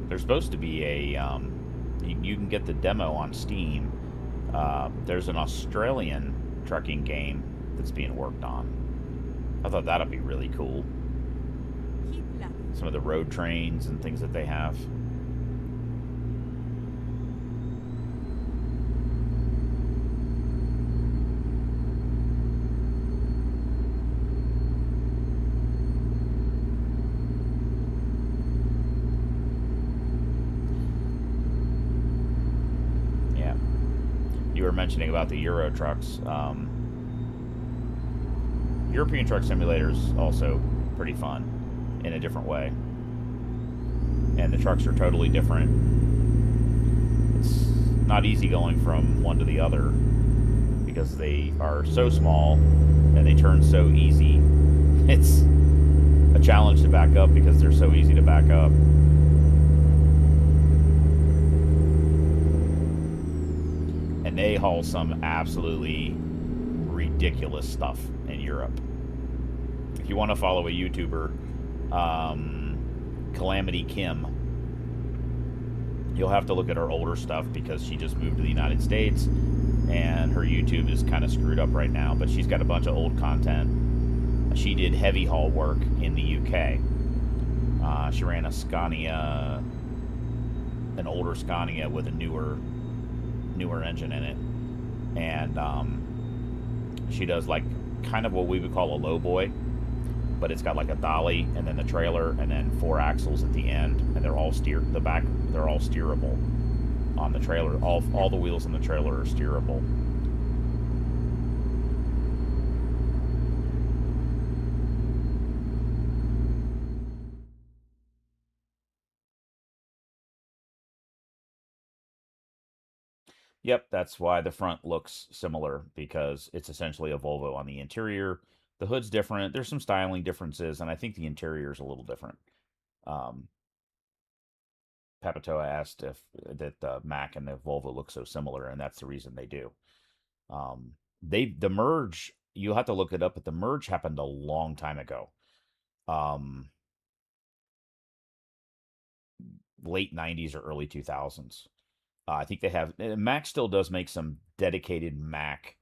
There's supposed to be a you can get the demo on Steam. There's an Australian trucking game that's being worked on. I thought that'd be really cool. Keep left. Some of the road trains and things that they have. Yeah. You were mentioning about the Euro trucks. European Truck Simulator is also pretty fun in a different way. And the trucks are totally different. It's not easy going from one to the other because they are so small and they turn so easy. It's a challenge to back up because they're so easy to back up. And they haul some absolutely ridiculous stuff in Europe. If you want to follow a YouTuber, Calamity Kim, you'll have to look at her older stuff because she just moved to the United States and her YouTube is kind of screwed up right now, but she's got a bunch of old content. She did heavy haul work in the UK. She ran a Scania, an older Scania with a newer engine in it, and she does like kind of what we would call a low boy, but it's got like a dolly and then the trailer and then 4 axles at the end, and they're all they're all steerable on the trailer. All the wheels in the trailer are steerable. Yep, that's why the front looks similar, because it's essentially a Volvo on the interior. The hood's different. There's some styling differences, and I think the interior is a little different. Um, Papatoa asked if that the Mac and the Volvo look so similar, and that's the reason they do. The merge, you'll have to look it up, but the merge happened a long time ago. Um, Late 90s or early 2000s. I think they have Mac still does make some dedicated Mac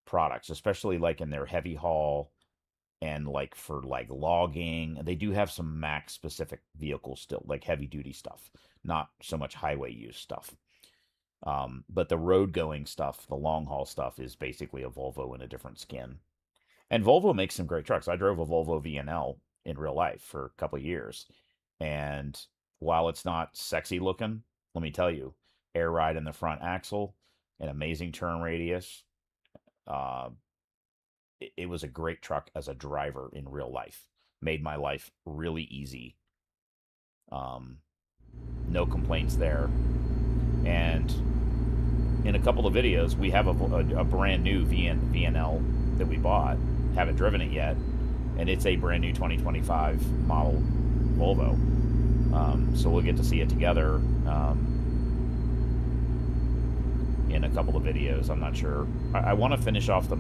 products, especially like in their heavy haul and like for like logging. They do have some Mac specific vehicles still, like heavy duty stuff, not so much highway use stuff. But the road going stuff, the long haul stuff, is basically a Volvo in a different skin. And Volvo makes some great trucks. I drove a Volvo VNL in real life for a couple of years, and while it's not sexy looking, let me tell you, air ride in the front axle, an amazing turn radius. Uh, it was a great truck as a driver in real life. Made my life really easy. Um, no complaints there. And in a couple of videos, we have a brand new VNL that we bought. Haven't driven it yet, and it's a brand new 2025 model Volvo. So we'll get to see it together in a couple of videos. I'm not sure. I want to finish off the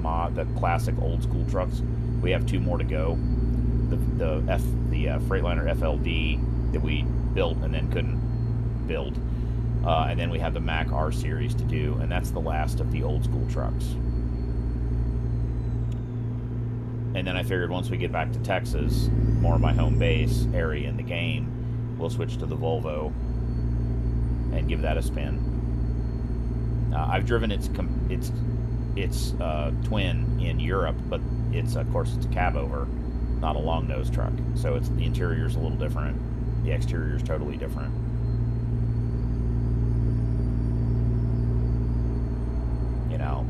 classic old school trucks. We have 2 more to go. The Freightliner FLB that we built and then couldn't build. And then we have the Mack R Series to do, and that's the last of the old school trucks. And then I figured once we get back to Texas, more of my home base area in the game, we'll switch to the Volvo and give that a spin. I've driven its twin in Europe, but of course it's a Cabover, not a long nose truck. So the interior's a little different, the exterior's totally different.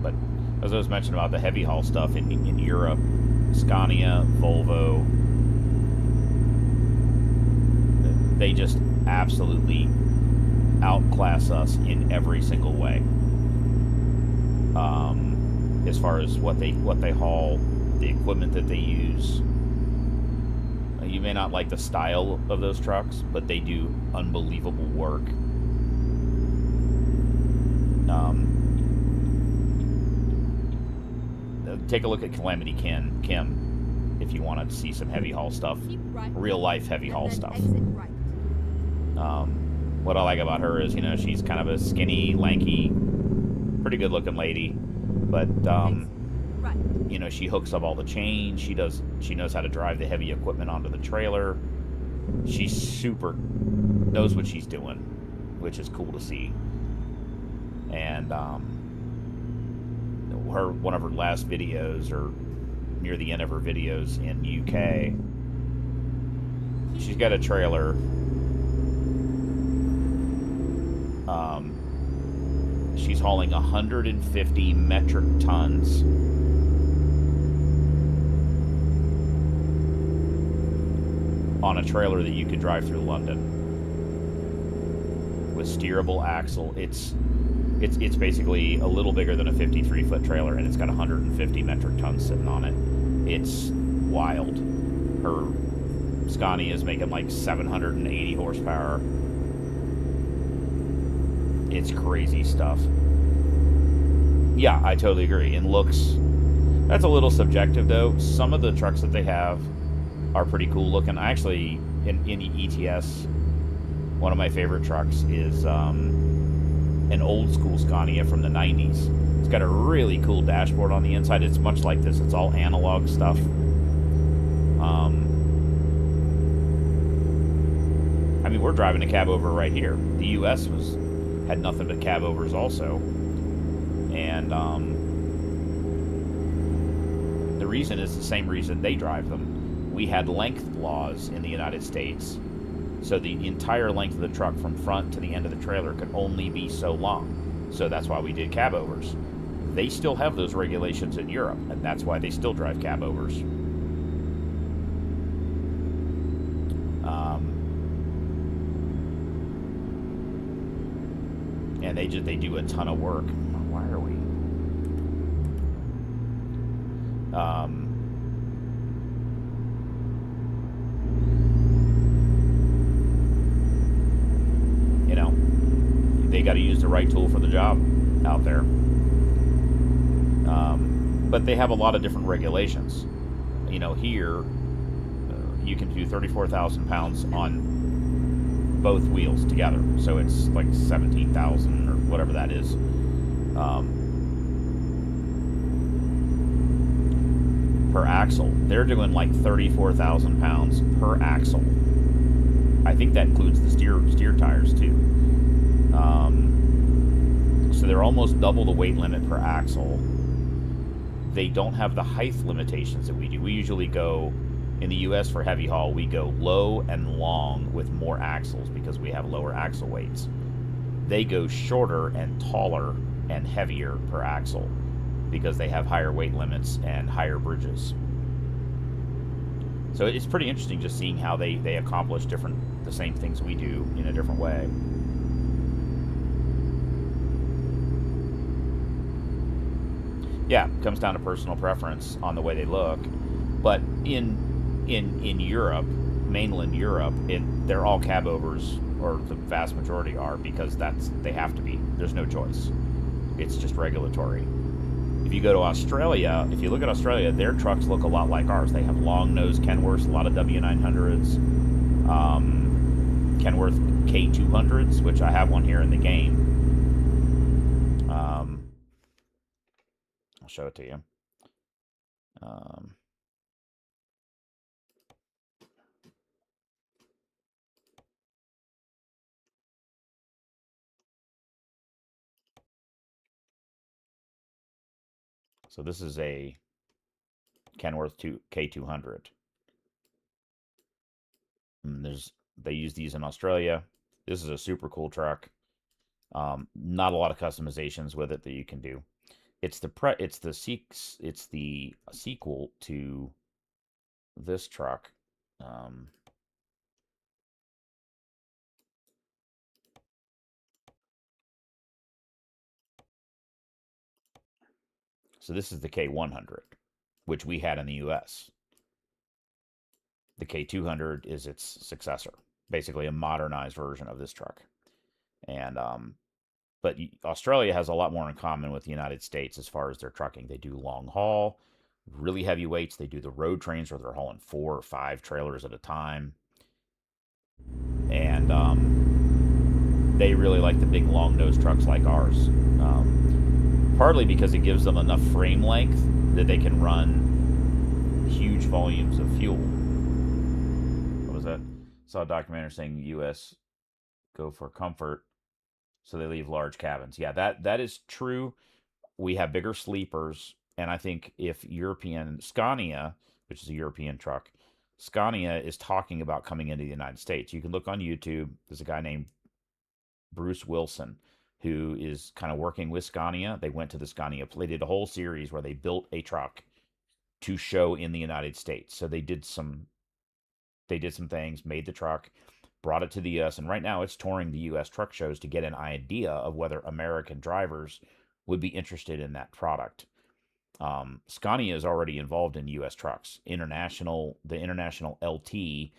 But as I was mentioning about the heavy haul stuff in Europe, Scania, Volvo, they just absolutely outclass us in every single way. As far as what they haul, the equipment that they use. You may not like the style of those trucks, but they do unbelievable work. Take a look at Calamity Kim if you want to see some heavy haul stuff, real life heavy haul stuff. What I like about her is, she's kind of a skinny, lanky, pretty good looking lady, but she hooks up all the chains. She knows how to drive the heavy equipment onto the trailer. She's knows what she's doing, which is cool to see. And one of her last videos, or near the end of her videos in UK, she's got a trailer. She's hauling 150 metric tons on a trailer that you could drive through London with steerable axle. It's basically a little bigger than a 53-foot trailer, and it's got 150 metric tons sitting on it. It's wild. Her Scania is making like 780 horsepower. It's crazy stuff. Yeah, I totally agree. In looks, that's a little subjective though. Some of the trucks that they have are pretty cool looking. Actually, in ETS, one of my favorite trucks is an old school Scania from the 90s. It's got a really cool dashboard on the inside. It's much like this. It's all analog stuff. I mean, we're driving a Cabover right here. The US had nothing but Cabovers also. And the reason is the same reason they drive them. We had length laws in the United States. So the entire length of the truck from front to the end of the trailer could only be so long. So that's why we did Cabovers. They still have those regulations in Europe, and that's why they still drive Cabovers. And they do a ton of work. Why are we? They got to use the right tool for the job out there. But they have a lot of different regulations. Here, you can do 34,000 pounds on both wheels together. So it's like 17,000 or whatever that is. Per axle. They're doing like 34,000 pounds per axle. I think that includes the steer tires too. So they're almost double the weight limit per axle. They don't have the height limitations that we do. We usually go, in the US for heavy haul, we go low and long with more axles because we have lower axle weights. They go shorter and taller and heavier per axle because they have higher weight limits and higher bridges. So it's pretty interesting just seeing how they accomplish the same things we do in a different way. Yeah, it comes down to personal preference on the way they look. But in Europe, mainland Europe, they're all cabovers, or the vast majority are, because they have to be. There's no choice. It's just regulatory. If you go to Australia, if you look at Australia, their trucks look a lot like ours. They have long nose Kenworths, a lot of W900s, Kenworth K200s, which I have one here in the game. I'll show it to you. So this is a Kenworth K200. And they use these in Australia. This is a super cool truck. Not a lot of customizations with it that you can do. It's the sequel to this truck. So this is the K100, which we had in the U.S. The K200 is its successor, basically a modernized version of this truck. And but Australia has a lot more in common with the United States as far as their trucking. They do long haul, really heavy weights. They do the road trains where they're hauling 4 or 5 trailers at a time. And they really like the big long nose trucks like ours. Partly because it gives them enough frame length that they can run huge volumes of fuel. What was that? I saw a documentary saying the U.S. go for comfort, so they leave large cabins. Yeah, that is true. We have bigger sleepers, and I think if Scania, which is a European truck, Scania is talking about coming into the United States. You can look on YouTube. There's a guy named Bruce Wilson who is kind of working with Scania. They went to the Scania. They did a whole series where they built a truck to show in the United States. So they did some things, made the truck, brought it to the U.S., and right now it's touring the U.S. truck shows to get an idea of whether American drivers would be interested in that product. Scania is already involved in U.S. trucks. The International LT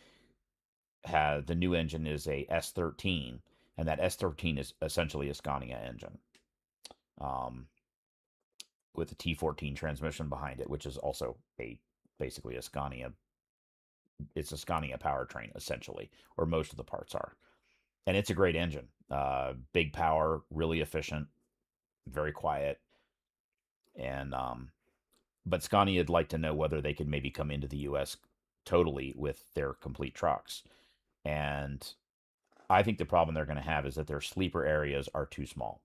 the new engine is a S13, and that S13 is essentially a Scania engine, with a T14 transmission behind it, which is also basically a Scania. It's a Scania powertrain essentially, or most of the parts are, and it's a great engine. Big power, really efficient, very quiet, and but Scania would like to know whether they could maybe come into the U.S. totally with their complete trucks, and I think the problem they're going to have is that their sleeper areas are too small.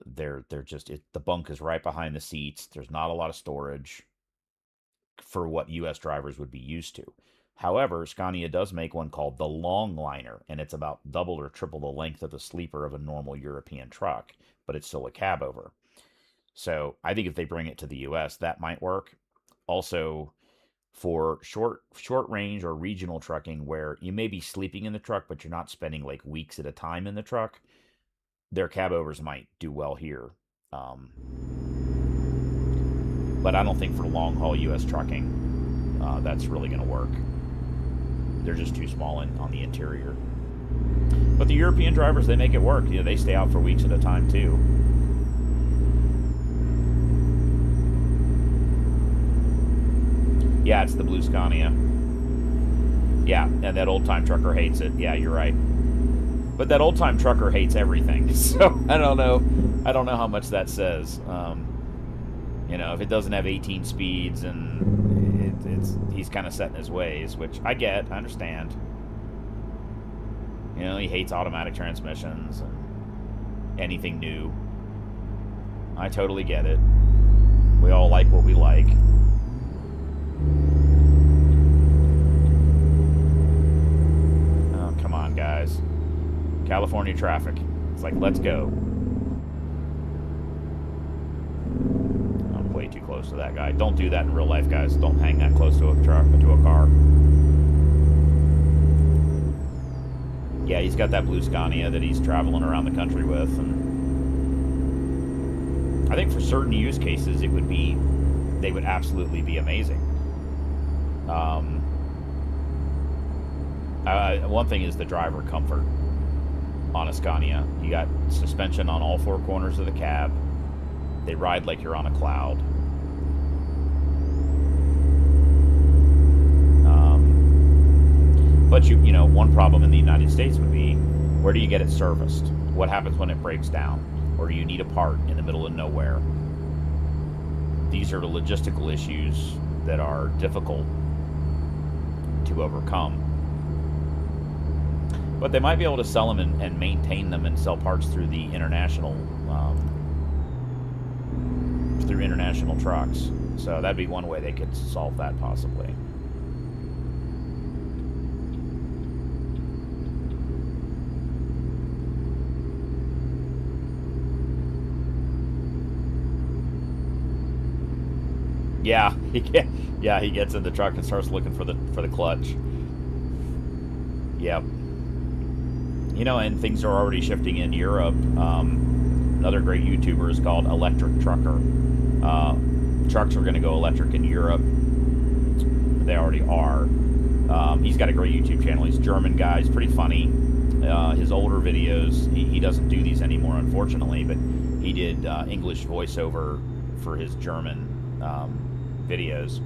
They're just the bunk is right behind the seats. There's not a lot of storage for what U.S. drivers would be used to. However, Scania does make one called the Longliner, and it's about double or triple the length of the sleeper of a normal European truck, but it's still a cabover. So I think if they bring it to the U.S., that might work. Also, for short range or regional trucking where you may be sleeping in the truck, but you're not spending like weeks at a time in the truck, their cabovers might do well here. But I don't think for long haul U.S. trucking, that's really going to work. They're just too small on the interior. But the European drivers, they make it work. You know, they stay out for weeks at a time too. Yeah, it's the blue Scania. Yeah, and that old-time trucker hates it. Yeah, you're right. But that old-time trucker hates everything. So I don't know how much that says. You know, if it doesn't have 18 speeds and he's kind of set in his ways, which I get, I understand. You know, he hates automatic transmissions and anything new. I totally get it. We all like what we like. Oh, come on, guys. California traffic. It's like, let's go. close to that guy. Don't do that in real life, guys. Don't hang that close to a truck, to a car. Yeah, he's got that blue Scania that he's traveling around the country with, and I think for certain use cases, they would absolutely be amazing. One thing is the driver comfort on a Scania. You got suspension on all four corners of the cab. They ride like you're on a cloud. But you know, one problem in the United States would be, where do you get it serviced? What happens when it breaks down? Or do you need a part in the middle of nowhere? These are the logistical issues that are difficult to overcome. But they might be able to sell them and maintain them and sell parts through the international trucks. So that'd be one way they could solve that possibly. Yeah, he gets in the truck and starts looking for the clutch. Yep. You know, and things are already shifting in Europe. Another great YouTuber is called Electric Trucker. Trucks are going to go electric in Europe. They already are. He's got a great YouTube channel. He's a German guy. He's pretty funny. His older videos, he doesn't do these anymore, unfortunately, but he did English voiceover for his German videos,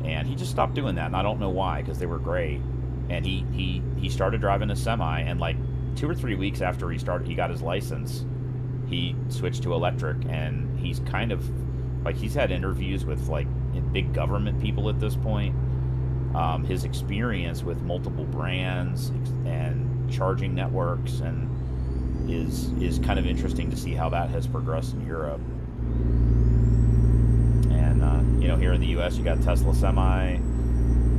and he just stopped doing that, and I don't know why, because they were great. And he started driving a semi, and like 2 or 3 weeks after he got his license, he switched to electric, and he's kind of like, he's had interviews with like big government people at this point. His experience with multiple brands and charging networks and is kind of interesting to see how that has progressed in Europe. And you know, here in the U.S. you got Tesla Semi.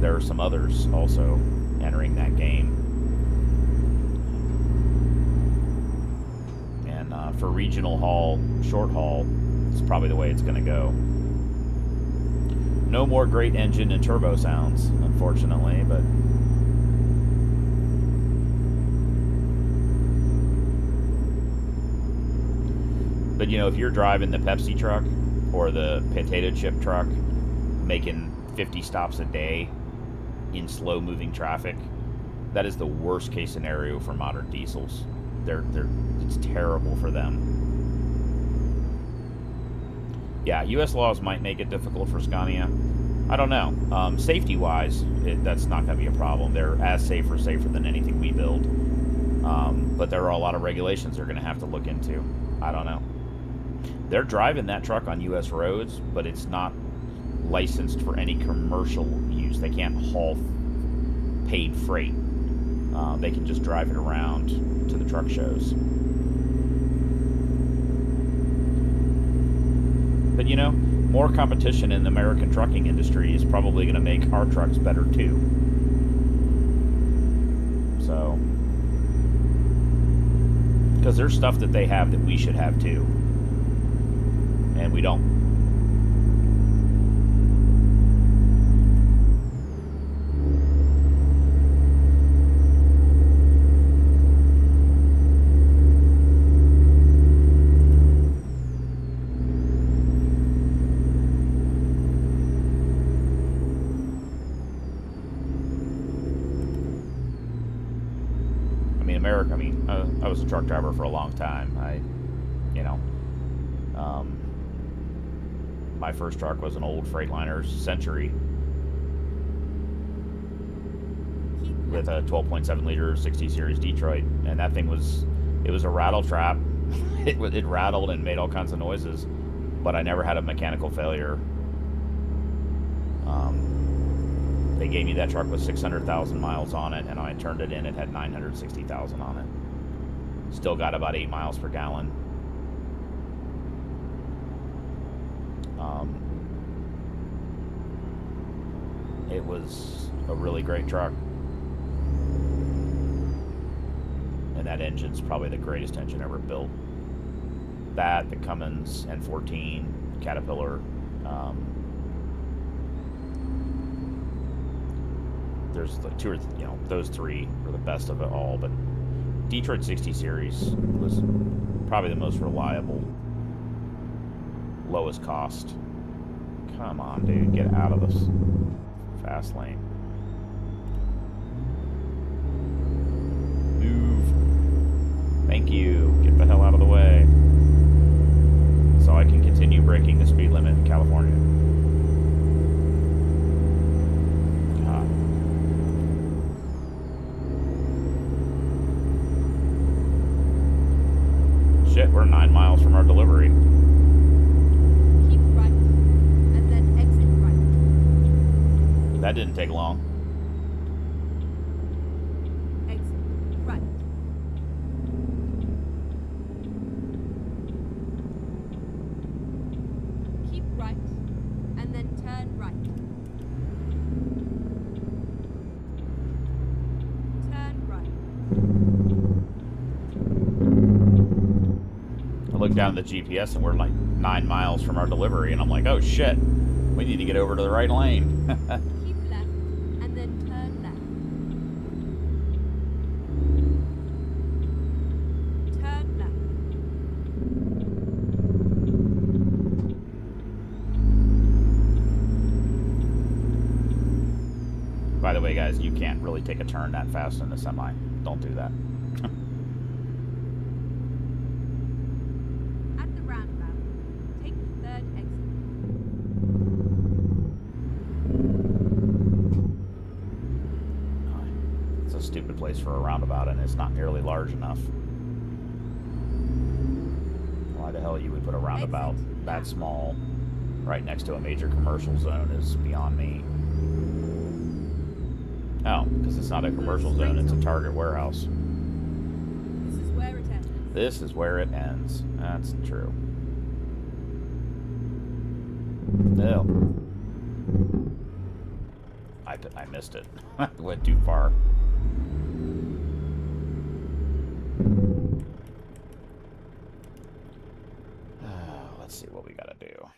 There are some others also entering that game. And for regional haul, short haul, it's probably the way it's going to go. No more great engine and turbo sounds, unfortunately, but you know, if you're driving the Pepsi truck or the potato chip truck, making 50 stops a day in slow-moving traffic, that is the worst case scenario for modern diesels. It's terrible for them. Yeah, U.S. laws might make it difficult for Scania. I don't know. Safety-wise, that's not going to be a problem. They're as safe or safer than anything we build. But there are a lot of regulations they're going to have to look into. I don't know. They're driving that truck on U.S. roads, but it's not licensed for any commercial use. They can't haul paid freight. They can just drive it around to the truck shows. But you know, more competition in the American trucking industry is probably going to make our trucks better too. So, because there's stuff that they have that we should have too, and we don't. I was a truck driver for a long time. My first truck was an old Freightliner Century with a 12.7 liter 60 series Detroit, and that thing was a rattle trap. It rattled and made all kinds of noises, but I never had a mechanical failure. They gave me that truck with 600,000 miles on it, and I turned it in. It had 960,000 on it. Still got about 8 miles per gallon. It was a really great truck. And that engine's probably the greatest engine ever built. That, the Cummins N14, Caterpillar, There's like two or those three are the best of it all, but Detroit 60 Series was probably the most reliable, lowest cost. Come on, dude, get out of this fast lane. Move. Thank you. Get the hell out of the way. So I can continue breaking the speed limit in California. God. Shit, we're 9 miles from our delivery. Keep right, and then exit right. That didn't take long. Exit right. Keep right, and then turn right. Turn right. I look down at the GPS and we're like 9 miles from our delivery, and I'm like, oh shit, we need to get over to the right lane. Keep left, and then turn left. Turn left. By the way, guys, you can't really take a turn that fast in a semi. Don't do that. At the roundabout, take the third exit. It's a stupid place for a roundabout, and it's not nearly large enough. Why the hell you would put a roundabout that small right next to a major commercial zone is beyond me. Oh, because it's not a commercial zone, it's a Target warehouse. This is where it ends. This is where it ends. That's true. No. I missed it. I went too far. Let's see what we gotta do.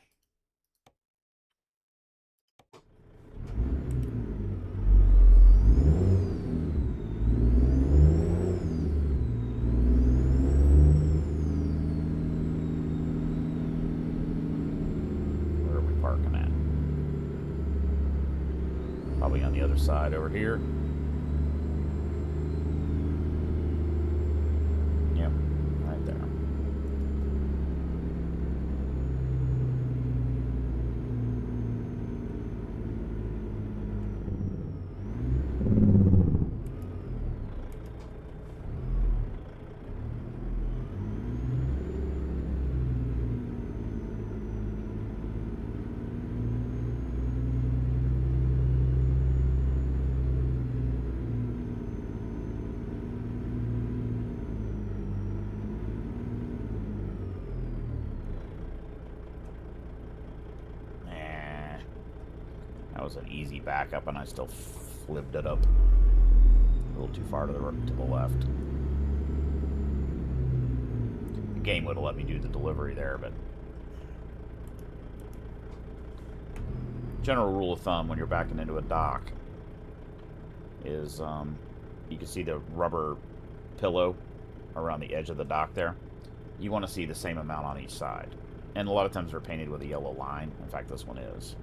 Where are we parking at? Probably on the other side over here. Yep, right there. That was an easy backup, and I still flipped it up a little too far to the left. The game would have let me do the delivery there, but general rule of thumb when you're backing into a dock is you can see the rubber pillow around the edge of the dock there. You want to see the same amount on each side, and a lot of times they're painted with a yellow line. In fact, this one is.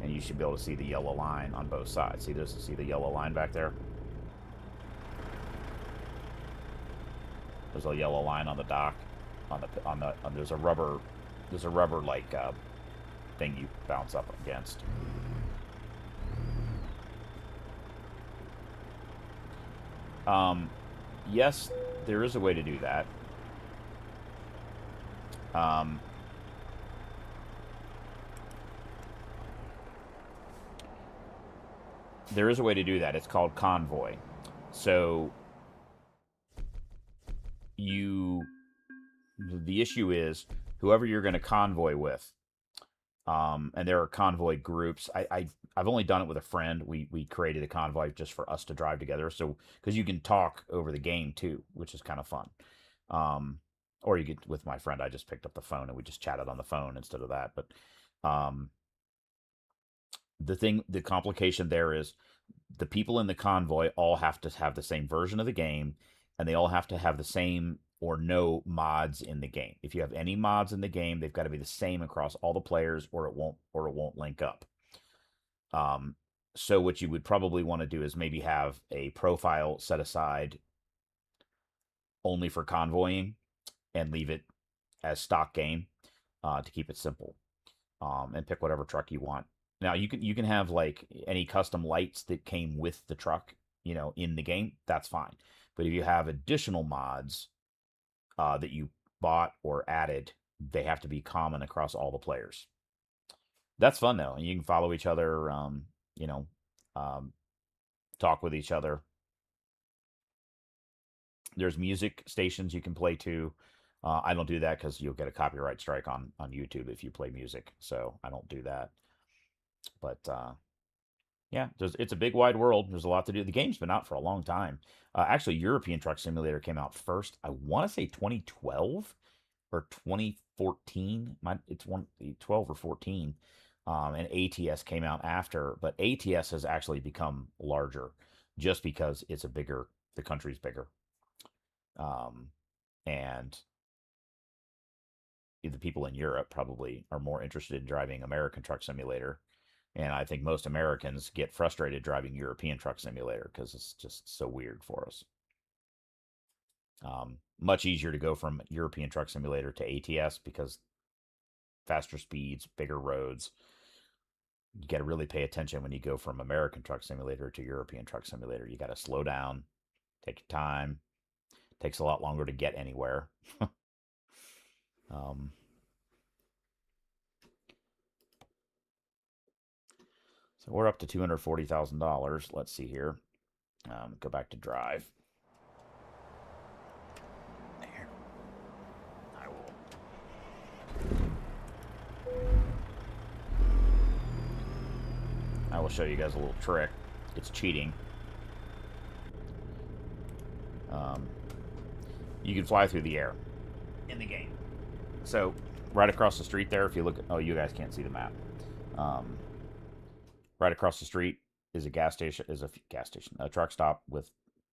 And you should be able to see the yellow line on both sides. See this? See the yellow line back there? There's a yellow line on the dock. There's a rubber like thing you bounce up against. Yes, there is a way to do that. There is a way to do that. It's called convoy. So the issue is whoever you're going to convoy with, and there are convoy groups. I've only done it with a friend. We created a convoy just for us to drive together. So because you can talk over the game too, which is kind of fun. Or you get with my friend. I just picked up the phone and we just chatted on the phone instead of that. But Um, the complication there is the people in the convoy all have to have the same version of the game, and they all have to have the same or no mods in the game. If you have any mods in the game, they've got to be the same across all the players, or it won't link up. Um, so what you would probably want to do is maybe have a profile set aside only for convoying and leave it as stock game to keep it simple. And pick whatever truck you want. Now you can have like any custom lights that came with the truck, in the game. That's fine. But if you have additional mods that you bought or added, they have to be common across all the players. That's fun though, and you can follow each other. You know, um, talk with each other. There's music stations you can play to. I don't do that because you'll get a copyright strike on YouTube if you play music, so I don't do that. But yeah, it's a big wide world. There's a lot to do. The game's been out for a long time. Actually, European Truck Simulator came out first. I want to say 2012 or 2014. It's 12 or 14. And ATS came out after, but ATS has actually become larger just because the country's bigger. And the people in Europe probably are more interested in driving American Truck Simulator. And I think most Americans get frustrated driving European Truck Simulator because it's just so weird for us. Much easier to go from European Truck Simulator to ATS because faster speeds, bigger roads. You got to really pay attention when you go from American Truck Simulator to European Truck Simulator. You got to slow down, take your time. Takes a lot longer to get anywhere. um, so we're up to $240,000. Let's see here. Go back to drive. There. I will show you guys a little trick. It's cheating. You can fly through the air in the game. So right across the street there, if you look at, oh, you guys can't see the map. Right across the street is a a truck stop with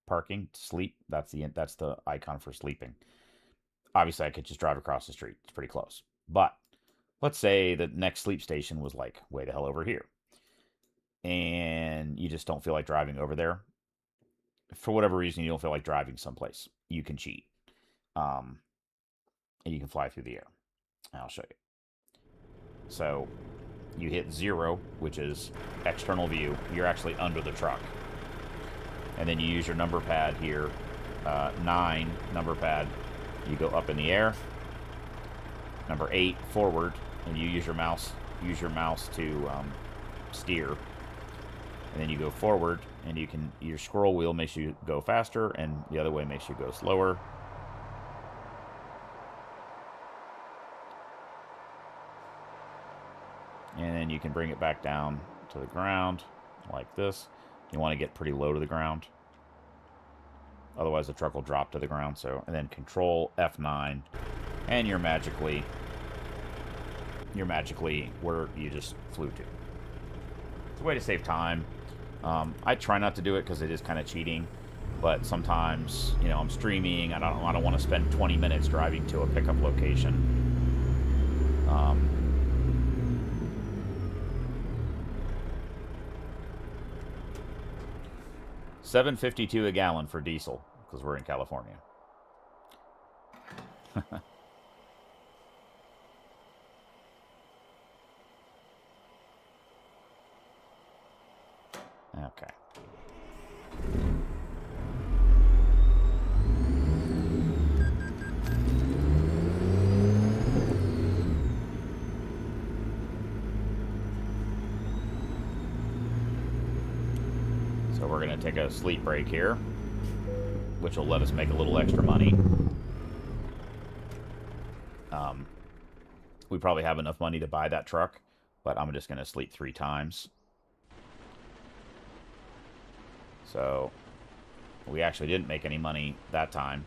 parking to sleep. That's the icon for sleeping. Obviously, I could just drive across the street. It's pretty close. But let's say the next sleep station was like way the hell over here, and you just don't feel like driving over there. For whatever reason, you don't feel like driving someplace. You can cheat. And you can fly through the air. I'll show you. So you hit 0, which is external view. You're actually under the truck. And then you use your number pad here, 9 number pad. You go up in the air. Number 8 forward, and you use your mouse. To steer. And then you go forward, and your scroll wheel makes you go faster, and the other way makes you go slower. And then you can bring it back down to the ground like this. You want to get pretty low to the ground. Otherwise the truck will drop to the ground. So, and then control F9 and you're magically where you just flew to. It's a way to save time. I try not to do it because it is kind of cheating. But sometimes, I'm streaming. I don't want to spend 20 minutes driving to a pickup location. $7.52 a gallon for diesel because we're in California. Okay. So we're going to take a sleep break here, which will let us make a little extra money. We probably have enough money to buy that truck, but I'm just going to sleep 3 times. So we actually didn't make any money that time.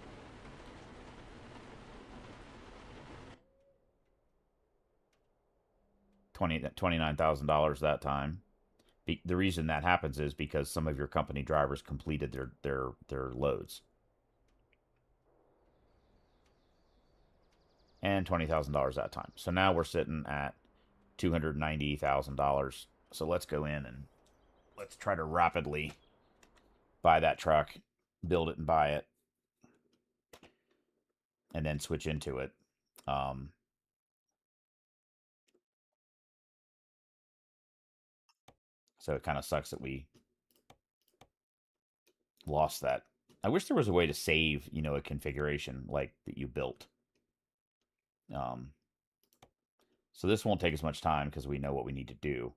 $29,000 that time. The reason that happens is because some of your company drivers completed their loads, and $20,000 that time. So now we're sitting at $290,000. So let's go in and let's try to rapidly buy that truck, build it and buy it, and then switch into it. Um, so it kind of sucks that we lost that. I wish there was a way to save, a configuration like that you built. Um, so this won't take as much time because we know what we need to do.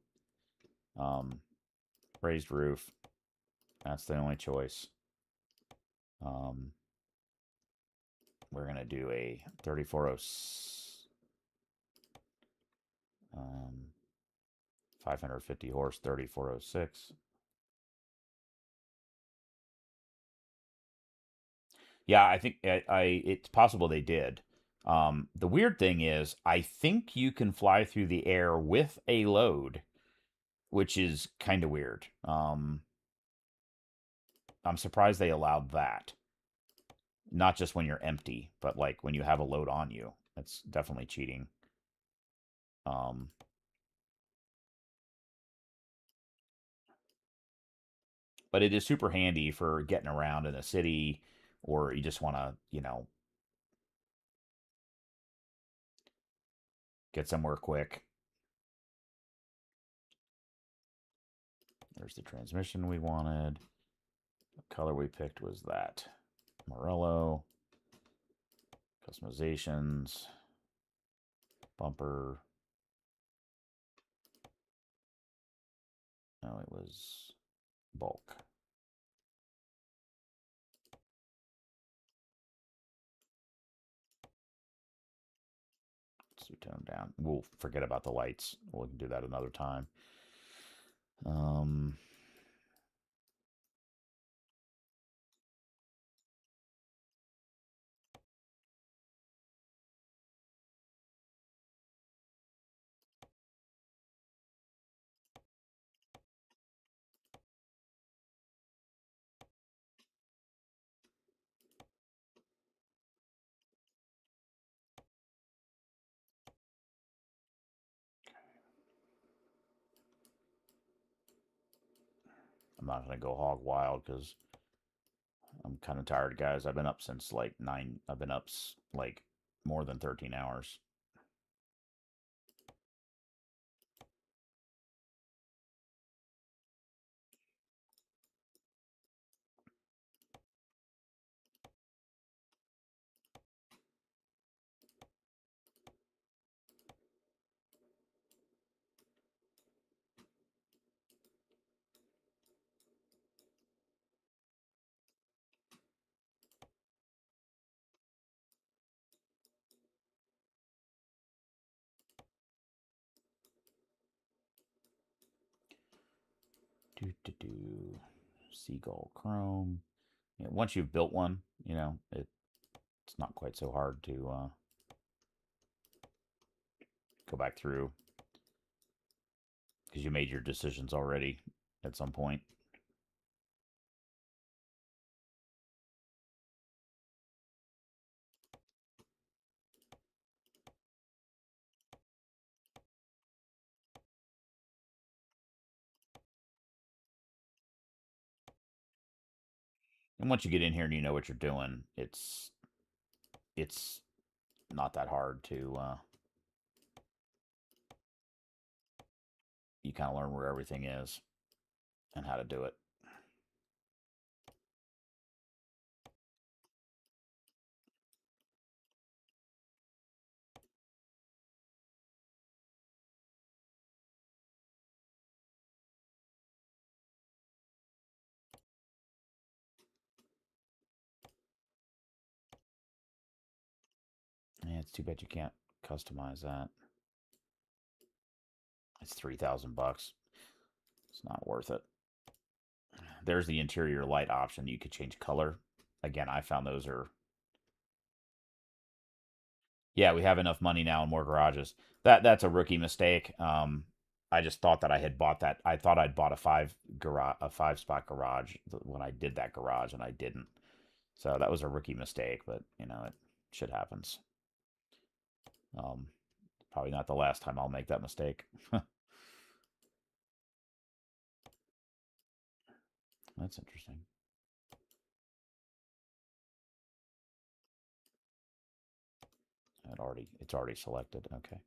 Raised roof. That's the only choice. We're going to do a 3406. 550 horse 3406. Yeah, I think it's possible they did. The weird thing is, I think you can fly through the air with a load, which is kind of weird. I'm surprised they allowed that. Not just when you're empty, but like when you have a load on you. That's definitely cheating. Um, but it is super handy for getting around in a city, or you just want to, get somewhere quick. There's the transmission we wanted. The color we picked was that Morello. Customizations. Bumper. No, it was bulk. Let's tone down. We'll forget about the lights. We'll do that another time. I'm not going to go hog wild because I'm kind of tired, guys. I've been up since like 9. I've been up like more than 13 hours. Do. Seagull Chrome. Yeah, once you've built one, it's not quite so hard to go back through because you made your decisions already at some point. And once you get in here and you know what you're doing, it's not that hard to you kind of learn where everything is and how to do it. Yeah, it's too bad you can't customize that. It's $3,000. It's not worth it. There's the interior light option. You could change color. Again, I found those are Yeah, we have enough money now and more garages. That's a rookie mistake. I just thought that I had bought that. I thought I'd bought a 5 spot garage when I did that garage, and I didn't. So that was a rookie mistake, but you know it shit happens. Um, Probably not the last time I'll make that mistake. That's interesting. It's already selected. Okay.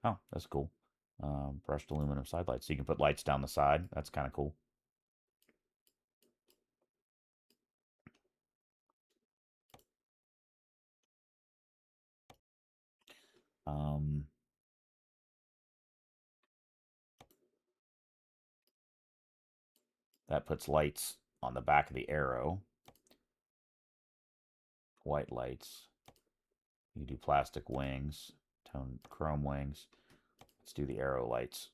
Oh, that's cool. Brushed aluminum side lights. So you can put lights down the side. That's kind of cool. Um, that puts lights on the back of the arrow. White lights. You can do plastic wings, tone chrome wings. Let's do the arrow lights.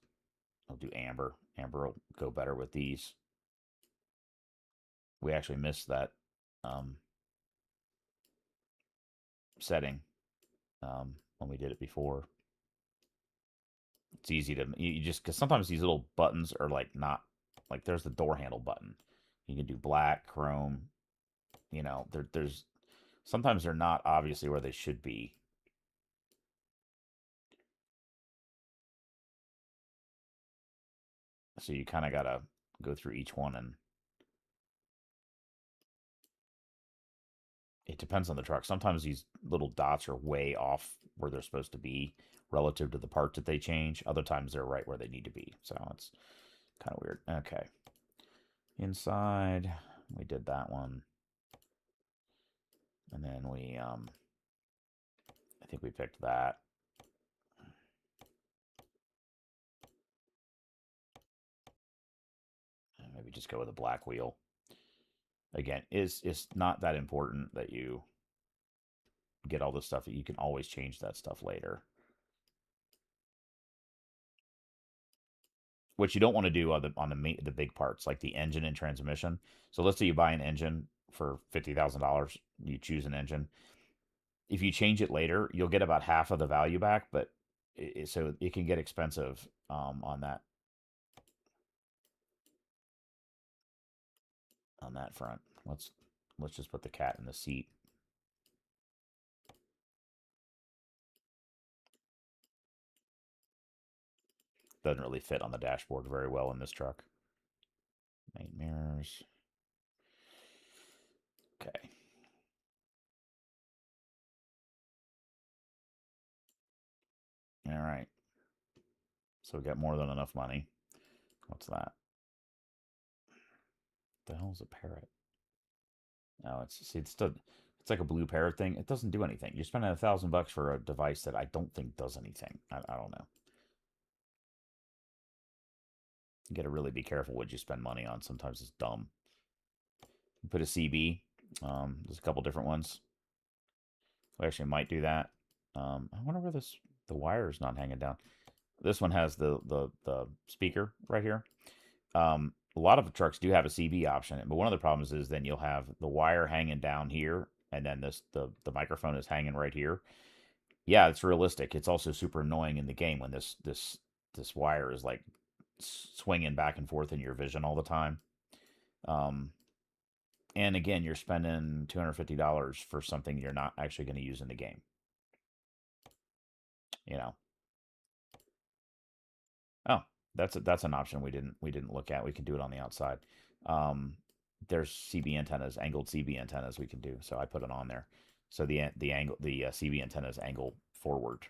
I'll do amber. Amber will go better with these. We actually missed that um, setting when we did it before. It's easy to you just because sometimes these little buttons are like not like there's the door handle button. You can do black, chrome. You know, there's sometimes they're not obviously where they should be. So you kind of gotta go through each one, and it depends on the truck. Sometimes these little dots are way off where they're supposed to be relative to the part that they change. Other times they're right where they need to be. So it's kind of weird. Okay. Inside, we did that one. And then I think we picked that. Maybe just go with a black wheel. Again, it's not that important that you get all this stuff. You can always change that stuff later. What you don't want to do on the big parts like the engine and transmission. So let's say you buy an engine for $50,000. You choose an engine. If you change it later, you'll get about half of the value back, but so it can get expensive on that front. Let's just put the cat in the seat. Doesn't really fit on the dashboard very well in this truck. Main mirrors. Okay. All right. So we got more than enough money. What's that? The hell is a parrot? No, it's like a blue parrot thing. It doesn't do anything. You're spending $1,000 for a device that I don't think does anything. I don't know. You got to really be careful what you spend money on. Sometimes it's dumb. You put a CB. There's a couple different ones. We actually might do that. I wonder where the wire is not hanging down. This one has the speaker right here. A lot of the trucks do have a CB option, but one of the problems is then you'll have the wire hanging down here, and then the microphone is hanging right here. Yeah, it's realistic. It's also super annoying in the game when this wire is like swinging back and forth in your vision all the time. Um, and again, you're spending $250 for something you're not actually going to use in the game. You know. Oh, that's an option we didn't look at. We can do it on the outside. Um, there's CB antennas, angled CB antennas we can do. So I put it on there. So the CB antennas angle forward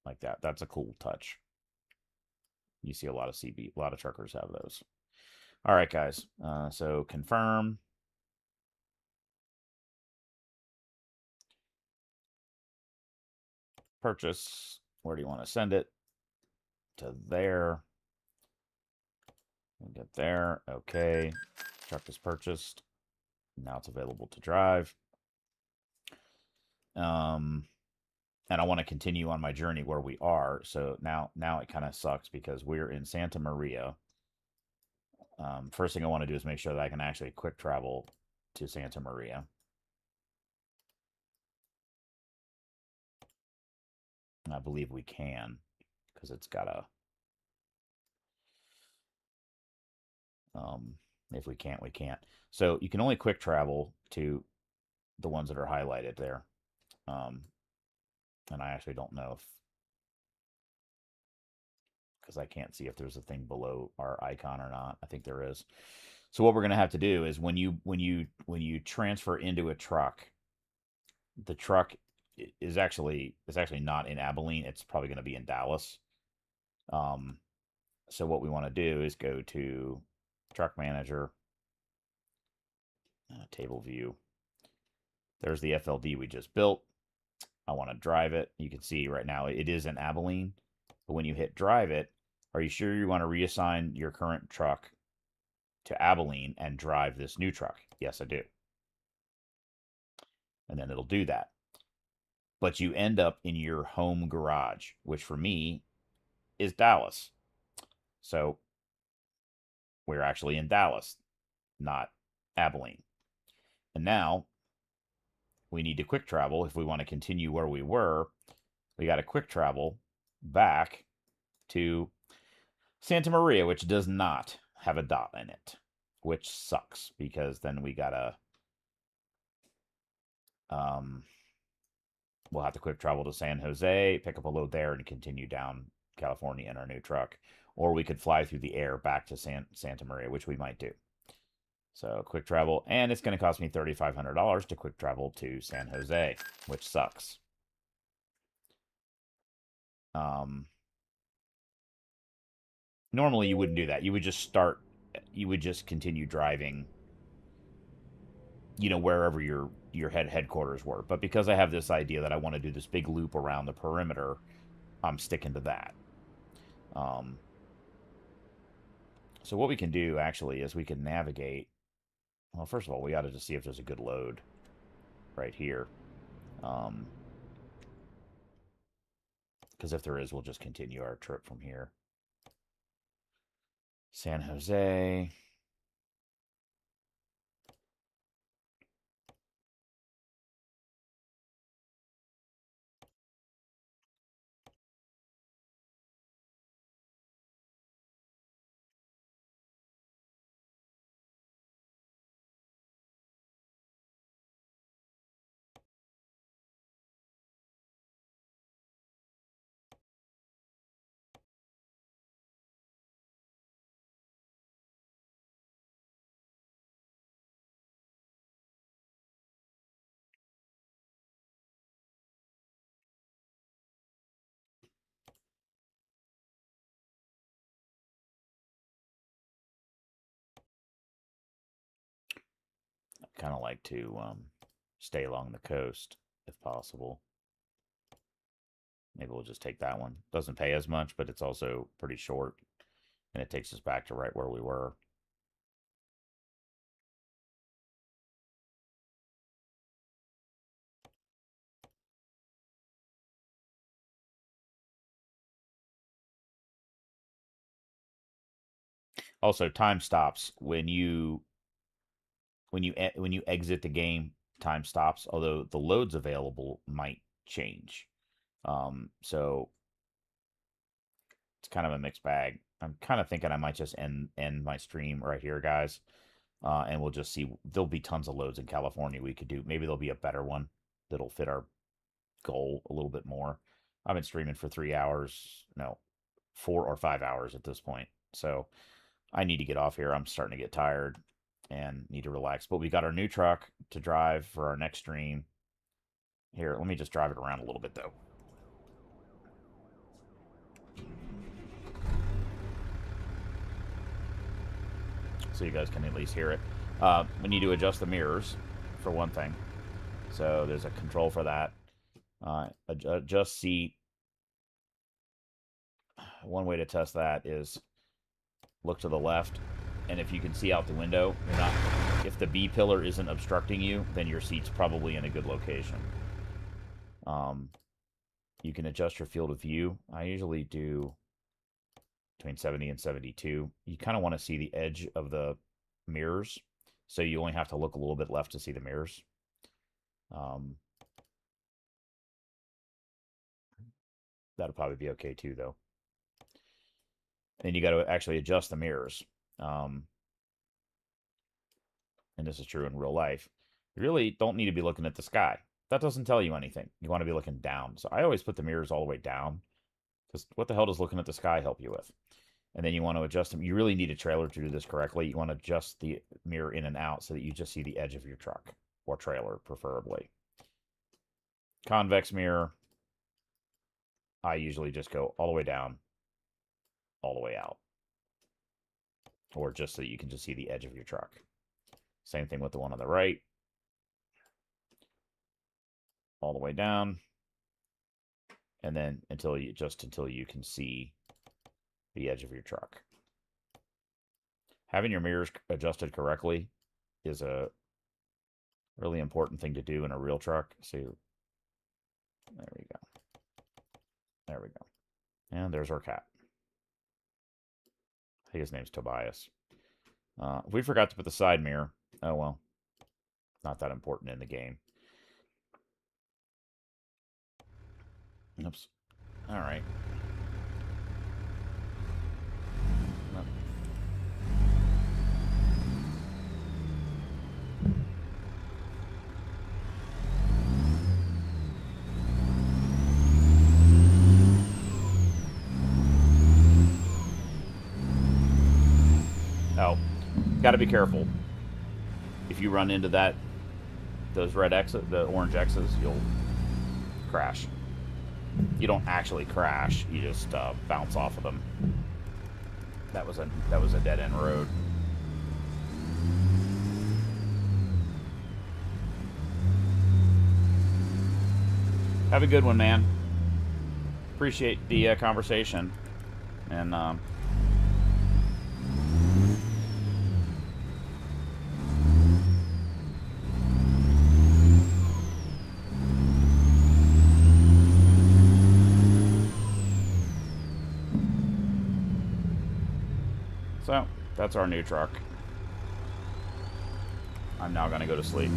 like that. That's a cool touch. You see a lot of truckers have those. All right, guys. So confirm. Purchase. Where do you want to send it? To there. We'll get there. Okay. Truck is purchased. Now it's available to drive. Um, and I want to continue on my journey where we are. So now it kind of sucks because we're in Santa Maria. First thing I want to do is make sure that I can actually quick travel to Santa Maria. I believe we can, because it's got a, if we can't, we can't. So you can only quick travel to the ones that are highlighted there. Um, and I actually don't know if, because I can't see if there's a thing below our icon or not. I think there is. So what we're going to have to do is when you transfer into a truck, the truck is actually not in Abilene. It's probably going to be in Dallas. Um, so what we want to do is go to truck manager, table view. There's the FLD we just built. I want to drive it. You can see right now it is in Abilene. But when you hit drive it, are you sure you want to reassign your current truck to Abilene and drive this new truck? Yes, I do. And then it'll do that. But you end up in your home garage, which for me is Dallas. So we're actually in Dallas, not Abilene. And now we need to quick travel. If we want to continue where we were, we got to quick travel back to Santa Maria, which does not have a dot in it, which sucks because then we got to, we'll have to quick travel to San Jose, pick up a load there, and continue down California in our new truck. Or we could fly through the air back to Santa Maria, which we might do. So quick travel, and it's going to cost me $3,500 to quick travel to San Jose, which sucks. Normally you wouldn't do that. You would just continue driving, wherever your headquarters were. But because I have this idea that I want to do this big loop around the perimeter, I'm sticking to that. So what we can do actually is we can navigate. Well, first of all, we got to just see if there's a good load right here. Because if there is, we'll just continue our trip from here. San Jose. I kind of like to stay along the coast if possible. Maybe we'll just take that one. Doesn't pay as much, but it's also pretty short. And it takes us back to right where we were. Also, time stops when you exit the game. Time stops, although the loads available might change. So it's kind of a mixed bag. I'm kind of thinking I might just end my stream right here, guys, and we'll just see. There'll be tons of loads in California we could do. Maybe there'll be a better one that'll fit our goal a little bit more. I've been streaming for 3 hours, no, 4 or 5 hours at this point. So I need to get off here. I'm starting to get tired and need to relax. But we got our new truck to drive for our next stream. Here, let me just drive it around a little bit, though. So you guys can at least hear it. We need to adjust the mirrors, for one thing. So there's a control for that. Adjust seat. One way to test that is look to the left, and if you can see out the window, you're not. If the B pillar isn't obstructing you, then your seat's probably in a good location. You can adjust your field of view. I usually do between 70 and 72. You kind of want to see the edge of the mirrors, so you only have to look a little bit left to see the mirrors. That'll probably be okay too, though. Then you got to actually adjust the mirrors. Um, and this is true in real life. You really don't need to be looking at the sky. That doesn't tell you anything. You want to be looking down. So I always put the mirrors all the way down, because what the hell does looking at the sky help you with? And then you want to adjust them. You really need a trailer to do this correctly. You want to adjust the mirror in and out so that you just see the edge of your truck, or trailer, preferably. Convex mirror, I usually just go all the way down, all the way out, or just so you can just see the edge of your truck. Same thing with the one on the right. All the way down, and then until you can see the edge of your truck. Having your mirrors adjusted correctly is a really important thing to do in a real truck. So there we go. There we go. And there's our cat. I think his name's Tobias. We forgot to put the side mirror. Oh well. Not that important in the game. Oops. Alright. Oh, got to be careful. If you run into those red X's, the orange X's, you'll crash. You don't actually crash. You just bounce off of them. That was a dead end road. Have a good one, man. Appreciate the conversation, and so that's our new truck. I'm now going to go to sleep.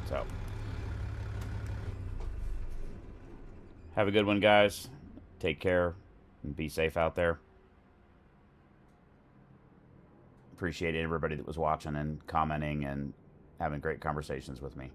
So, have a good one, guys. Take care and be safe out there. Appreciate everybody that was watching and commenting and having great conversations with me.